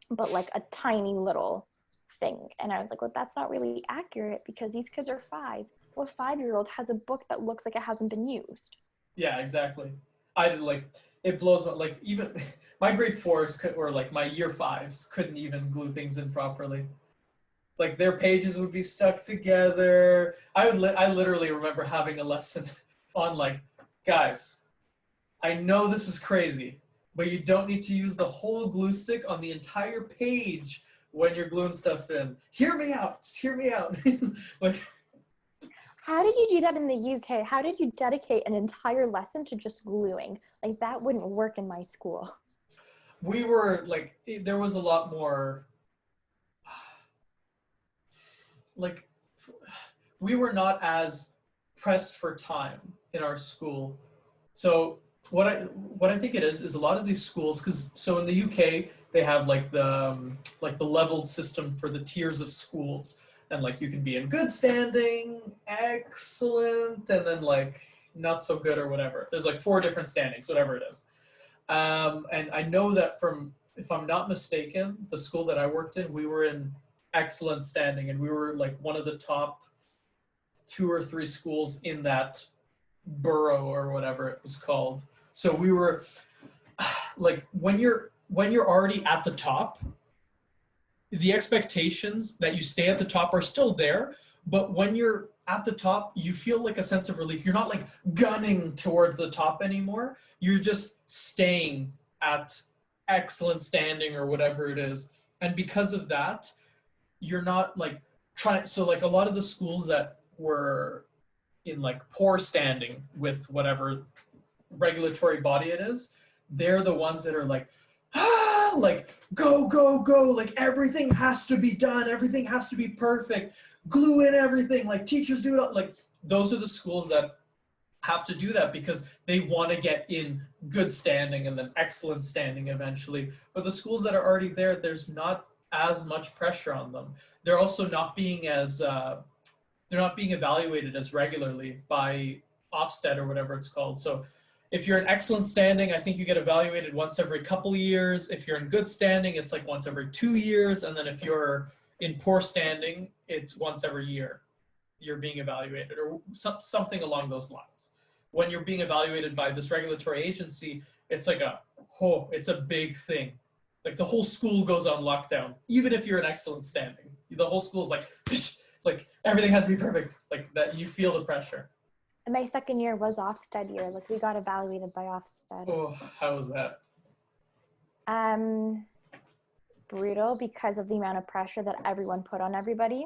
but like a tiny little thing. And I was like, well, that's not really accurate because these kids are 5. Well, a 5-year-old has a book that looks like it hasn't been used. Yeah, exactly. I did like, it blows my, like even my grade 4s or like my year 5s couldn't even glue things in properly. Like their pages would be stuck together. I literally remember having a lesson on like, guys, I know this is crazy, but you don't need to use the whole glue stick on the entire page when you're gluing stuff in. Hear me out. Just hear me out. Like, How did you do that in the UK? How did you dedicate an entire lesson to just gluing? Like, that wouldn't work in my school. we were like, there was a lot more, like, we were not as pressed for time in our school. So what I think it is a lot of these schools, because so in the UK they have like the leveled system for the tiers of schools, and like you can be in good standing, excellent, and then like not so good or whatever. There's like 4 different standings, whatever it is. And I know that from, if I'm not mistaken, the school that I worked in, we were in excellent standing, and we were like one of the top 2 or 3 schools in that borough or whatever it was called. So we were like, when you're already at the top, the expectations that you stay at the top are still there, but when you're at the top, you feel like a sense of relief. You're not like gunning towards the top anymore. You're just staying at excellent standing or whatever it is. And because of that, you're not like trying. So like a lot of the schools that were in like poor standing with whatever regulatory body it is, they're the ones that are like, like go, go, go, like everything has to be done, everything has to be perfect, glue in everything, like teachers do it all. Like those are the schools that have to do that because they want to get in good standing and then excellent standing eventually. But the schools that are already there, there's not as much pressure on them. They're also not being as they're not being evaluated as regularly by Ofsted or whatever it's called. So if you're in excellent standing, I think you get evaluated once every couple of years. If you're in good standing, it's like once every 2 years. And then if you're in poor standing, it's once every year you're being evaluated, or something along those lines. When you're being evaluated by this regulatory agency, it's like it's a big thing. Like the whole school goes on lockdown, even if you're in excellent standing. The whole school is like, like everything has to be perfect, like that. You feel the pressure. And my second year was Ofsted year. Like, we got evaluated by Ofsted. Oh, how was that? Brutal, because of the amount of pressure that everyone put on everybody,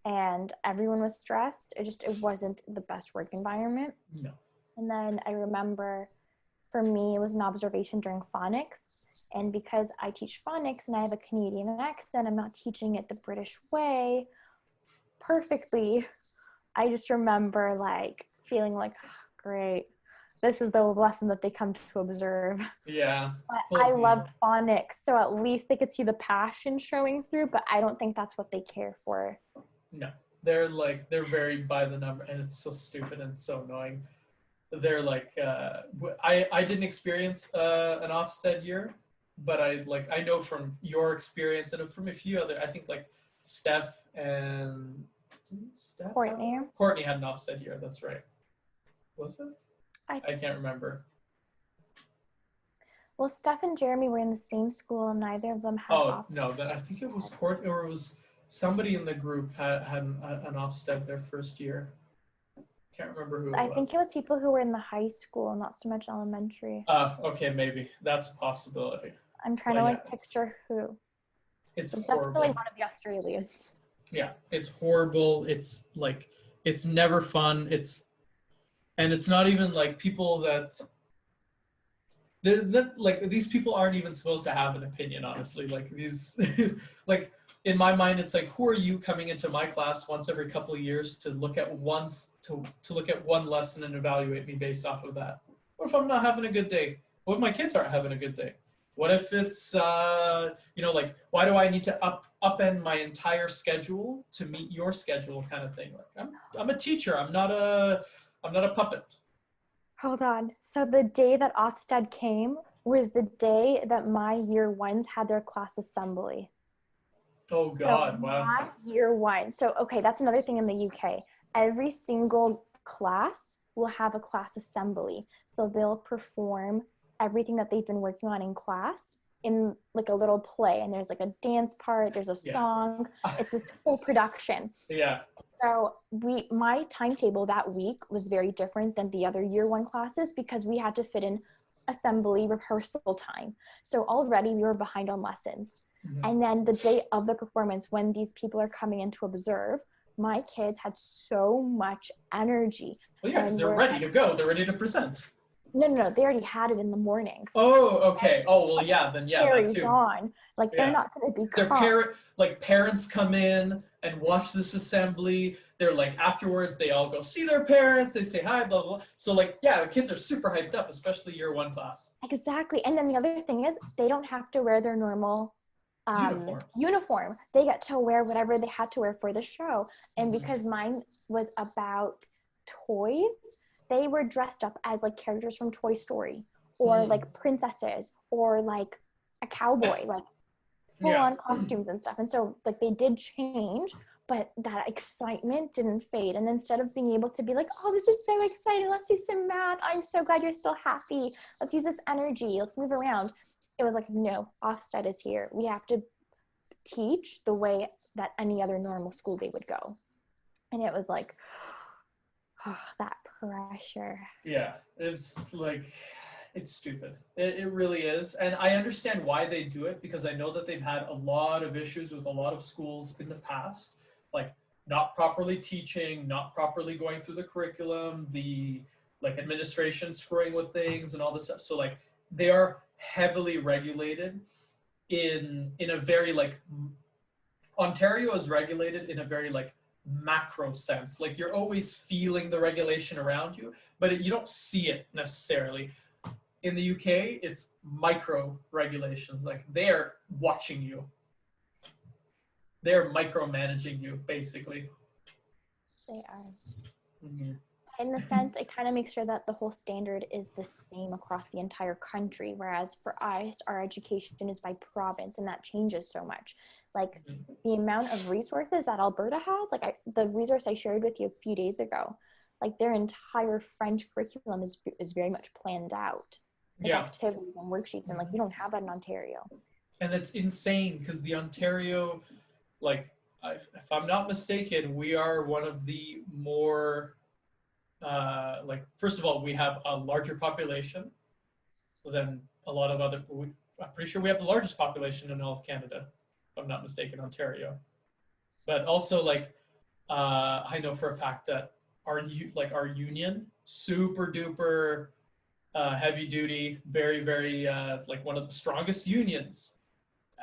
and everyone was stressed. It wasn't the best work environment. No. And then I remember, for me, it was an observation during phonics. And because I teach phonics and I have a Canadian accent, I'm not teaching it the British way perfectly. I just remember like feeling like, oh, great, this is the lesson that they come to observe. Yeah. But I loved phonics, so at least they could see the passion showing through, but I don't think that's what they care for. No, they're very by the number, and it's so stupid and so annoying. They're like, I didn't experience an Ofsted year, but I know from your experience and from a few other, I think like Steph and Courtney had an Ofsted year. That's right. Was it? I can't remember. Well, Steph and Jeremy were in the same school, and neither of them had. Oh no, I think it was Courtney, or it was somebody in the group had an Ofsted their first year. Can't remember who it was. I think it was people who were in the high school, not so much elementary. Okay, maybe that's a possibility. I'm trying to picture who. It's horrible. Definitely one of the Australians. Yeah, it's horrible. It's like, it's never fun. And it's not even like people that like, these people aren't even supposed to have an opinion, honestly. Like these, like in my mind, it's like, who are you coming into my class once every couple of years to look at to look at one lesson and evaluate me based off of that? What if I'm not having a good day? What if my kids aren't having a good day? What if it's, like, why do I need to upend my entire schedule to meet your schedule kind of thing? Like, I'm a teacher. I'm not a puppet. Hold on. So the day that Ofsted came was the day that my year ones had their class assembly. Oh God, so wow. My year one. So, okay, that's another thing in the UK. Every single class will have a class assembly. So they'll perform everything that they've been working on in class in like a little play, and there's like a dance part, there's a song, it's this whole production. Yeah. So my timetable that week was very different than the other year one classes, because we had to fit in assembly rehearsal time. So already we were behind on lessons. And then the day of the performance, when these people are coming in to observe, my kids had so much energy. Well, yeah, because they're ready to go. They're ready to present. No, they already had it in the morning. Oh, okay. Oh, well, yeah, then yeah, that too. On. Like, they're not going to be calm. Parents come in and watch this assembly. They're like, afterwards, they all go see their parents. They say hi, blah, blah, blah. So, like, yeah, kids are super hyped up, especially year one class. Exactly. And then the other thing is, they don't have to wear their normal uniform. They get to wear whatever they had to wear for the show. And because mine was about toys, they were dressed up as like characters from Toy Story, or like princesses, or like a cowboy, like full on costumes and stuff. And so like they did change, but that excitement didn't fade. And instead of being able to be like, oh, this is so exciting, let's do some math, I'm so glad you're still happy, let's use this energy, let's move around, it was like, no, Ofsted is here. We have to teach the way that any other normal school day would go. And it was like, oh, that pressure. Yeah, it's like, it's stupid. It really is. And I understand why they do it, because I know that they've had a lot of issues with a lot of schools in the past, like not properly teaching, not properly going through the curriculum, the like administration screwing with things and all this stuff. So like they are heavily regulated in a very like, Ontario is regulated in a very like macro sense. Like you're always feeling the regulation around you, but you don't see it necessarily. In the UK, it's micro regulations. Like they're watching you. They're micromanaging you, basically. They are. In the sense, it kind of makes sure that the whole standard is the same across the entire country. Whereas for us, our education is by province, and that changes so much. Like the amount of resources that Alberta has, like the resource I shared with you a few days ago, like their entire French curriculum is very much planned out. Like activities and worksheets, and like we don't have that in Ontario. And that's insane, because the Ontario, like if I'm not mistaken, we are one of the more like, first of all, we have a larger population than a lot of other, I'm pretty sure we have the largest population in all of Canada, if I'm not mistaken, Ontario. But also like, I know for a fact that our union, super duper heavy duty, very, very like one of the strongest unions.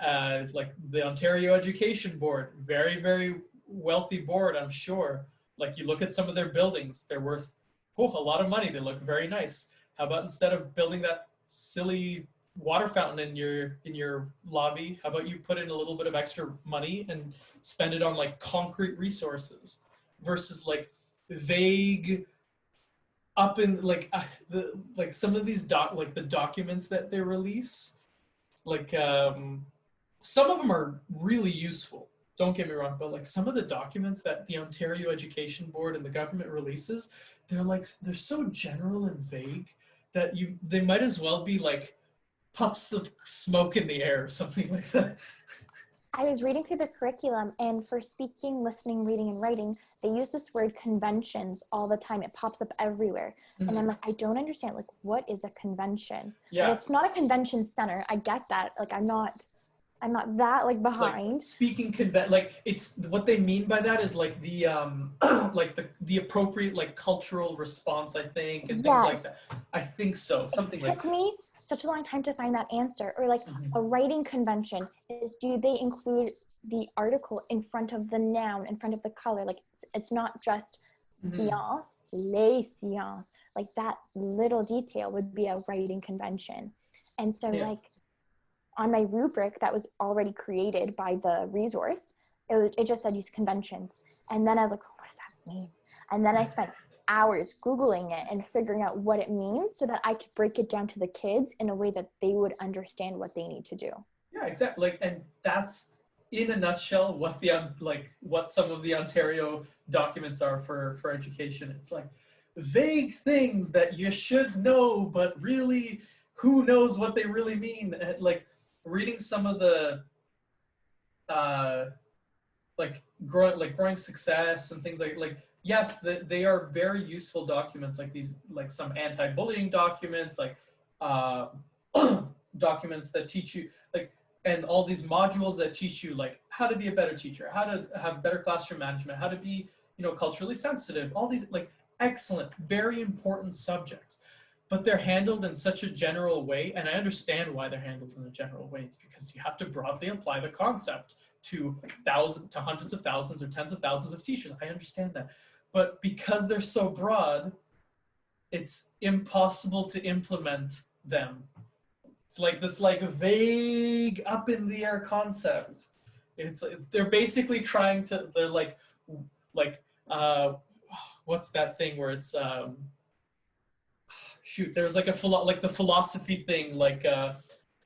Like the Ontario Education Board, very, very wealthy board, I'm sure. Like you look at some of their buildings, they're worth a lot of money. They look very nice. How about instead of building that silly water fountain in your lobby, how about you put in a little bit of extra money and spend it on like concrete resources versus like vague up in like like some of these the documents that they release, like some of them are really useful, don't get me wrong, but like some of the documents that the Ontario Education Board and the government releases, they're so general and vague that they might as well be like puffs of smoke in the air or something like that. I was reading through the curriculum, and for speaking, listening, reading, and writing, they use this word conventions all the time. It pops up everywhere. And I'm like, I don't understand. Like, what is a convention? Yeah. Like, it's not a convention center. I get that. Like, I'm not that like behind. Like, speaking like it's what they mean by that is like the like the appropriate like cultural response, I think, and things like that. I think so. Something like that. It took me such a long time to find that answer. Or like a writing convention is, do they include the article in front of the noun, in front of the color? Like it's not just science, les sciences. Like that little detail would be a writing convention. And so like on my rubric that was already created by the resource, it just said use conventions. And then I was like, what does that mean? And then I spent hours Googling it and figuring out what it means so that I could break it down to the kids in a way that they would understand what they need to do. Yeah, exactly. Like, and that's in a nutshell what what some of the Ontario documents are for education. It's like vague things that you should know, but really, who knows what they really mean? Like reading some of the growing success and things like yes, they are very useful documents, like these, like some anti-bullying documents, like uh, documents that teach you like, and all these modules that teach you like how to be a better teacher, how to have better classroom management, how to be, you know, culturally sensitive, all these like excellent, very important subjects. But they're handled in such a general way, and I understand why they're handled in a general way. It's because you have to broadly apply the concept to thousands, to hundreds of thousands, or tens of thousands of teachers. I understand that. But because they're so broad, it's impossible to implement them. It's like this like vague up in the air concept. It's they're basically trying to, they're like uh what's that thing where it's shoot, there's like like the philosophy thing, like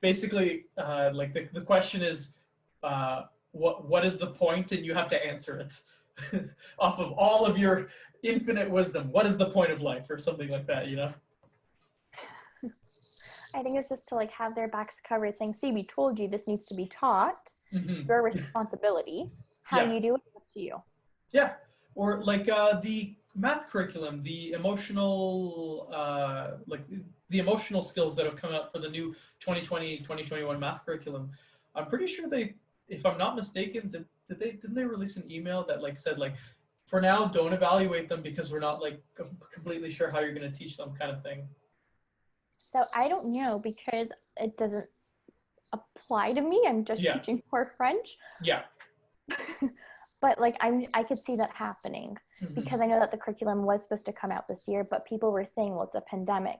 basically like the question is what is the point, and you have to answer it off of all of your infinite wisdom. What is the point of life, or something like that, you know? I think it's just to like have their backs covered saying, see, we told you this needs to be taught. Mm-hmm. Your responsibility. How Yeah. you do it, up to you. Yeah. Or like the math curriculum, the emotional like the emotional skills that have come out for the new 2020-2021 math curriculum. I'm pretty sure they, if I'm not mistaken, didn't they release an email that like said like, for now don't evaluate them because we're not like completely sure how you're going to teach them, kind of thing. So I don't know, because it doesn't apply to me. I'm just teaching poor French. Yeah. But like I could see that happening, because I know that the curriculum was supposed to come out this year, but people were saying, well, it's a pandemic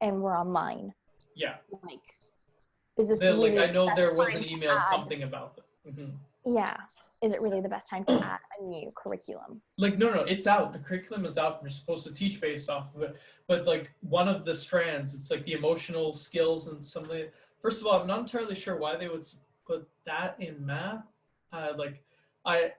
and we're online. Yeah. Like, is this really like, I know there was an email something about them. Yeah. Is it really the best time to add a new curriculum? Like, no, it's out. The curriculum is out. You're supposed to teach based off of it. But like one of the strands, it's like the emotional skills and something. First of all, I'm not entirely sure why they would put that in math. Like, I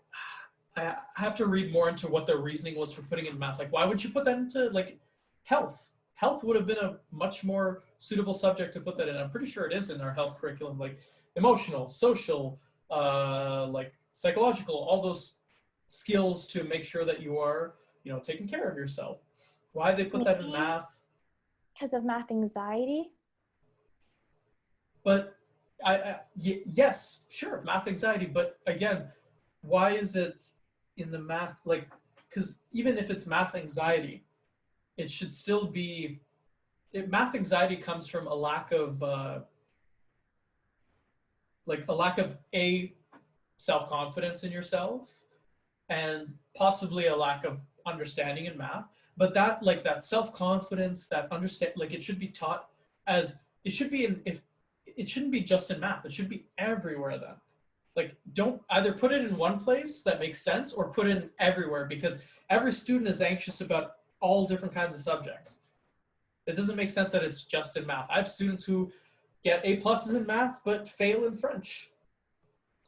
have to read more into what their reasoning was for putting it in math. Like, why would you put that into like health? Health would have been a much more suitable subject to put that in. I'm pretty sure it is in our health curriculum, like emotional, social, like psychological, all those skills to make sure that you are, you know, taking care of yourself. Why they put that in math? Because of math anxiety. But yes, sure, math anxiety. But again, why is it in the math? Like, because even if it's math anxiety, it should still be. Math anxiety comes from a lack of, self-confidence in yourself, and possibly a lack of understanding in math. But that, like, that self-confidence, that understand, like, it should be taught as, it should be in, if it shouldn't be just in math, it should be everywhere then. Like, don't either put it in one place that makes sense, or put it in everywhere, because every student is anxious about all different kinds of subjects. It doesn't make sense that it's just in math. I have students who get A+ in math but fail in French.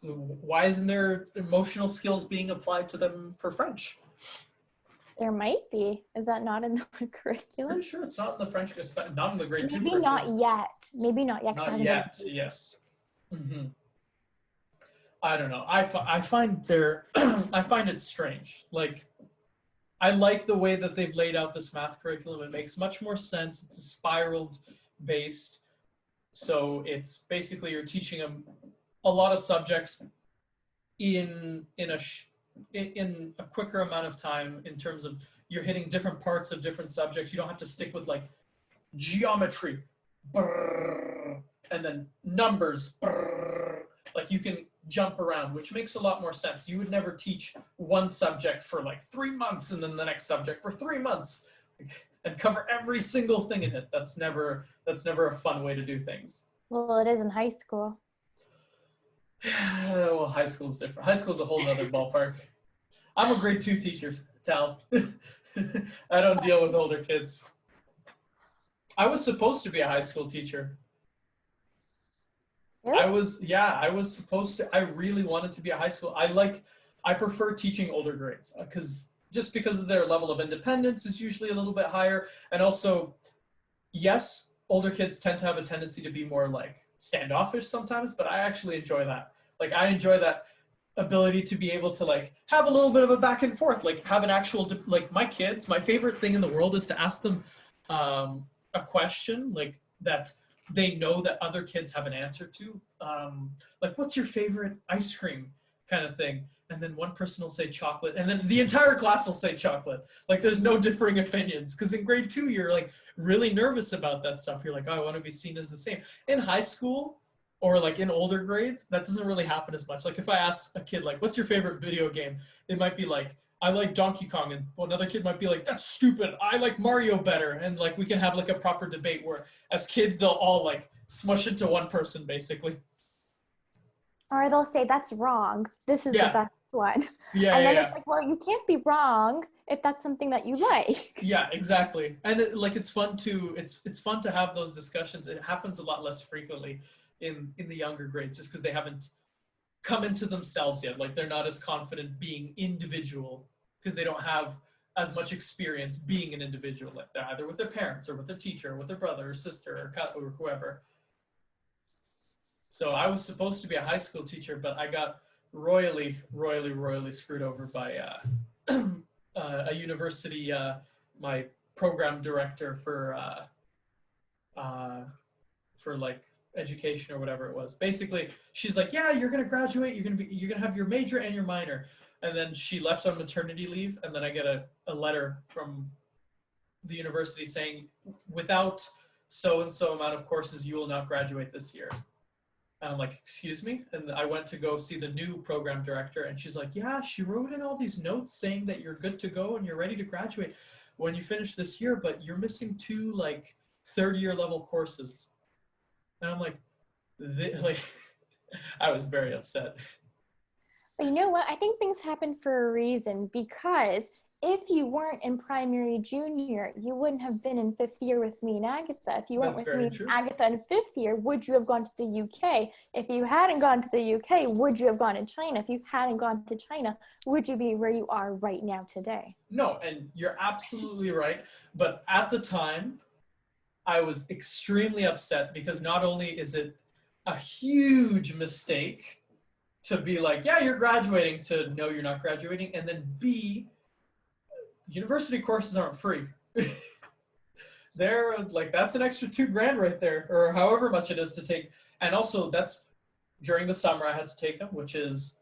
So why isn't there emotional skills being applied to them for French? There might be. Is that not in the curriculum? Pretty sure it's not in the French, not in the grade 2 Maybe curriculum. not yet. Maybe not yet. Not yet, yes. I don't know. I find I find it strange. Like, I like the way that they've laid out this math curriculum. It makes much more sense. It's spiraled based. So it's basically you're teaching them a lot of subjects in a quicker amount of time, in terms of you're hitting different parts of different subjects. You don't have to stick with like geometry, brrr, and then numbers, brrr. Like, you can jump around, which makes a lot more sense. You would never teach one subject for like 3 months and then the next subject for 3 months and cover every single thing in it. That's never a fun way to do things. Well, it is in high school. Well, high school's different. High school's a whole other ballpark. I'm a grade 2 teacher, Tal. I don't deal with older kids. I was supposed to be a high school teacher. Really? I was supposed to. I really wanted to be a high school. I prefer teaching older grades, because of their level of independence is usually a little bit higher. And also, yes, older kids tend to have a tendency to be more like standoffish sometimes, but I actually enjoy that. Like, I enjoy that ability to be able to like have a little bit of a back and forth, like have an actual, like, my kids, my favorite thing in the world is to ask them a question, like that they know that other kids have an answer to. Like, what's your favorite ice cream kind of thing? And then one person will say chocolate, and then the entire class will say chocolate. Like, there's no differing opinions. Because in grade 2, you're like really nervous about that stuff. You're like, oh, I want to be seen as the same. In high school or like in older grades, that doesn't really happen as much. Like, if I ask a kid, like, what's your favorite video game? It might be like, I like Donkey Kong, and another kid might be like, that's stupid, I like Mario better. And like, we can have like a proper debate where as kids, they'll all like smush into one person basically. Or they'll say, that's wrong. This is the Yeah. best one. Yeah, And yeah, then yeah. it's like, well, you can't be wrong if that's something that you like. Yeah, exactly. And like, it's fun to have those discussions. It happens a lot less frequently in the younger grades, just because they haven't come into themselves yet. Like, they're not as confident being individual because they don't have as much experience being an individual. Like, they're either with their parents or with their teacher or with their brother or sister or whoever. So I was supposed to be a high school teacher, but I got royally screwed over by a university, my program director for like education or whatever it was. Basically, she's like, yeah, you're gonna graduate, you're gonna have your major and your minor. And then she left on maternity leave, and then I get a letter from the university saying, without so and so amount of courses, you will not graduate this year. And I'm like, excuse me? And I went to go see the new program director, and she's like, yeah, she wrote in all these notes saying that you're good to go and you're ready to graduate when you finish this year, but you're missing 2 like third-year level courses. And I'm like, I was very upset. But you know what? I think things happen for a reason, because if you weren't in primary junior, you wouldn't have been in 5th year with me and Agatha. If you weren't That's with me very and true. Agatha in 5th year, would you have gone to the UK? If you hadn't gone to the UK, would you have gone to China? If you hadn't gone to China, would you be where you are right now today? No, and you're absolutely right. But at the time, I was extremely upset because not only is it a huge mistake to be like, yeah, you're graduating, to no, you're not graduating, and then B, university courses aren't free. They're like, that's an extra $2,000 right there, or however much it is to take. And also, that's during the summer I had to take them, which is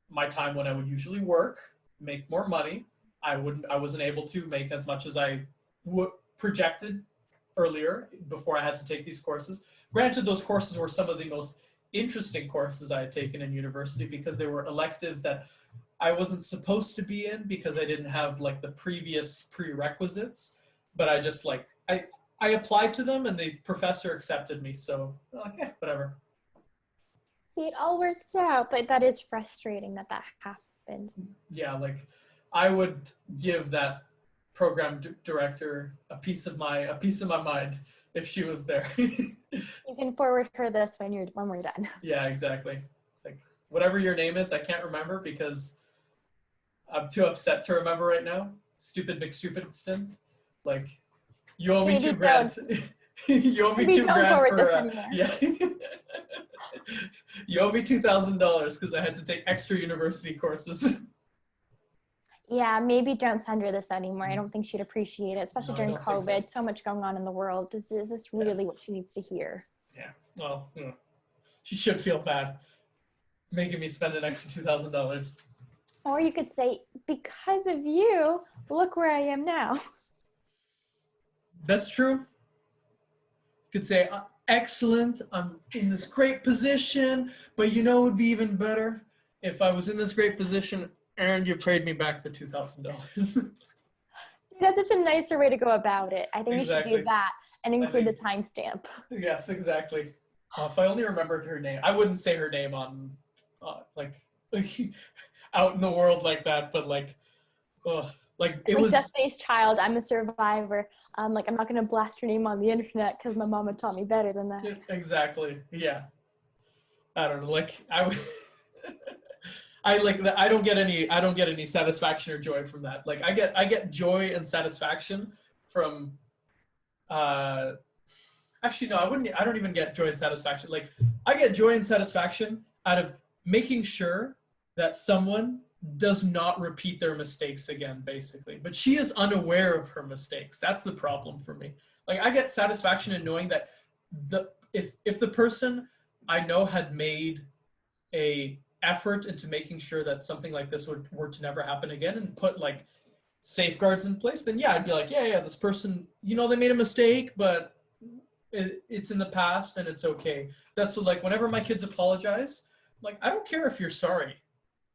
my time when I would usually work, make more money. I wasn't able to make as much as I projected earlier before I had to take these courses. Granted, those courses were some of the most interesting courses I had taken in university because they were electives that I wasn't supposed to be in because I didn't have like the previous prerequisites, but I just like, I applied to them and the professor accepted me. So I'm like, yeah, whatever. See, it all worked out, but that is frustrating that happened. Yeah, like I would give that program director a piece of my mind if she was there. You can forward her this when we're done. Yeah, exactly. Like, whatever your name is, I can't remember because I'm too upset to remember right now. Stupid McStupidston. Like, you owe me Maybe $2,000. You owe me Maybe $2,000 for anymore. yeah. You owe me $2,000 because I had to take extra university courses. Yeah, maybe don't send her this anymore. I don't think she'd appreciate it, especially No, I during don't think COVID. So much going on in the world. Is this really what she needs to hear? Yeah. Well, she should feel bad making me spend an extra $2,000. Or you could say, because of you, look where I am now. That's true. You could say, excellent, I'm in this great position, but you know it would be even better if I was in this great position and you paid me back the $2,000. That's such a nicer way to go about it. I think Exactly. you should do that and include the timestamp. Yes, exactly. If I only remembered her name, I wouldn't say her name on, like, out in the world like that, but like, like it was. Destiny's Child, I'm a survivor. Like, I'm not going to blast her name on the internet because my mama taught me better than that. Exactly. Yeah. I don't know. Like I like that. I don't get any satisfaction or joy from that. Like I get joy and satisfaction from, actually, no, I don't even get joy and satisfaction. Like I get joy and satisfaction out of making sure that someone does not repeat their mistakes again, basically. But she is unaware of her mistakes. That's the problem for me. Like I get satisfaction in knowing that if the person I know had made a effort into making sure that something like this were to never happen again and put like safeguards in place, then yeah, I'd be like, yeah, this person, they made a mistake, but it's in the past and it's okay. That's what, like, whenever my kids apologize, like, I don't care if you're sorry.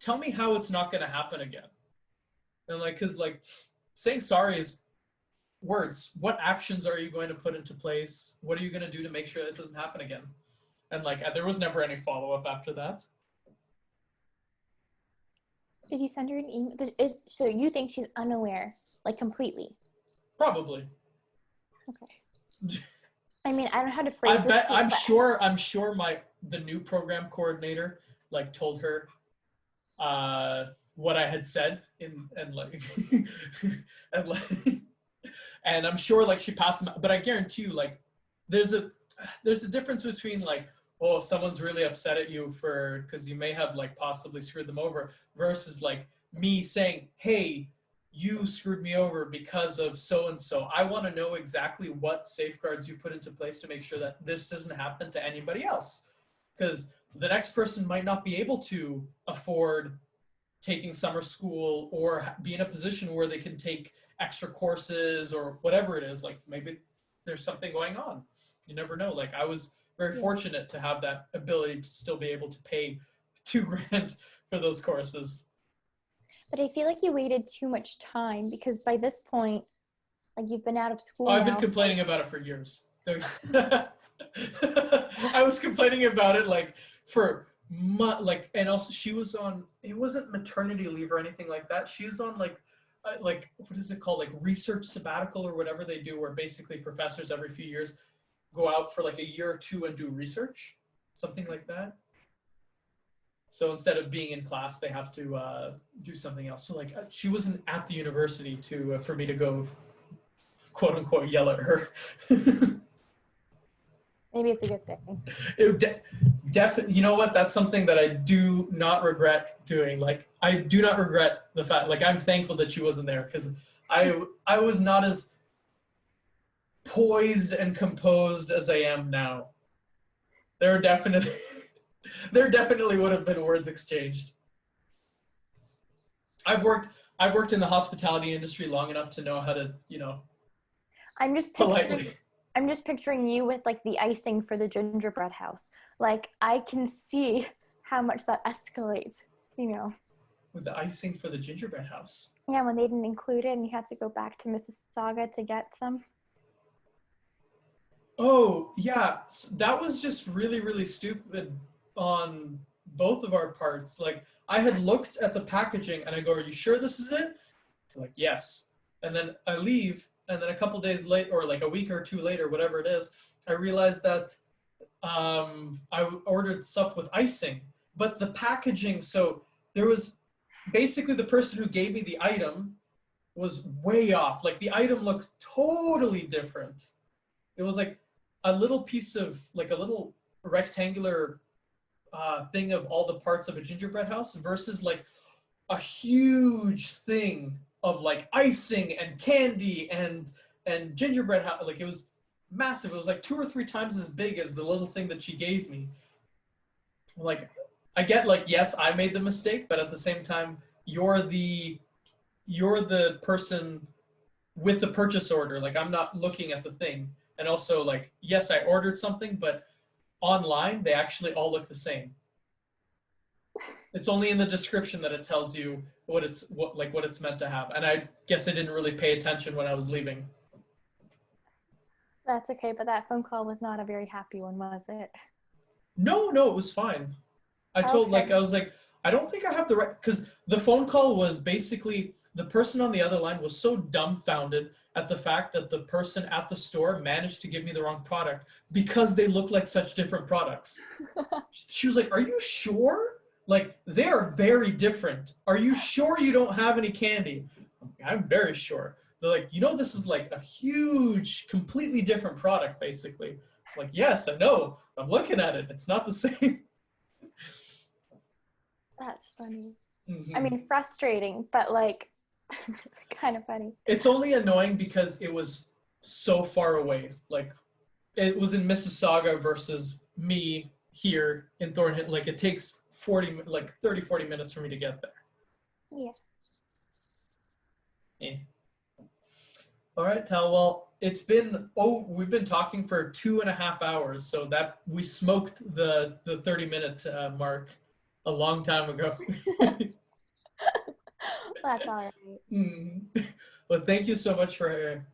Tell me how it's not going to happen again. And like, because like saying sorry is words. What actions are you going to put into place? What are you going to do to make sure it doesn't happen again? And like, there was never any follow-up after that. Did you send her an email? So you think she's unaware, like completely? Probably. Okay. I mean, I don't know how to phrase this. I'm sure the new program coordinator like told her what I had said and like and like and I'm sure like she passed them, but I guarantee you like there's a difference between like, oh, someone's really upset at you because you may have like possibly screwed them over, versus like me saying, hey, you screwed me over because of so and so. I want to know exactly what safeguards you put into place to make sure that this doesn't happen to anybody else, because the next person might not be able to afford taking summer school or be in a position where they can take extra courses or whatever it is. Like, maybe there's something going on. You never know. Like, I was very fortunate to have that ability to still be able to pay $2,000 for those courses. But I feel like you waited too much time, because by this point, like, you've been out of school I've been complaining about it for years. I was complaining about it like for and also she was on, it wasn't maternity leave or anything like that. She was on like what is it called, like research sabbatical or whatever they do, where basically professors every few years go out for like a year or two and do research, something like that. So instead of being in class, they have to do something else. So like she wasn't at the university for me to go, quote unquote, yell at her. Maybe it's a good thing. Definitely, you know what? That's something that I do not regret doing. Like, I do not regret the fact. Like, I'm thankful that she wasn't there, because I was not as poised and composed as I am now. There definitely would have been words exchanged. I've worked in the hospitality industry long enough to know how to, politely. I'm just picturing you with like the icing for the gingerbread house. Like, I can see how much that escalates, With the icing for the gingerbread house. Yeah, when they didn't include it and you had to go back to Mississauga to get some. Oh, yeah. So that was just really, really stupid on both of our parts. Like, I had looked at the packaging and I go, are you sure this is it? They're like, yes. And then I leave, and then a couple days late, or like a week or two later, whatever it is, I realized that I ordered stuff with icing, but the packaging, so there was basically the person who gave me the item was way off. Like, the item looked totally different. It was like a little piece of, like a little rectangular thing of all the parts of a gingerbread house versus like a huge thing of like icing and candy and gingerbread house. Like, it was massive. It was like 2 or 3 times as big as the little thing that she gave me. Like, I get like, yes, I made the mistake, but at the same time, you're the person with the purchase order. Like, I'm not looking at the thing. And also, like, yes, I ordered something, but online they actually all look the same. It's only in the description that it tells you what it's meant to have. And I guess I didn't really pay attention when I was leaving. That's okay, but that phone call was not a very happy one, was it? No, it was fine. I was like, I don't think I have the right, because the phone call was basically, the person on the other line was so dumbfounded at the fact that the person at the store managed to give me the wrong product because they look like such different products. She was like, are you sure? Like, they are very different. Are you sure you don't have any candy? I'm very sure. They're like, this is like a huge, completely different product, basically. I'm like, yes, I know. I'm looking at it. It's not the same. That's funny. Mm-hmm. I mean, frustrating, but like kind of funny. It's only annoying because it was so far away. Like, it was in Mississauga versus me here in Thornhill. Like it takes 30-40 minutes for me to get there. Yeah. Yeah. All right, Tal. Well, we've been talking for 2.5 hours, so that we smoked the 30-minute mark a long time ago. That's all right. Well, thank you so much for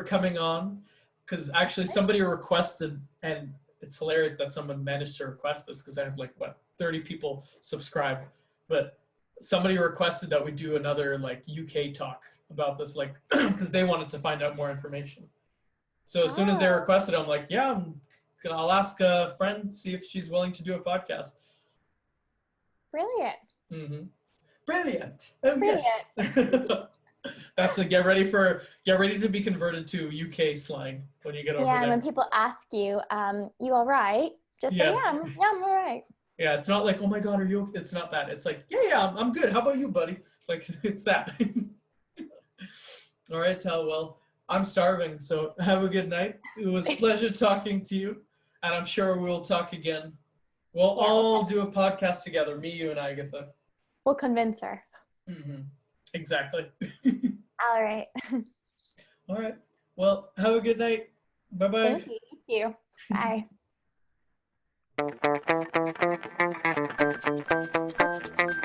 coming on, because actually somebody requested, and it's hilarious that someone managed to request this because I have 30 people subscribed, but somebody requested that we do another UK talk about this, because they wanted to find out more information. So as soon as they requested, I'm like, yeah, I'll ask a friend, see if she's willing to do a podcast. Brilliant. Mm-hmm. Brilliant. Oh, Brilliant. yes. That's get ready to be converted to UK slang when you get over Yeah, there. and when people ask you, you all right? Just say, I'm all right. Yeah, it's not like, oh my God, are you okay? It's not that. It's like, yeah, I'm good. How about you, buddy? Like, it's that. All right, Tal. Well, I'm starving, so have a good night. It was a pleasure talking to you, and I'm sure we'll talk again. We'll all do a podcast together, me, you, and Agatha. We'll convince her. Mm-hmm. Exactly. All right. All right. Well, have a good night. Bye-bye. Thank you. You too. Bye.